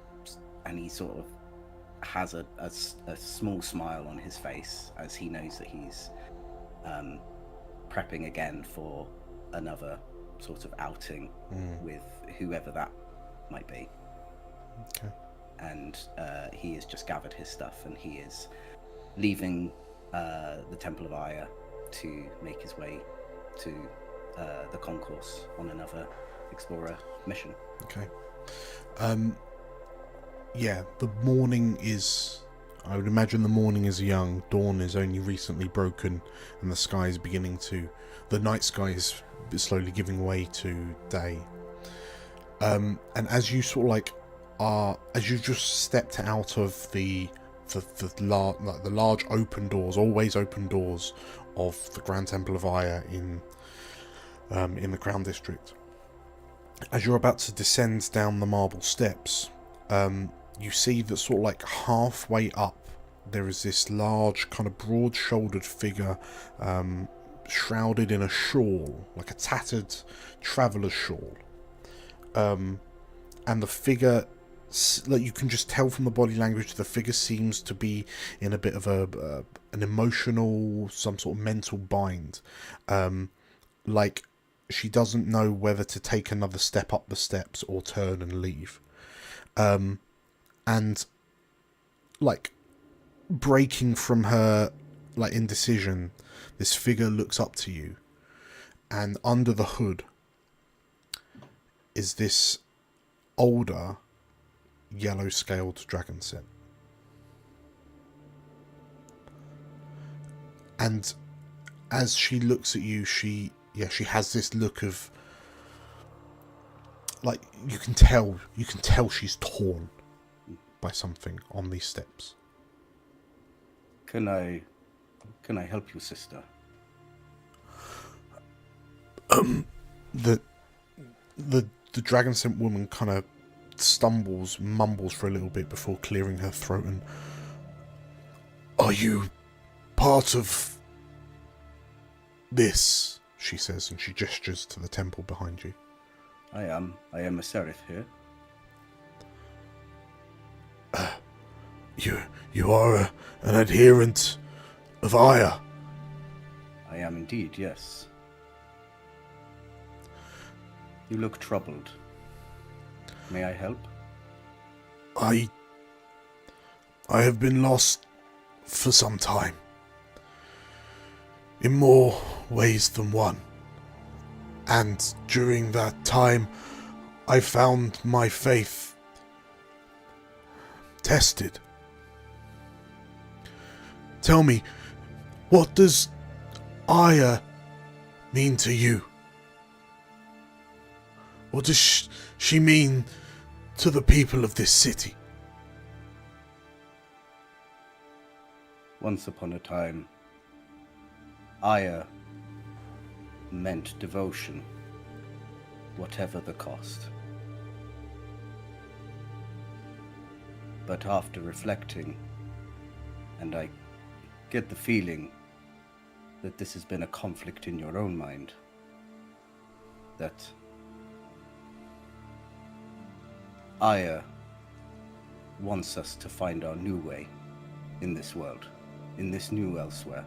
sort of has a small smile on his face as he knows that he's prepping again for another sort of outing with whoever that might be. Okay. And he has just gathered his stuff and he is leaving the Temple of Aya to make his way to the concourse on another explorer mission. Okay. Yeah, the morning is... I would imagine the morning is young. Dawn is only recently broken and the sky is beginning to... The night sky is slowly giving way to day. And as you sort of like are... As you've just stepped out of the large open doors, always open doors of the Grand Temple of Aya in the Crown District, as you're about to descend down the marble steps, you see that sort of like halfway up there is this large kind of broad-shouldered figure, shrouded in a shawl, like a tattered traveller's shawl, and the figure, like, you can just tell from the body language, the figure seems to be in a bit of an emotional, some sort of mental bind, like she doesn't know whether to take another step up the steps or turn and leave. And like breaking from her like indecision, this figure looks up to you, and under the hood is this older yellow scaled dragon set. And as she looks at you, she has this look of, like, you can tell she's torn by something on these steps. Can I help you, sister? The dragon scent woman kind of mumbles for a little bit before clearing her throat and, "Are you part of this?" she says, and she gestures to the temple behind you. I am a seraph here. You are an adherent of Aya. I am indeed, yes. You look troubled. May I help? I have been lost for some time. In more ways than one. And during that time, I found my faith tested. Tell me, what does Aya mean to you? What does she mean to the people of this city? Once upon a time, Aya meant devotion, whatever the cost. But after reflecting, and I get the feeling that this has been a conflict in your own mind, that Aya wants us to find our new way in this world, in this new elsewhere.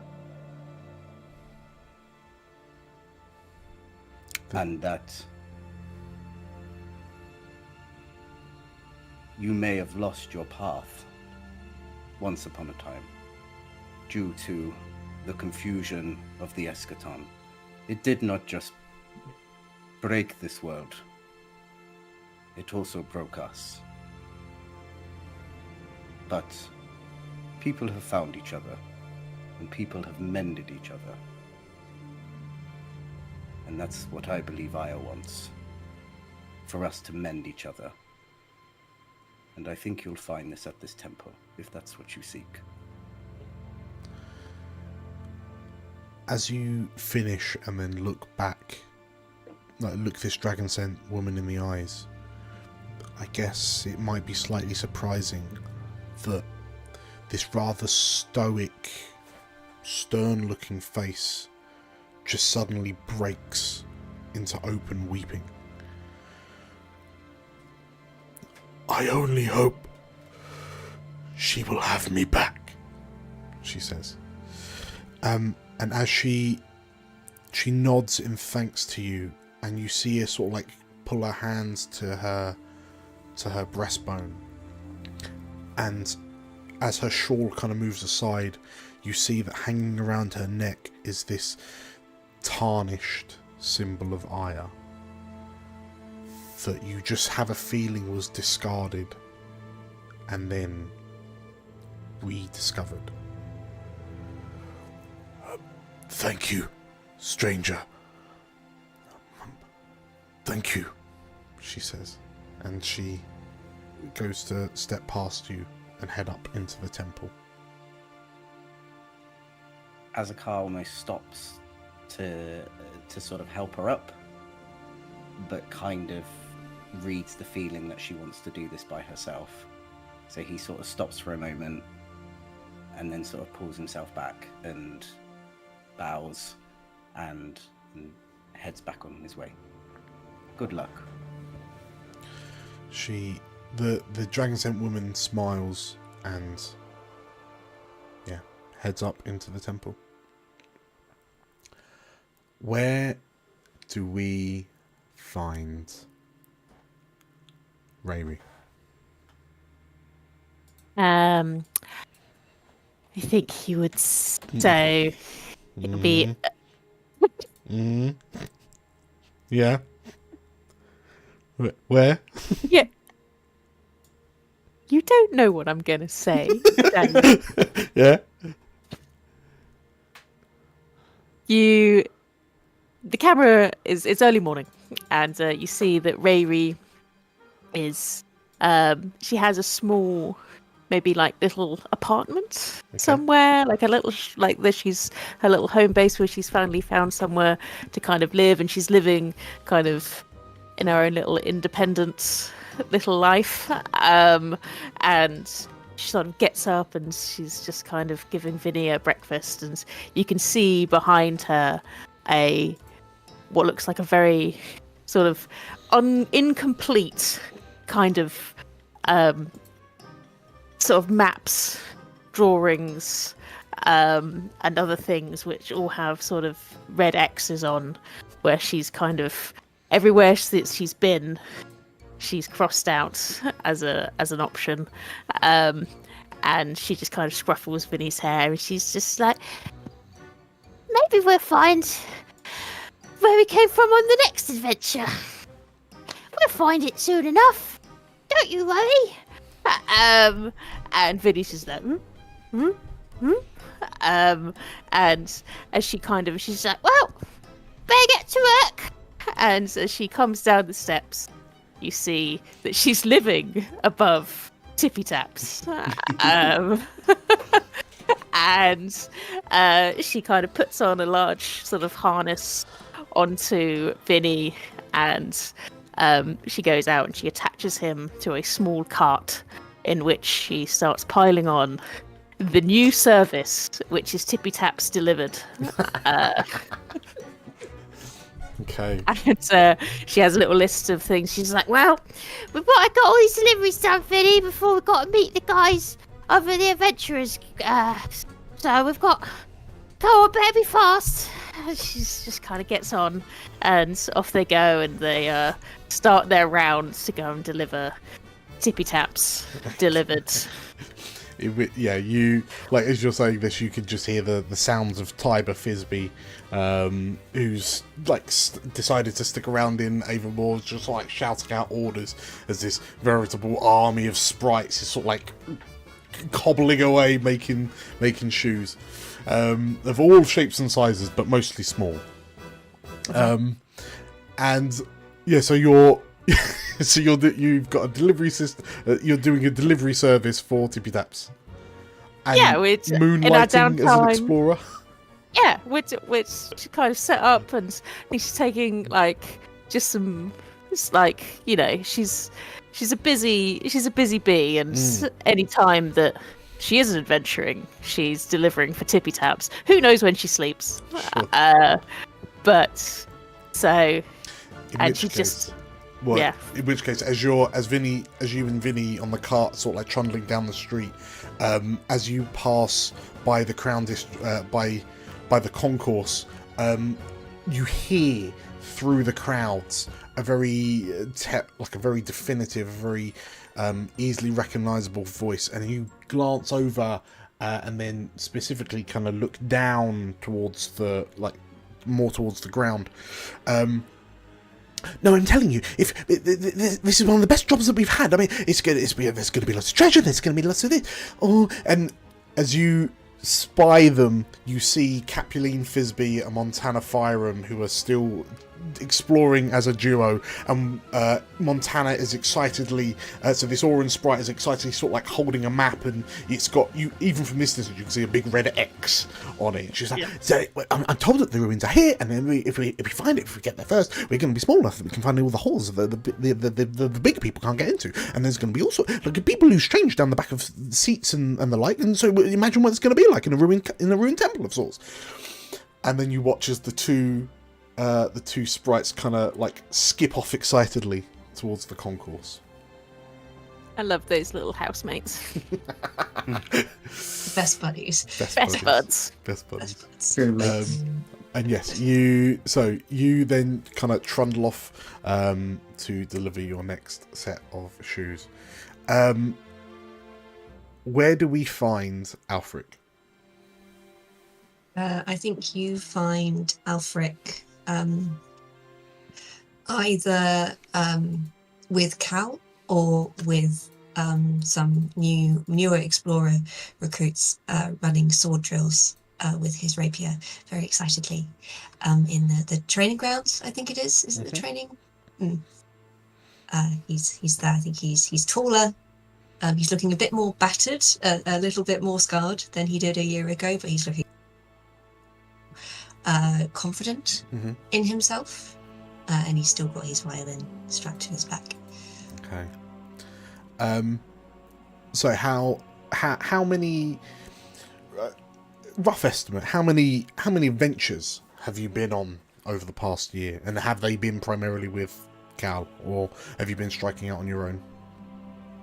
And that you may have lost your path once upon a time due to the confusion of the eschaton. It did not just break this world, it also broke us. But people have found each other, and people have mended each other. And that's what I believe Aya wants, for us to mend each other. And I think you'll find this at this temple, if that's what you seek. As you finish and then look back, like look this dragon scent woman in the eyes, I guess it might be slightly surprising that this rather stoic, stern looking face just suddenly breaks into open weeping. I only hope she will have me back, she says. And as she nods in thanks to you, and you see her sort of like pull her hands to her breastbone, and as her shawl kind of moves aside, you see that hanging around her neck is this tarnished symbol of Aya that you just have a feeling was discarded and then rediscovered. Thank you, stranger. Thank you, she says, and she goes to step past you and head up into the temple. Azakar almost stops to sort of help her up, but kind of reads the feeling that she wants to do this by herself. So he sort of stops for a moment and then sort of pulls himself back and bows and heads back on his way. Good luck. The dragon scent woman smiles and heads up into the temple. Where do we find Rayri? I think he would say it'll be. Yeah. Where? Yeah. You don't know what I'm gonna say. Yeah. The camera is, it's early morning, and you see that Rayri is she has a small, maybe like little apartment somewhere, like a little like this. She's her little home base where she's finally found somewhere to kind of live, and she's living kind of in her own little independent little life. And she sort of gets up and she's just kind of giving Vinny a breakfast, and you can see behind her what looks like a very sort of incomplete kind of sort of maps, drawings, and other things which all have sort of red X's on, where she's kind of everywhere she's been, she's crossed out as an option. And she just kind of scruffles Vinny's hair, and she's just like, maybe we'll find where we came from on the next adventure. We'll find it soon enough. Don't you worry. And Vinny's just like, and as she's like, well, better get to work. And as she comes down the steps, you see that she's living above Tippy Taps. And she kind of puts on a large sort of harness onto Vinny, and she goes out and she attaches him to a small cart in which she starts piling on the new service, which is Tippy Taps Delivered. Okay. And she has a little list of things. She's like, well, we've got to get all these deliveries done, Vinny, before we've got to meet the guys over the adventurers. So we've got... Go on, better be fast. She just kind of gets on, and off they go, and they start their rounds to go and deliver Tippy Taps Delivered. You like as you're saying this, you could just hear the sounds of Tiber Thisbe, who's like decided to stick around in Avonmore, just like shouting out orders as this veritable army of sprites is sort of like cobbling away, making shoes of all shapes and sizes, but mostly small. And yeah, so you're. So you've got a delivery system. You're doing a delivery service for Tippy Taps. And Yeah, which in our moonlighting as an downtime- explorer. Yeah, which she kind of set up, and I think she's taking like just some, it's like, you know, she's a busy bee, and any time that she isn't adventuring, she's delivering for Tippy Taps. Who knows when she sleeps? Sure. But so, In and which she case- just. Well, Yeah. In which case, as you and Vinny on the cart, sort of like trundling down the street, as you pass by the Crown by the concourse, you hear through the crowds a very like a very definitive, very easily recognizable voice, and you glance over and then specifically kind of look down towards more towards the ground. No, I'm telling you, if this is one of the best jobs that we've had. I mean, there's going to be lots of treasure. There's going to be lots of this. Oh, and as you spy them, you see Capuline Thisbe and Montana Fyram, who are still exploring as a duo, and Montana is excitedly so this Auron sprite is excitedly sort of like holding a map, and it's got, you even from this distance you can see a big red X on it. She's like, so, I'm told that the ruins are here, and then if we find it, if we get there first, we're going to be small enough that we can find all the holes that the big people can't get into, and there's going to be also like people who strange down the back of seats and the like, and so imagine what it's going to be like in a ruined temple of sorts. And then you watch as the two sprites kind of like skip off excitedly towards the concourse. I love those little housemates. Best buddies. Best buds. Best buddies. True mates. And yes, you then kind of trundle off to deliver your next set of shoes. Where do we find Alfric? I think you find Alfric either with Cal or with some newer explorer recruits running sword drills with his rapier very excitedly in the training grounds. I think it is. Is it the training? He's there. I think he's taller. He's looking a bit more battered, a little bit more scarred than he did a year ago, but he's looking confident in himself, and he's still got his violin strapped to his back. Okay. So how many rough estimate? How many adventures have you been on over the past year, and have they been primarily with Cal, or have you been striking out on your own?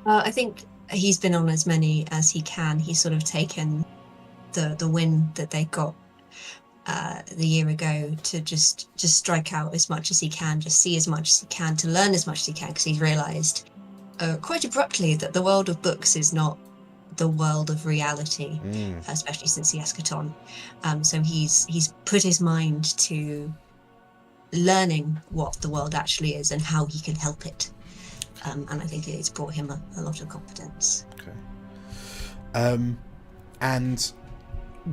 I think he's been on as many as he can. He's sort of taken the win that they got the year ago to just strike out as much as he can, just see as much as he can, to learn as much as he can, because he's realised quite abruptly that the world of books is not the world of reality, especially since the eschaton. So he's put his mind to learning what the world actually is and how he can help it. And I think it's brought him a lot of confidence. Okay. And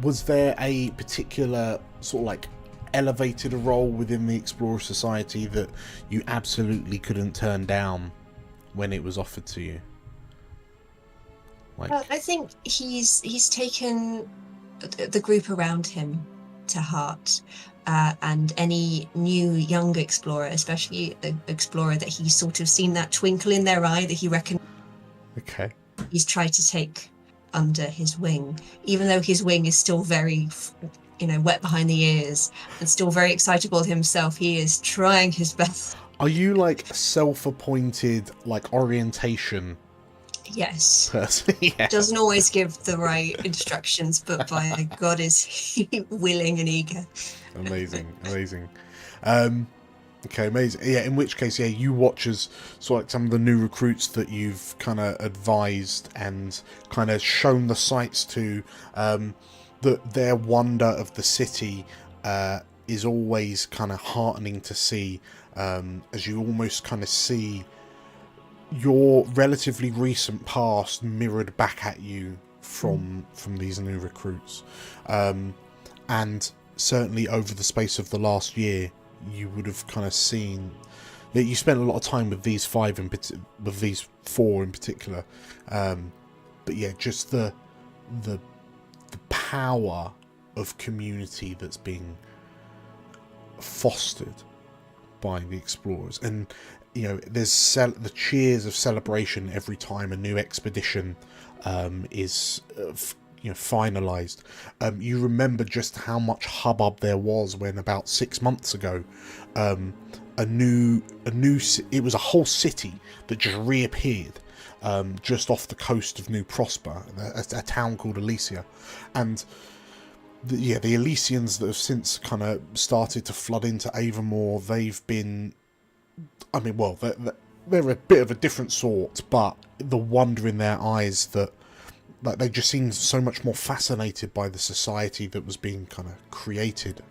was there a particular sort of like elevated role within the Explorer Society that you absolutely couldn't turn down when it was offered to you? Like, I think he's taken the group around him to heart, and any new young explorer, especially an explorer that he's sort of seen that twinkle in their eye that he reckons. Okay. He's tried to take under his wing, even though his wing is still very, wet behind the ears and still very excitable himself. He is trying his best. Are you like self-appointed like orientation Yes. person? Yeah. Doesn't always give the right instructions, but by God is he willing and eager. Amazing. Okay, amazing. Yeah, in which case, yeah, you watch as sort of like some of the new recruits that you've kind of advised and kind of shown the sights to, that their wonder of the city is always kind of heartening to see, as you almost kind of see your relatively recent past mirrored back at you from these new recruits. And certainly over the space of the last year, you would have kind of seen that you spent a lot of time with these with these four in particular, but yeah, just the power of community that's being fostered by the explorers. And you know, there's the cheers of celebration every time a new expedition is finalized. You remember just how much hubbub there was when about 6 months ago it was a whole city that just reappeared just off the coast of New Prosper, a town called Elysia. And the Elysians that have since kind of started to flood into Avermore, they've been, I mean, well, they're a bit of a different sort, but the wonder in their eyes that, like, they just seemed so much more fascinated by the society that was being kind of created,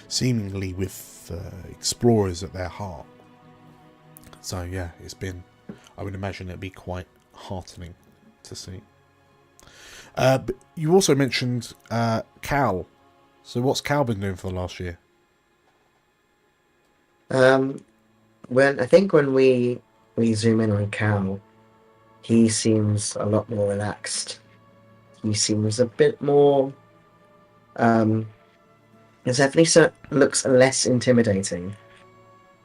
seemingly with explorers at their heart. So yeah, it's been, I would imagine it'd be quite heartening to see. But you also mentioned Cal. So what's Cal been doing for the last year? When we zoom in on Cal, he seems a lot more relaxed. He seems a bit more. It definitely looks less intimidating.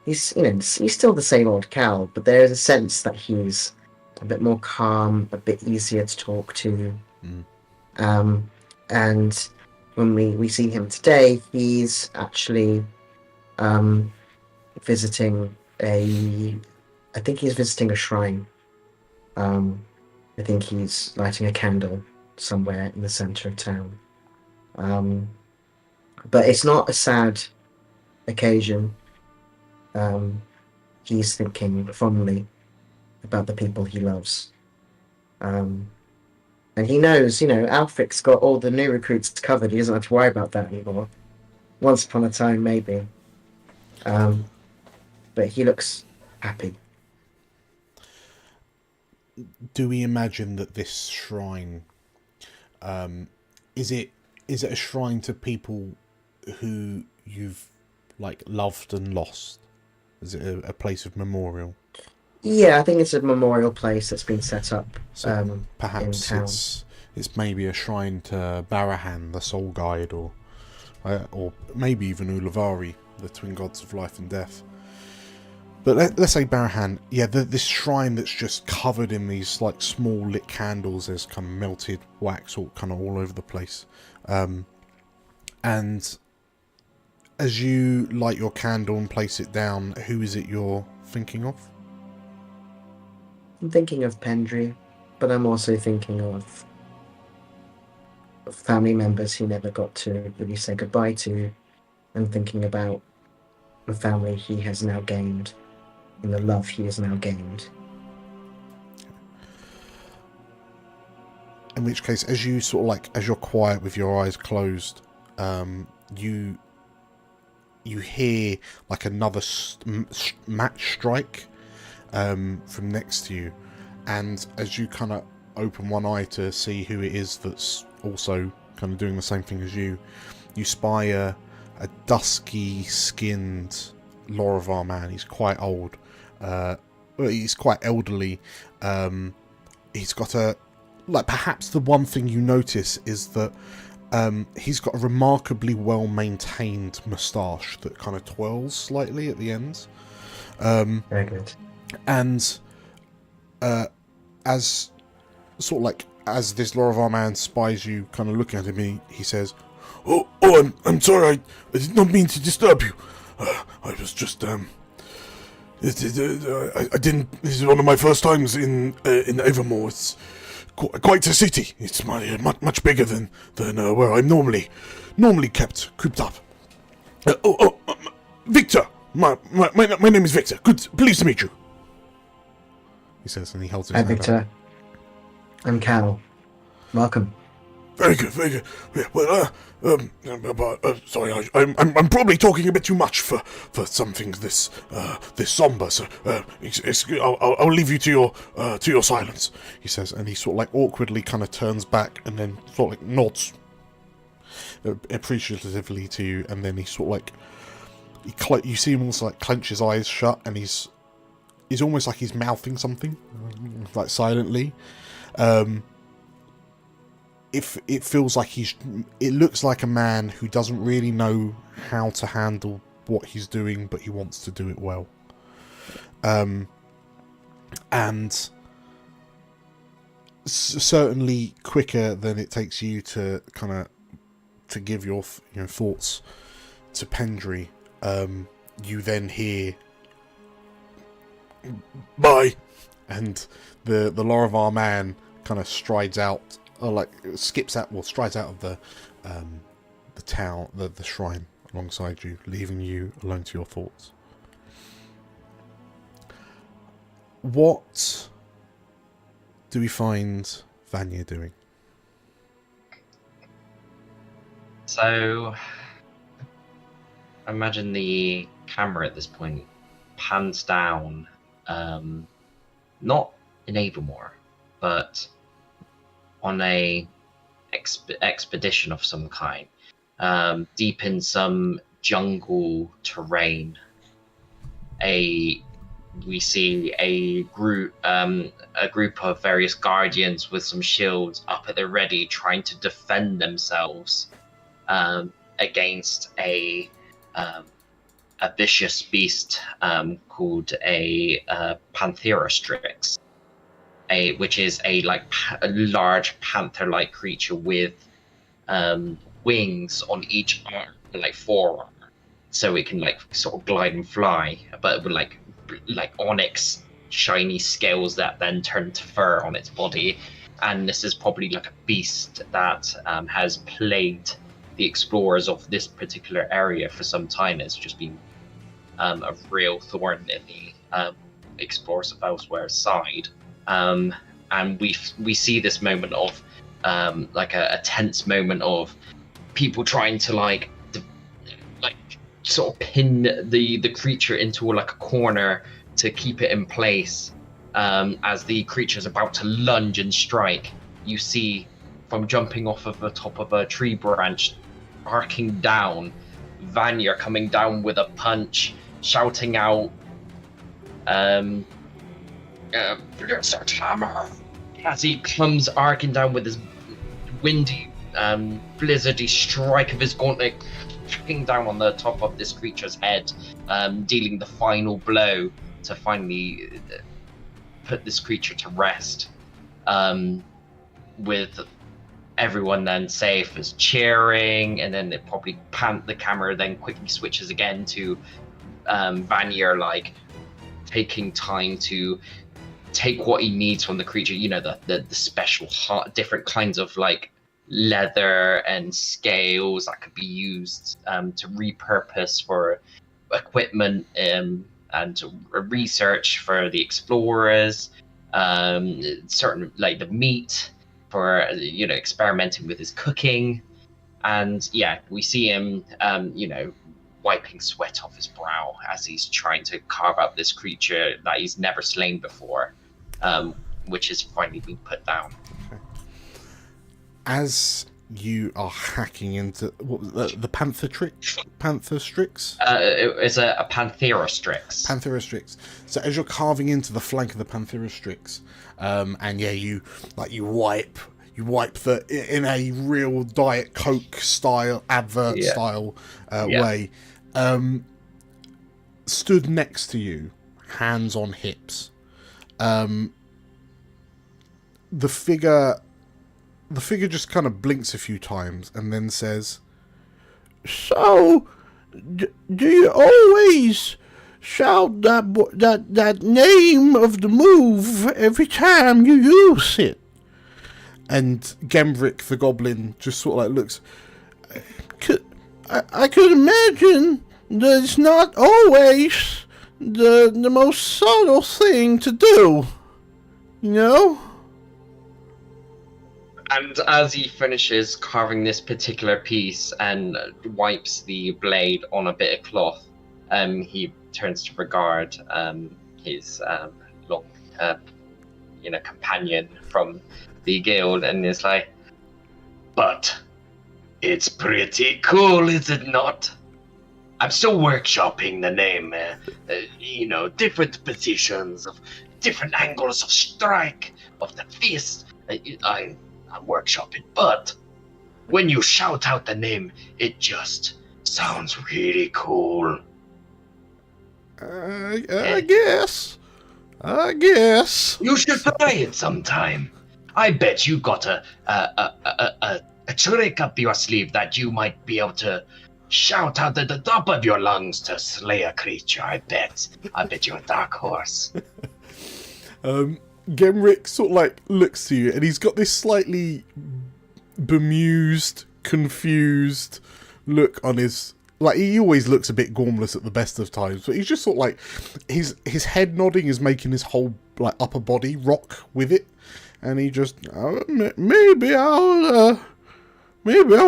He's still the same old Cal, but there is a sense that he's a bit more calm, a bit easier to talk to. And when we see him today, he's actually visiting I think he's visiting a shrine. I think he's lighting a candle somewhere in the center of town. But it's not a sad occasion. He's thinking fondly about the people he loves. And he knows, Alfric's got all the new recruits covered. He doesn't have to worry about that anymore. Once upon a time, maybe. But he looks happy. Do we imagine that this shrine, is it a shrine to people who you've loved and lost? Is it a place of memorial? Yeah, I think it's a memorial place that's been set up. So perhaps in town. it's maybe a shrine to Barahan, the soul guide, or maybe even Ulavari, the twin gods of life and death. But let's say Barahan, yeah, this shrine that's just covered in these small lit candles. There's kind of melted wax all over the place, and as you light your candle and place it down, who is it you're thinking of? I'm thinking of Pendry, but I'm also thinking of family members he never got to really say goodbye to, and thinking about the family he has now gained and the love he has now gained. In which case, as you as you're quiet with your eyes closed, you hear another match strike from next to you, and as you kind of open one eye to see who it is that's also kind of doing the same thing as you spy a dusky skinned Lorivar man. He's quite old, he's quite elderly. He's got perhaps the one thing you notice is that he's got a remarkably well maintained moustache that kind of twirls slightly at the ends. Very good. And as as this Lorivar man spies you kind of looking at him, he says, Oh, I'm sorry, I did not mean to disturb you. I was just, I didn't, this is one of my first times in Avermore. It's quite a city. It's much bigger than where I'm normally kept cooped up. Victor, My name is Victor. Pleased to meet you. He says, and he holds his hand Victor. up. I'm Cal. Welcome. Very good, very good. Yeah, well, sorry, I'm probably talking a bit too much for something this somber. So I'll leave you to your silence. He says, and he sort of like awkwardly kind of turns back and then sort of like nods appreciatively to you, and then he sort of like you see him almost like clench his eyes shut, and he's almost like he's mouthing something like silently. It feels like it looks like a man who doesn't really know how to handle what he's doing, but he wants to do it well. And certainly quicker than it takes you to kind of to give your thoughts to Pendry. You then hear bye, and the Lorivar man kind of strides out. Or strides out of the town, the shrine alongside you, leaving you alone to your thoughts. What do we find Vanya doing? So, I imagine the camera at this point pans down, not in Avermore, but on a expedition of some kind, deep in some jungle terrain. We see a group of various guardians with some shields up at the ready, trying to defend themselves against a vicious beast called a Panthera-strix. Which is a large panther-like creature with wings on each arm, forearm, so it can sort of glide and fly, but with like onyx shiny scales that then turn to fur on its body. And this is probably like a beast that has plagued the explorers of this particular area for some time. It's just been a real thorn in the explorers of Elsewhere's side. And we see this moment of a tense moment of people trying to sort of pin the creature into a corner to keep it in place. As the creature's about to lunge and strike, you see from jumping off of the top of a tree branch, arcing down, Vanya coming down with a punch, shouting out, Blizzard Hammer, as he comes arcing down with his windy, blizzardy strike of his gauntlet, chucking down on the top of this creature's head, dealing the final blow to finally put this creature to rest. With everyone then safe as cheering, and then it probably the camera then quickly switches again to Vanya taking time to take what he needs from the creature, the special different kinds of leather and scales that could be used to repurpose for equipment and research for the explorers, certain the meat for experimenting with his cooking. And we see him wiping sweat off his brow as he's trying to carve up this creature that he's never slain before, which has finally been put down. Okay. As you are hacking into the Panthera-strix? It's a Panthera-strix. Panthera-strix. So as you're carving into the flank of the Panthera-strix, and you wipe in a real Diet Coke style advert style way. Stood next to you, hands on hips. The figure just kind of blinks a few times and then says, "So, do you always shout that name of the move every time you use it?" And Gembrick the goblin just sort of looks. I could imagine It's not always the most subtle thing to do, you know? And as he finishes carving this particular piece and wipes the blade on a bit of cloth, he turns to regard his long, companion from the guild, and is like, "But it's pretty cool, is it not? I'm still workshopping the name. Different positions of different angles of strike of the fist. I'm workshopping, but when you shout out the name, it just sounds really cool." I guess. You should play it sometime. I bet you got a trick up your sleeve that you might be able to shout out at the top of your lungs to slay a creature. I bet you're a dark horse. Gemrick sort of like looks to you, and he's got this slightly bemused, confused look on his. Like, he always looks a bit gormless at the best of times, but he's just sort of like his head nodding is making his whole like upper body rock with it, and he just maybe I'll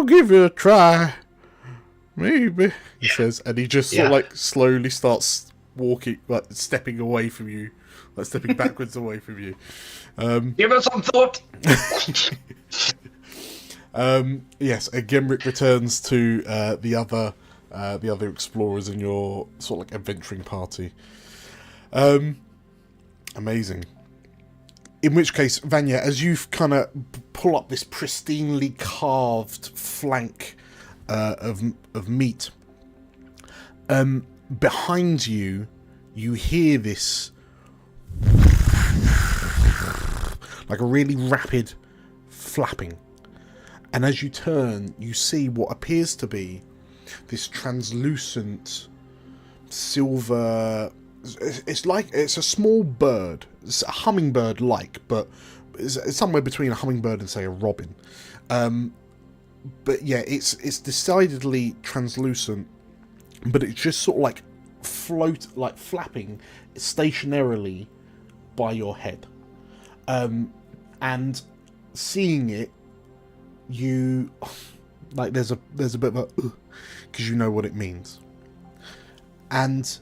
give it a try. Maybe, he says, and he just sort of like slowly starts walking, like stepping away from you, like stepping backwards away from you. Give it some thought. Yes, and Gemrick returns to the other explorers in your sort of like adventuring party. Amazing. In which case, Vanya, as you kind of pull up this pristinely carved flank of meat, behind you, you hear this like a really rapid flapping, and as you turn, you see what appears to be this translucent silver. It's a small bird. It's a hummingbird like, but it's somewhere between a hummingbird and say a robin. But yeah, it's decidedly translucent, but it's just sort of like flapping stationarily by your head. And seeing it, you like there's a bit of a because you know what it means. And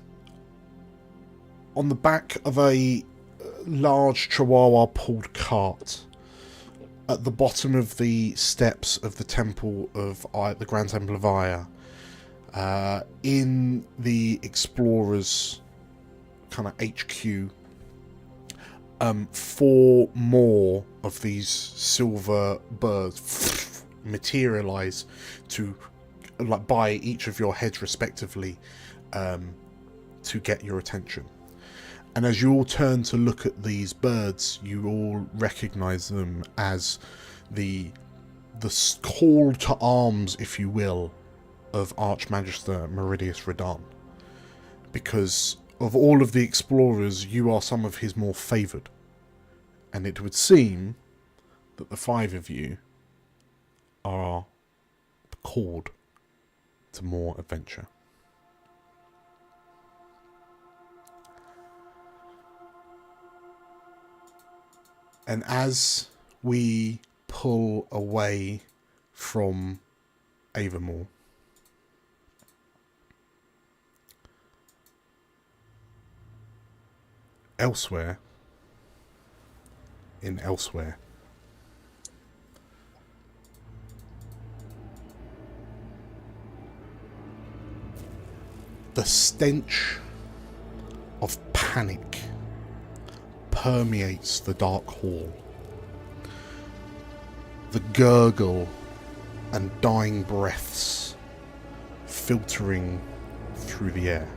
on the back of a large Chihuahua pulled cart, at the bottom of the steps of the temple of the Grand Temple of Aya, in the explorers kind of HQ, 4 more of these silver birds materialize to like by each of your heads respectively, to get your attention. And as you all turn to look at these birds, you all recognize them as the call to arms, if you will, of Archmagister Meridius Redan. Because of all of the explorers, you are some of his more favoured. And it would seem that the 5 of you are called to more adventure. And as we pull away from Avamore, elsewhere, the stench of panic permeates the dark hall. The gurgle and dying breaths filtering through the air.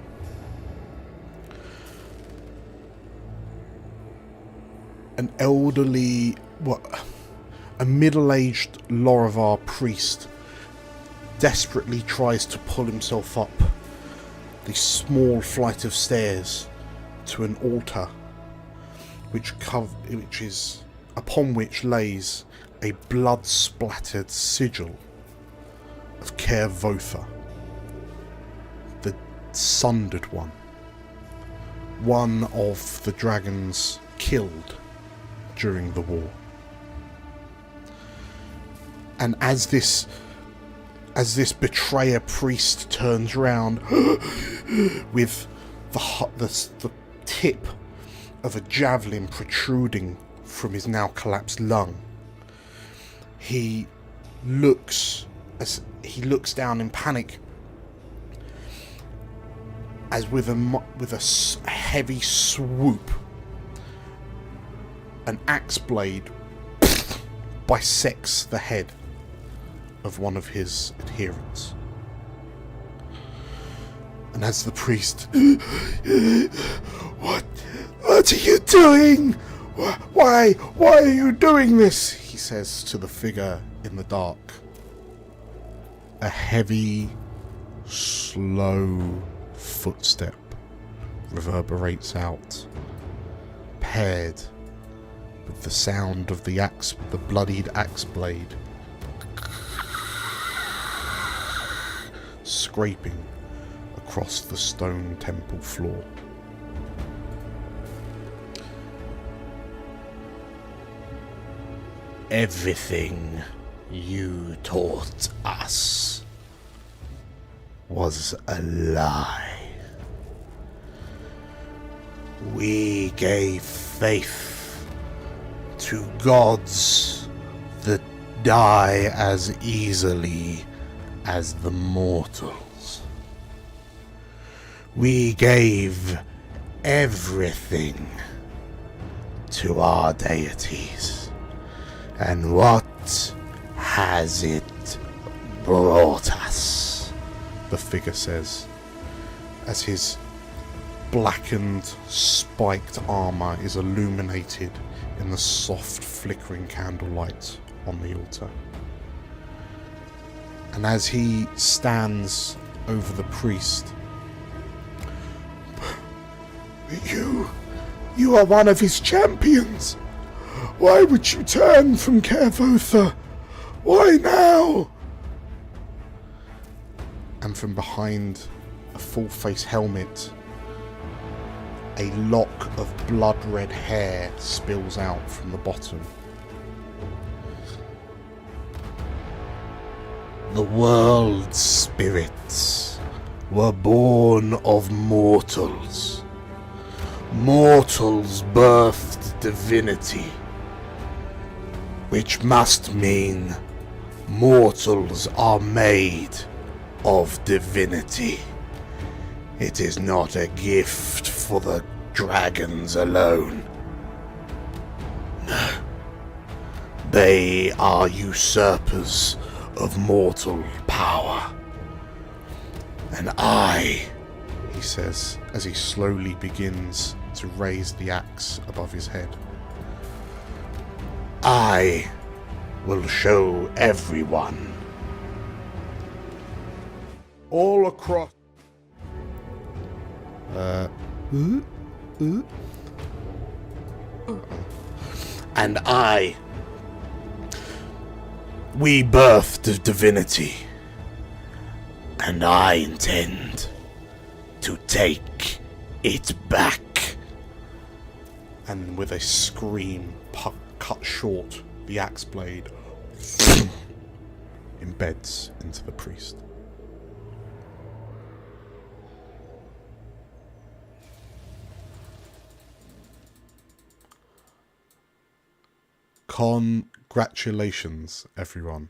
An elderly, a middle-aged Lorivar priest desperately tries to pull himself up the small flight of stairs to an altar upon which lays a blood-splattered sigil of Kervotha, the sundered one. One of the dragons killed during the war. And as this betrayer priest turns round with the tip of a javelin protruding from his now collapsed lung, he looks down in panic as with a heavy swoop, an axe blade bisects the head of one of his adherents. And as the priest, what are you doing? Why are you doing this? He says to the figure in the dark. A heavy, slow footstep reverberates out, paired with the sound of the bloodied axe blade scraping across the stone temple floor. Everything you taught us was a lie. We gave faith to gods that die as easily as the mortals. We gave everything to our deities. And what has it brought us? The figure says, as his blackened, spiked armour is illuminated in the soft, flickering candlelight on the altar. And as he stands over the priest, you are one of his champions. Why would you turn from Kervotha? Why now? And from behind a full-face helmet, a lock of blood-red hair spills out from the bottom. The world's spirits were born of mortals. Mortals birthed divinity, which must mean mortals are made of divinity. It is not a gift for the dragons alone. No. They are usurpers of mortal power. And I, he says, as he slowly begins to raise the axe above his head, I will show everyone all across and we birthed divinity, and I intend to take it back. And with a scream cut short, the axe blade embeds into the priest. Congratulations, everyone,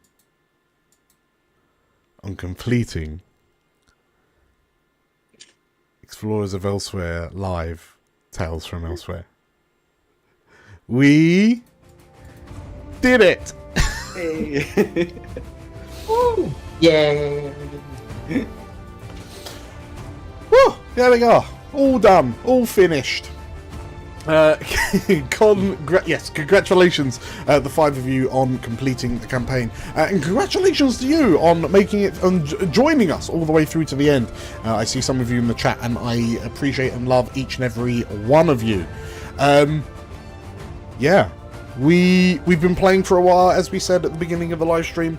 on completing Explorers of Elsewhere Live Tales from Elsewhere. We did it! Hey. Woo! Yay! Woo! There we go. All done. All finished. Congratulations, the five of you, on completing the campaign, and congratulations to you on making it and joining us all the way through to the end. I see some of you in the chat, and I appreciate and love each and every one of you. Yeah, we've been playing for a while, as we said at the beginning of the live stream,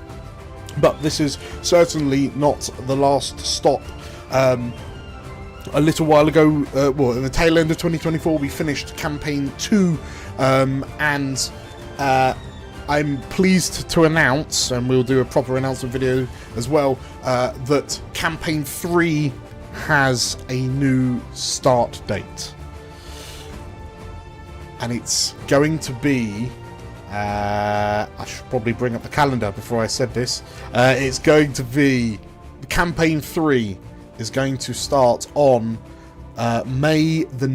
but this is certainly not the last stop. a little while ago, well, in the tail end of 2024, we finished campaign 2, and I'm pleased to announce, and we'll do a proper announcement video as well, that campaign 3 has a new start date. And it's going to be... I should probably bring up the calendar before I said this. It's going to be... Campaign 3 is going to start on Monday, May the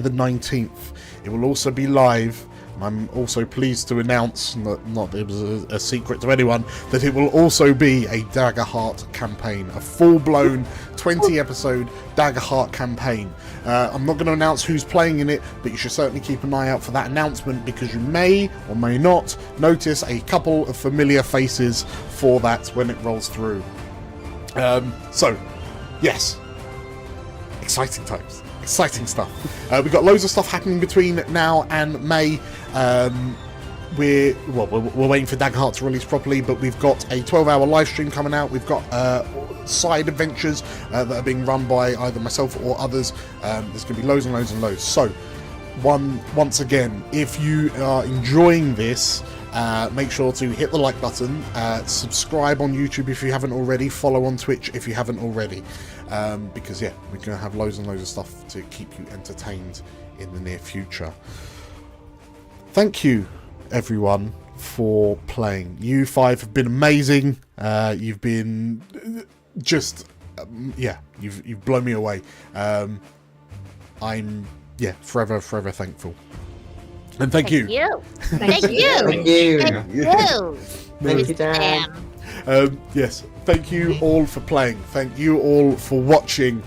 19th. It will also be live. I'm also pleased to announce, not that it was a secret to anyone, that it will also be a Daggerheart campaign, a full-blown 20-episode Daggerheart campaign. I'm not going to announce who's playing in it, but you should certainly keep an eye out for that announcement, because you may or may not notice a couple of familiar faces for that when it rolls through. So, yes, exciting times. Exciting stuff. We've got loads of stuff happening between now and May. We're waiting for Daggerheart to release properly, but we've got a 12-hour live stream coming out. We've got side adventures that are being run by either myself or others. There's going to be loads and loads and loads. So, once again, if you are enjoying this, make sure to hit the like button, subscribe on YouTube if you haven't already, follow on Twitch if you haven't already, because yeah, we're going to have loads and loads of stuff to keep you entertained in the near future. Thank you, everyone, for playing. You 5 have been amazing. You've been just, you've blown me away. I'm forever thankful. And thank you. Thank you. Thank you. Thank you. Thank you, Dan. Yes, thank you all for playing. Thank you all for watching.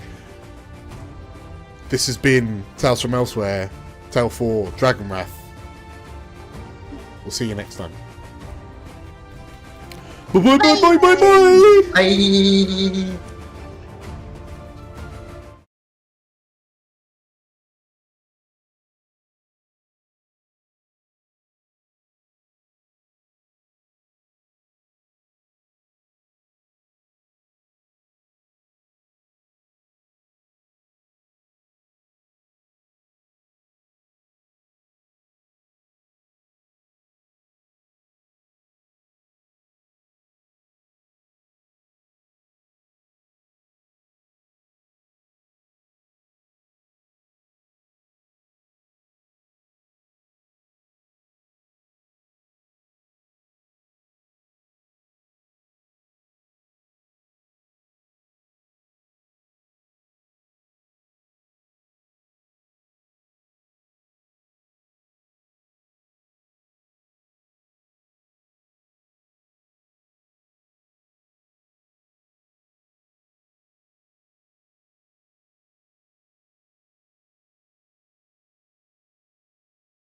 This has been Tales from Elsewhere, Tale 4, Dragonwrath. We'll see you next time. Bye. Bye.